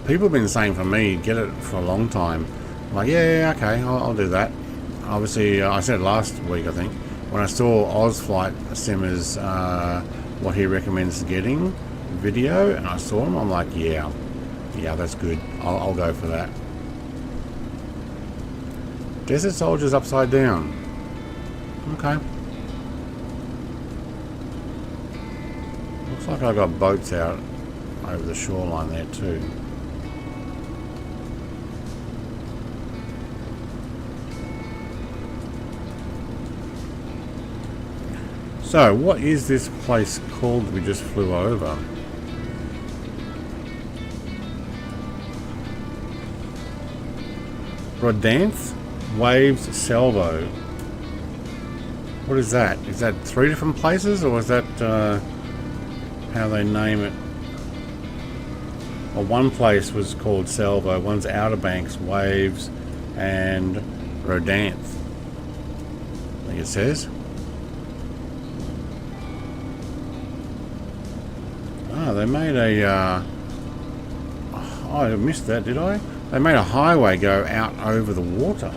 People have been saying for me, get it for a long time. I'm like, yeah, okay, I'll do that. Obviously, I said last week, I think, when I saw Ozflight Simmers, what he recommends getting, video, and I saw him, I'm like, yeah, that's good. I'll go for that. Desert Soldiers upside down. Okay. Looks like I got boats out over the shoreline there too. So, what is this place called that we just flew over? Rodanth Waves Salvo. What is that? Is that 3 different places, or is that how they name it? Well, one place was called Salvo, one's Outer Banks, Waves, and Rodanth, I think it says. Ah, they made a oh, I missed that, did I? They made a highway go out over the water.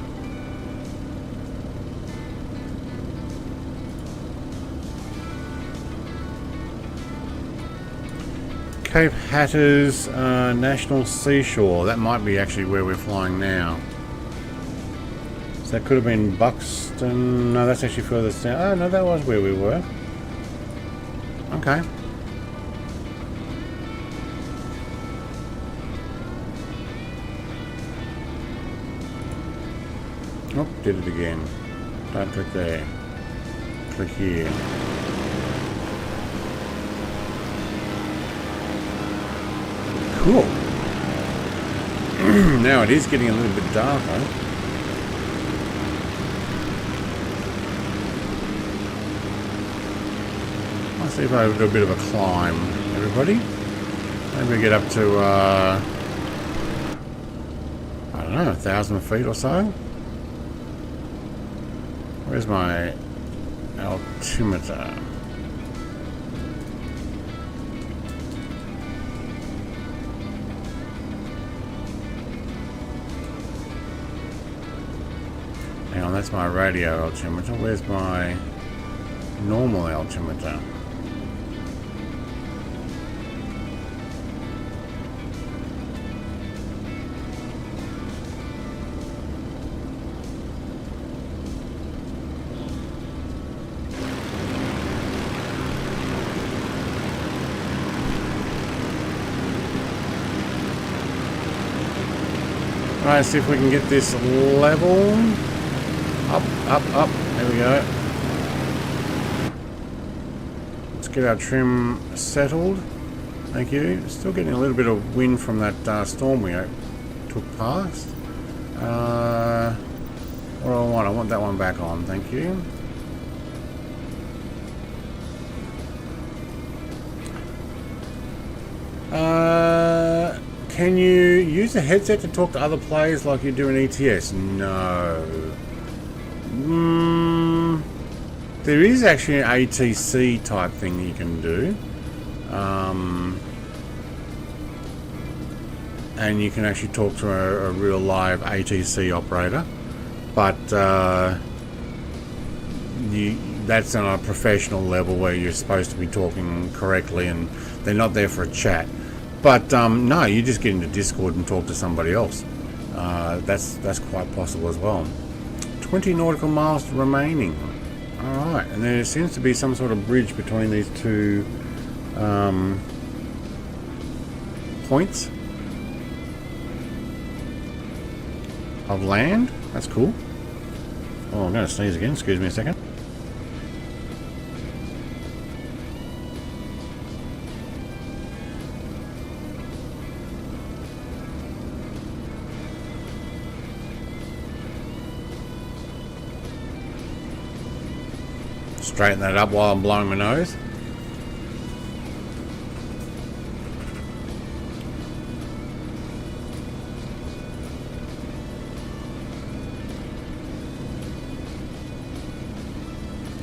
Cape Hatteras National Seashore. That might be actually where we're flying now. So that could have been Buxton. No, that's actually further down. Oh, no, that was where we were. Okay. Oh, did it again. Don't click there. Click here. Cool. Now it is getting a little bit darker. Let's see if I do a bit of a climb, everybody. Maybe we get up to, I don't know, 1,000 feet or so. Where's my altimeter? Hang on, that's my radio altimeter. Where's my normal altimeter? Try and see if we can get this level. Up, up, up. There we go. Let's get our trim settled. Thank you. Still getting a little bit of wind from that storm we took past. What do I want? I want that one back on. Thank you. Can you use a headset to talk to other players like you do in ETS? No. There is actually an ATC type thing you can do. And you can actually talk to a real live ATC operator. But that's on a professional level where you're supposed to be talking correctly and they're not there for a chat. But no, you just get into Discord and talk to somebody else. That's quite possible as well. 20 nautical miles remaining. Alright, and there seems to be some sort of bridge between these two points of land. That's cool. Oh, I'm going to sneeze again. Excuse me a second. Straighten that up while I'm blowing my nose.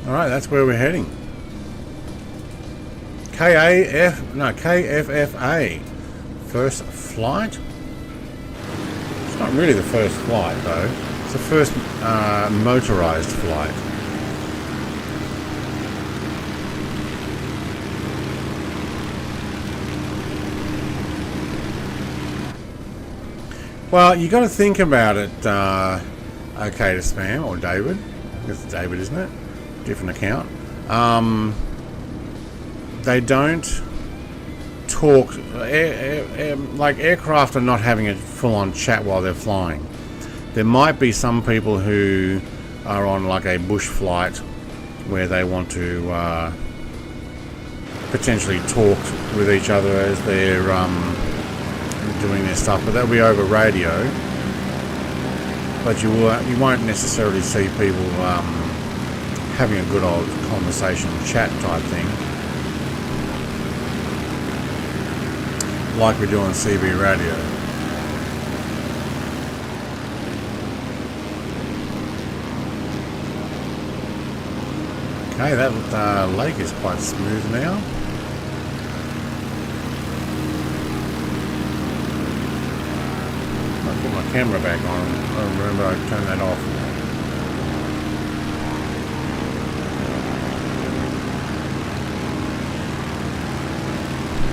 Alright, that's where we're heading. KFFA. First flight. It's not really the first flight though. It's the first motorized flight. Well, you got to think about it, okay to spam, or David. It's David, isn't it? Different account. They don't talk, like aircraft are not having a full-on chat while they're flying. There might be some people who are on like a bush flight where they want to potentially talk with each other as they're doing their stuff, but that'll be over radio. But you won't necessarily see people having a good old conversation, chat type thing, like we do on CB radio. Okay, that lake is quite smooth now. Put my camera back on. I remember I turned that off.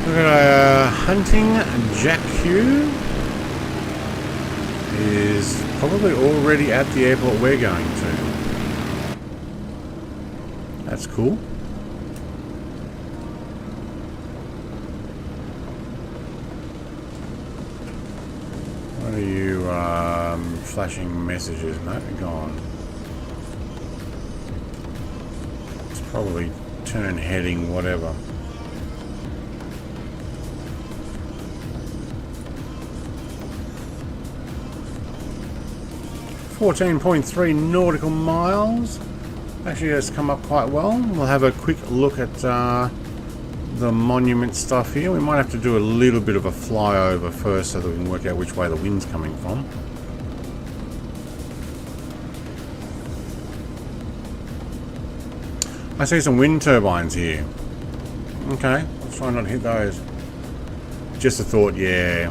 Look at hunting Jack Q is probably already at the airport we're going to. That's cool. What are you flashing messages? No, gone. It's probably turn heading, whatever. .3 nautical miles. Actually, it's come up quite well. We'll have a quick look at the monument stuff here. We might have to do a little bit of a flyover first so that we can work out which way the wind's coming from. I see some wind turbines here. Okay, let's try not to hit those. Just a thought, yeah.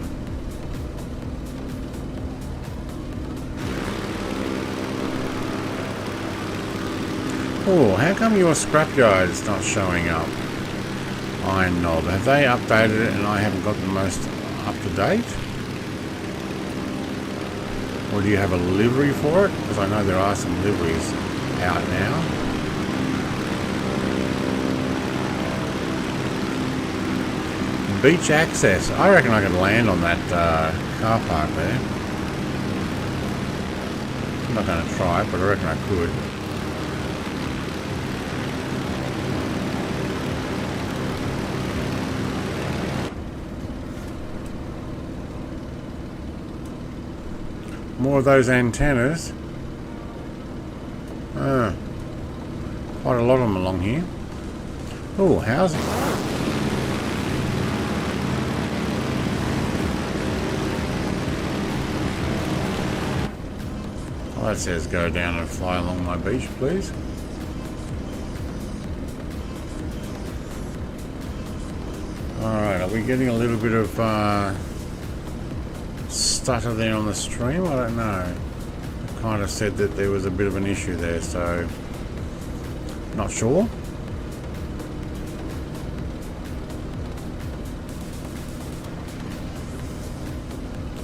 Oh, how come your scrapyard is not showing up? Iron Knob. Have they updated it and I haven't got the most up to date? Or do you have a livery for it? Because I know there are some liveries out now. Beach access. I reckon I can land on that car park there. I'm not going to try it, but I reckon I could. More of those antennas. Quite a lot of them along here. Oh, housing. Well, that says go down and fly along my beach, please. Alright, are we getting a little bit of stutter there on the stream? I don't know. I kind of said that there was a bit of an issue there, so not sure.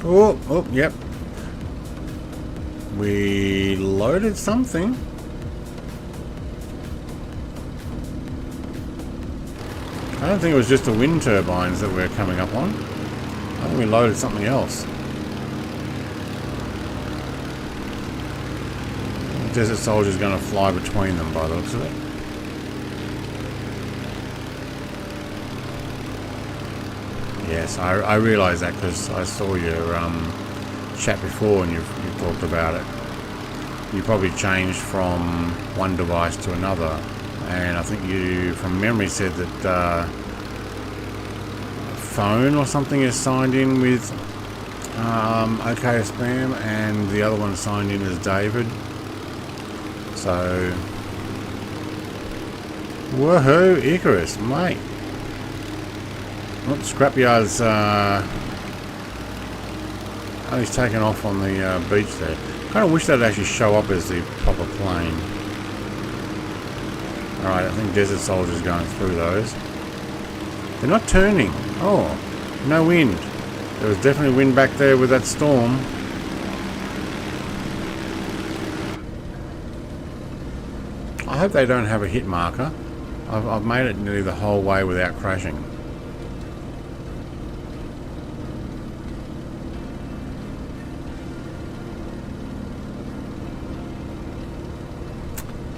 Oh, yep. We loaded something. I don't think it was just the wind turbines that we're coming up on. I think we loaded something else. The Desert Soldier's going to fly between them by the looks of it. Yes, I realise that because I saw your chat before and you talked about it. You probably changed from one device to another, and I think you, from memory, said that phone or something is signed in with OK Spam, and the other one signed in as David. So, woohoo, Icarus, mate. Well, Scrapyard's he's taken off on the beach there. Kind of wish they'd actually show up as the proper plane. Alright, I think Desert Soldier's going through those. They're not turning. Oh, no wind. There was definitely wind back there with that storm. I hope they don't have a hit marker. I've made it nearly the whole way without crashing.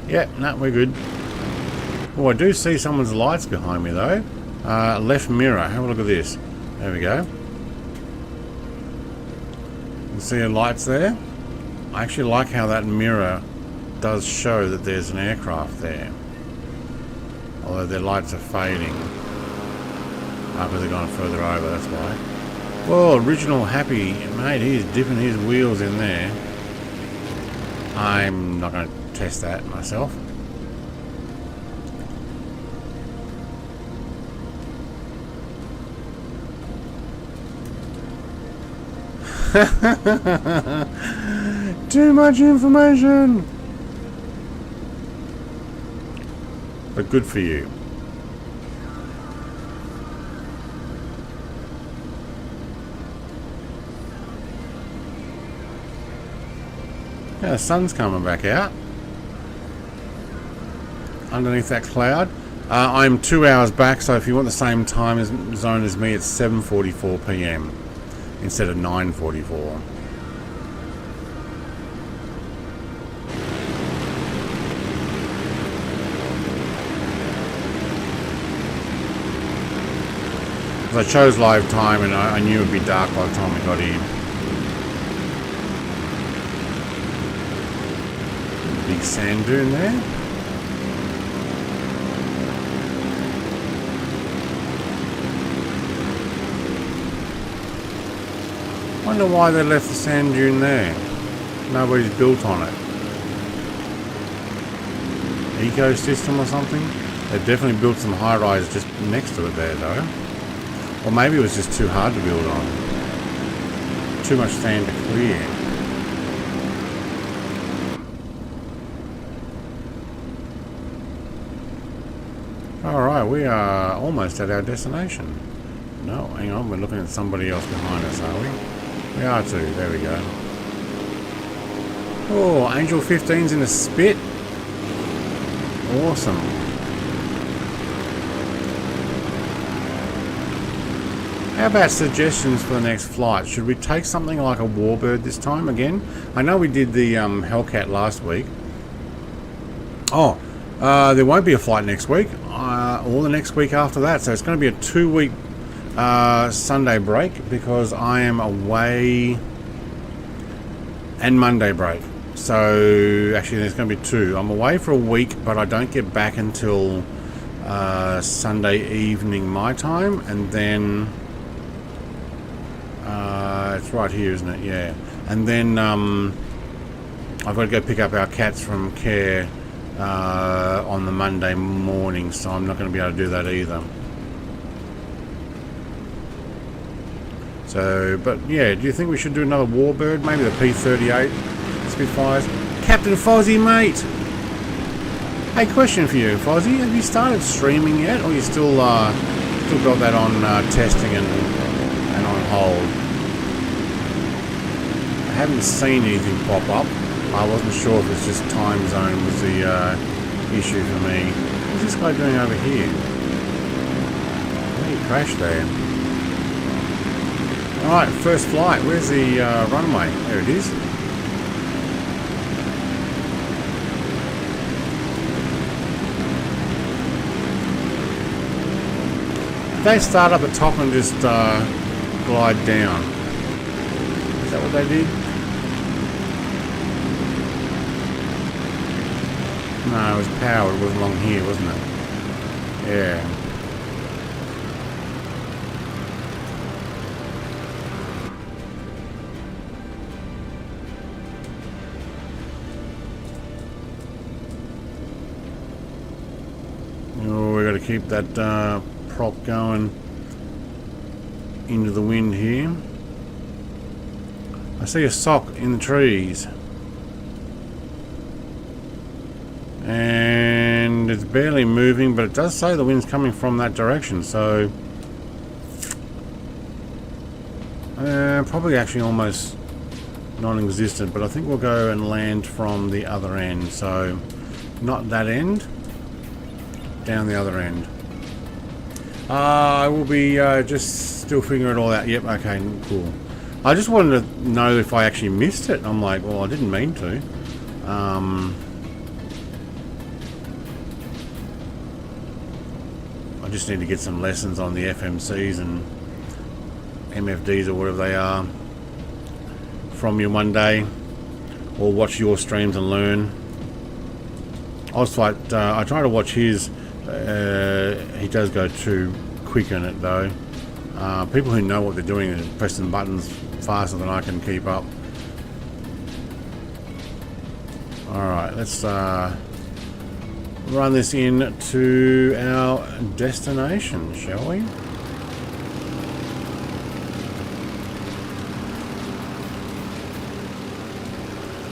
Yeah, no, we're good. Oh, I do see someone's lights behind me though. Left mirror, have a look at this. There we go. You see the lights there? I actually like how that mirror does show that there's an aircraft there. Although their lights are fading. Because they're going further over, that's why. Well, original happy, mate, he's dipping his wheels in there. I'm not going to test that myself. Too much information. But good for you. Yeah, the sun's coming back out underneath that cloud. I'm 2 hours back, so if you want the same time zone as me, it's 7:44 PM instead of 9:44. I chose live time and I knew it would be dark by the time we got in. Big sand dune there. Wonder why they left the sand dune there. Nobody's built on it. Ecosystem or something? They've definitely built some high-rise just next to it there though. Or maybe it was just too hard to build on. Too much sand to clear. Alright, we are almost at our destination. No, hang on, we're looking at somebody else behind us, are we? We are too, there we go. Oh, Angel 15's in a spit. Awesome. How about suggestions for the next flight? Should we take something like a Warbird this time again? I know we did the Hellcat last week. Oh, there won't be a flight next week or the next week after that. So it's going to be a 2-week Sunday break because I am away, and Monday break. So actually there's going to be 2. I'm away for a week, but I don't get back until Sunday evening my time, and then it's right here, isn't it? Yeah. And then I've got to go pick up our cats from care on the Monday morning, so I'm not going to be able to do that either. So, but yeah, do you think we should do another Warbird? Maybe the P-38 Spitfires? Captain Fozzie, mate! Hey, question for you, Fozzie. Have you started streaming yet, or you still got that on testing and on hold? I haven't seen anything pop up. I wasn't sure if it's just time zone was the issue for me. What's this guy doing over here? He crashed there. Alright, first flight. Where's the runway? There it is. They start up at top and just glide down. Is that what they did? No, it was powered. It was along here, wasn't it? Yeah. Oh, we got to keep that prop going into the wind here. I see a sock in the trees. And it's barely moving, but it does say the wind's coming from that direction, so probably actually almost non-existent, but I think we'll go and land from the other end, so not that end, down the other end. I will be just still figuring it all out. Yep, okay, cool. I just wanted to know if I actually missed it. I'm like, well, I didn't mean to. I just need to get some lessons on the FMCs and MFDs or whatever they are from you one day, or watch your streams and learn. I try to watch his. He does go too quick in it though. People who know what they're doing are pressing buttons faster than I can keep up. Alright, let's run this in to our destination, shall we?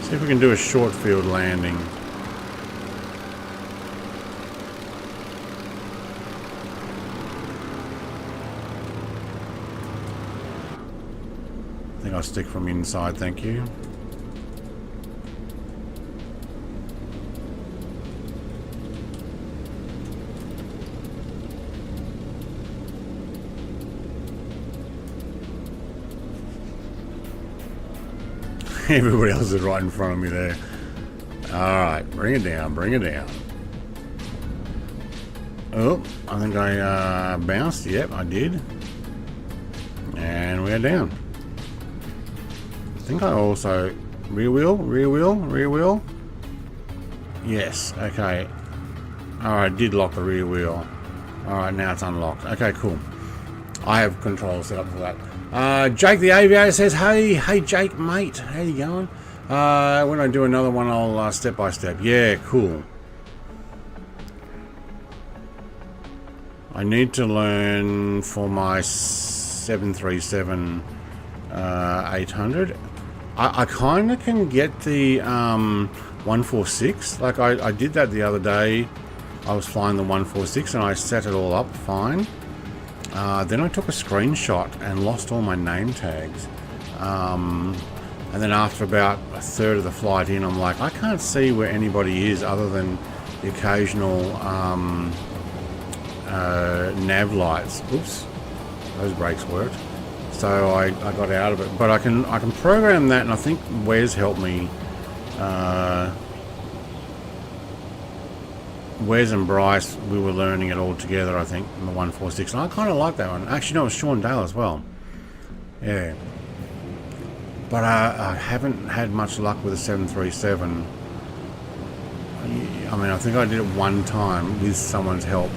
See if we can do a short field landing. I think I'll stick from inside, thank you. Everybody else is right in front of me there. Alright, bring it down, bring it down. Oh, I think I bounced. Yep, I did. And we're down. I think I also... Rear wheel, rear wheel, rear wheel. Yes, okay. Alright, did lock the rear wheel. Alright, now it's unlocked. Okay, cool. I have control set up for that. Jake the Aviator says, hey Jake, mate, how you going? When I do another one, I'll step by step. Yeah, cool. I need to learn for my 737 800. I kind of can get the 146. Like I did that the other day. I was flying the 146 and I set it all up fine. Then I took a screenshot and lost all my name tags. And then after about a third of the flight in, I'm like, I can't see where anybody is other than the occasional nav lights. Oops. Those brakes worked. So I got out of it. But I can program that, and I think Wes helped me. Wes and Bryce, we were learning it all together, I think, in the 146. And I kind of like that one. Actually, no, it was Sean Dale as well. Yeah. But I haven't had much luck with the 737. I mean, I think I did it one time with someone's help.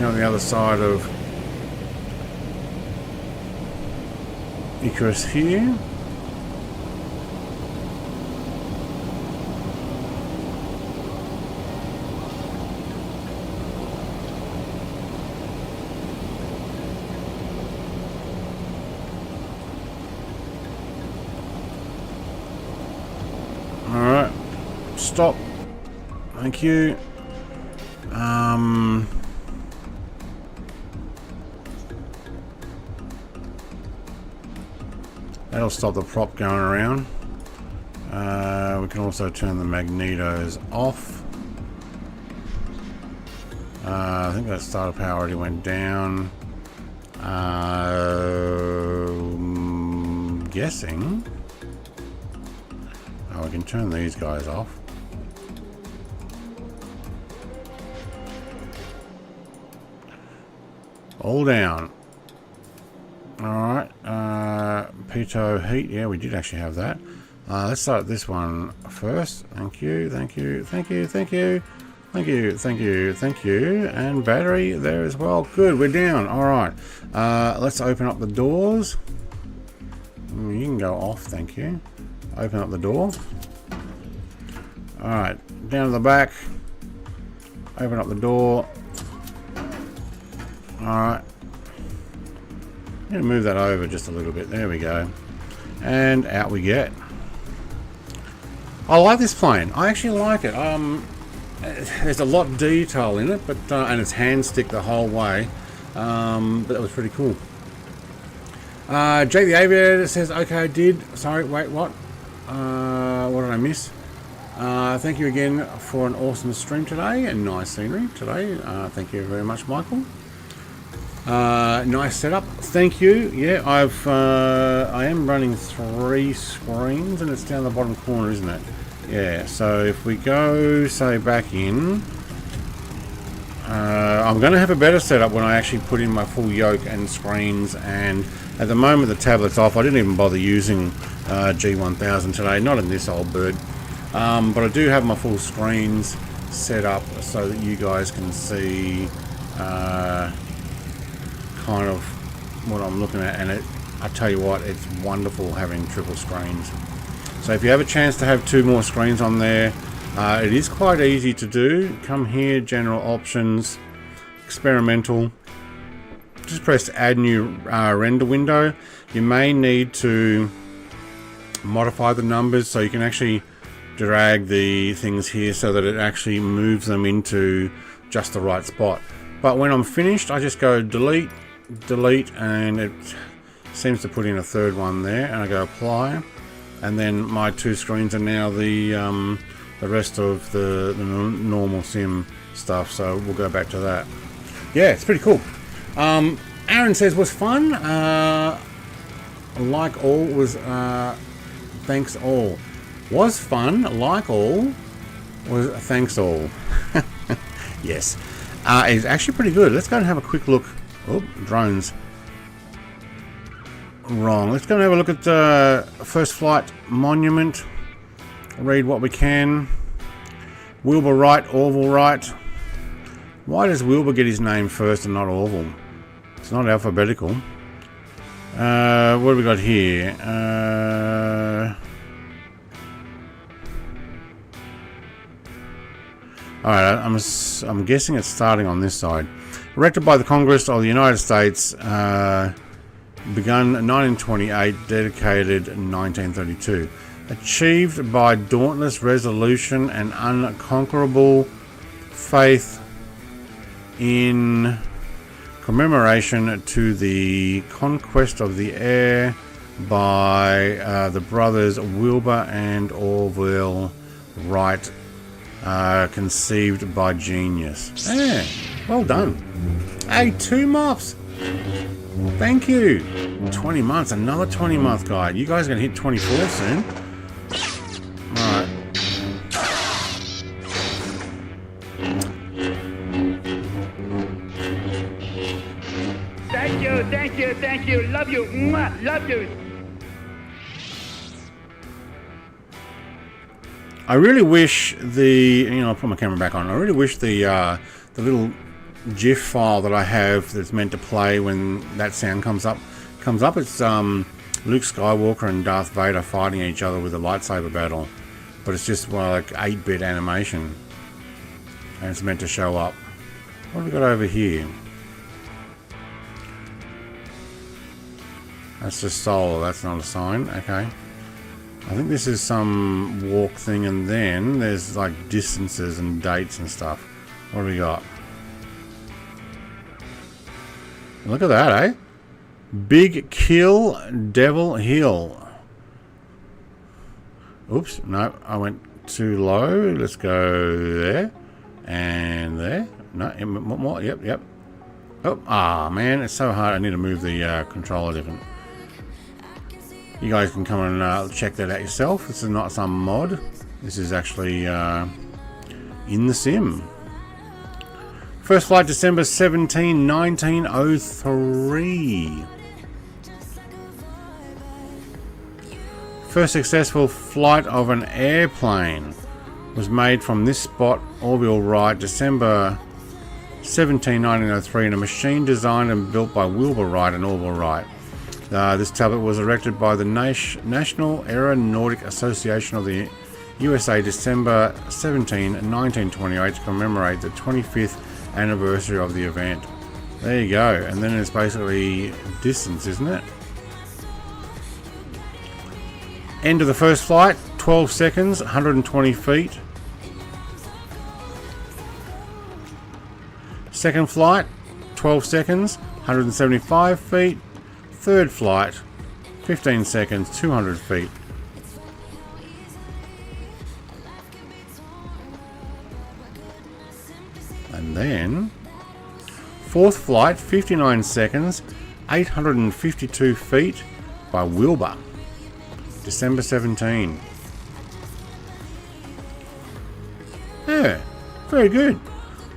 On the other side of Icarus here. Alright, stop. Thank you. That'll stop the prop going around. We can also turn the magnetos off. I think that starter power already went down. Guessing. Oh, we can turn these guys off. All down. Alright, pitot heat, yeah, we did actually have that. Let's start this one first. Thank you, thank you, thank you, thank you, thank you, thank you, thank you. And battery there as well. Good, we're down. Alright, let's open up the doors. You can go off, thank you. Open up the door. Alright, down to the back. Open up the door. Alright. I'm going to move that over just a little bit. There we go. And out we get. I like this plane. I actually like it. There's a lot of detail in it, but and it's hand stick the whole way. But that was pretty cool. Jake the Aviator says, okay, I did. Sorry, wait, what? What did I miss? Thank you again for an awesome stream today and nice scenery today. Thank you very much, Michael. Nice setup. Thank you. Yeah, I am running 3 screens, and it's down the bottom corner, isn't it? Yeah. So if we go, say, back in, I'm going to have a better setup when I actually put in my full yoke and screens. And at the moment, the tablet's off. I didn't even bother using G1000 today. Not in this old bird. But I do have my full screens set up so that you guys can see. Kind of what I'm looking at, and I tell you what, it's wonderful having triple screens. So if you have a chance to have 2 more screens on there, it is quite easy to do. Come here, general options, experimental, just press add new render window. You may need to modify the numbers so you can actually drag the things here so that it actually moves them into just the right spot. But when I'm finished, I just go delete, and it seems to put in a 3rd one there, and I go apply, and then my 2 screens are now the rest of the normal sim stuff. So we'll go back to that. Yeah, it's pretty cool. Aaron says was fun. Like all was thanks all. Was fun. Like all was thanks all. Yes. It's actually pretty good. Let's go and have a quick look. Oh, drones. Wrong. Let's go and have a look at First Flight Monument. Read what we can. Wilbur Wright, Orville Wright. Why does Wilbur get his name first and not Orville? It's not alphabetical. What have we got here? Alright, I'm guessing it's starting on this side. Erected by the Congress of the United States, begun 1928, dedicated 1932. Achieved by dauntless resolution and unconquerable faith in commemoration to the conquest of the air by the brothers Wilbur and Orville Wright conceived by genius. Yeah, well done. Hey, 2 months. Thank you. 20 months, another 20 month guide. You guys are going to hit 24 soon. Alright. Thank you, thank you, thank you. Love you. Mwah, love you. I really wish I'll put my camera back on. I really wish the little GIF file that I have that's meant to play when that sound comes up. It's Luke Skywalker and Darth Vader fighting each other with a lightsaber battle, but it's just like 8-bit animation, and it's meant to show up. What have we got over here? That's just solar. That's not a sign. Okay. I think this is some walk thing, and then there's like distances and dates and stuff. What do we got? Look at that, eh? Big Kill Devil Hill. Oops, no, I went too low. Let's go there and there. No, more. Yep. Oh, man, it's so hard. I need to move the controller different. You guys can come and check that out yourself. This is not some mod. This is actually in the sim. First flight December 17, 1903. First successful flight of an airplane was made from this spot, Orville Wright, December 17, 1903, in a machine designed and built by Wilbur Wright and Orville Wright. This tablet was erected by the National Aeronautic Association of the USA December 17, 1928 to commemorate the 25th anniversary of the event. There you go. And then it's basically distance, isn't it? End of the first flight, 12 seconds, 120 feet. Second flight, 12 seconds, 175 feet. Third flight, 15 seconds, 200 feet. And then, fourth flight, 59 seconds, 852 feet by Wilbur, December 17. Yeah, very good.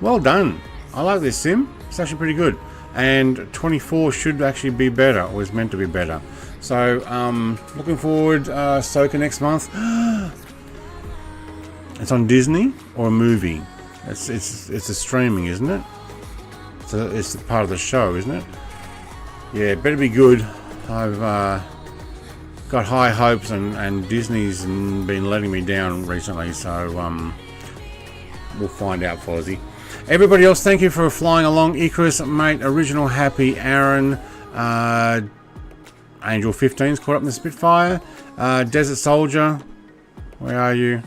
Well done. I like this sim. It's actually pretty good. And 24 should actually be better, or is meant to be better. So, looking forward, Soka next month. It's on Disney or a movie. It's a streaming, isn't it? So it's part of the show, isn't it? Yeah, it better be good. I've got high hopes, and Disney's been letting me down recently. So we'll find out, Fozzie. Everybody else, thank you for flying along. Icarus, mate, Original, Happy, Aaron, Angel 15's caught up in the Spitfire, Desert Soldier, where are you?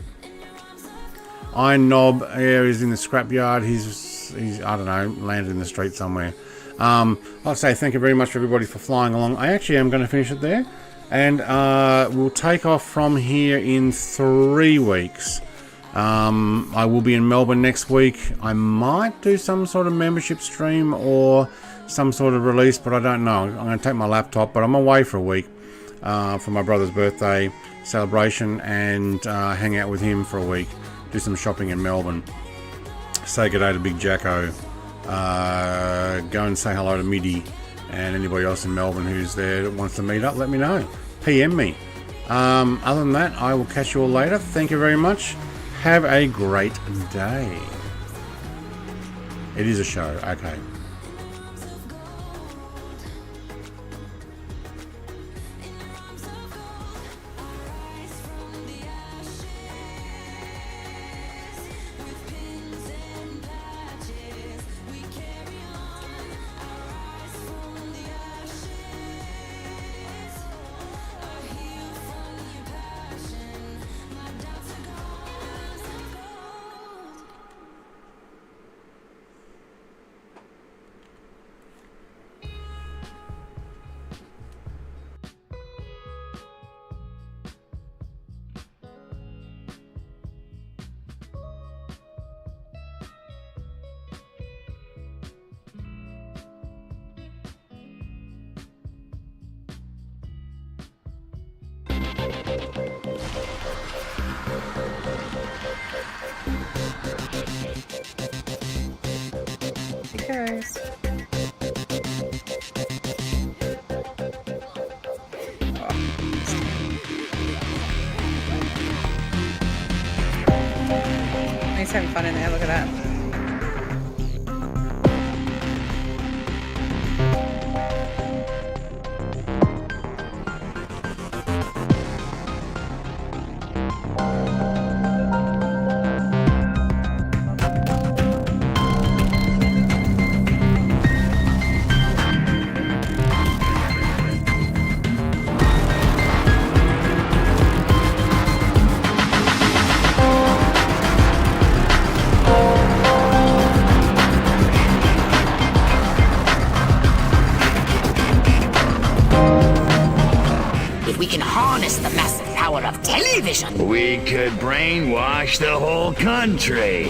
Iron Knob, yeah, he's in the scrapyard. He's I don't know, landed in the street somewhere. I'll say thank you very much for everybody for flying along. I actually am going to finish it there, and we'll take off from here in 3 weeks. I will be in Melbourne next week. I might do some sort of membership stream or some sort of release, but I don't know. I'm going to take my laptop, but I'm away for a week for my brother's birthday celebration, and hang out with him for a week, do some shopping in Melbourne, say good day to Big Jacko, go and say hello to Midi, and anybody else in Melbourne who's there that wants to meet up, let me know. PM me. Other than that, I will catch you all later. Thank you very much. Have a great day. It is a show, okay. goes. He's having fun in there, look at that. We can harness the massive power of television. We could brainwash the whole country.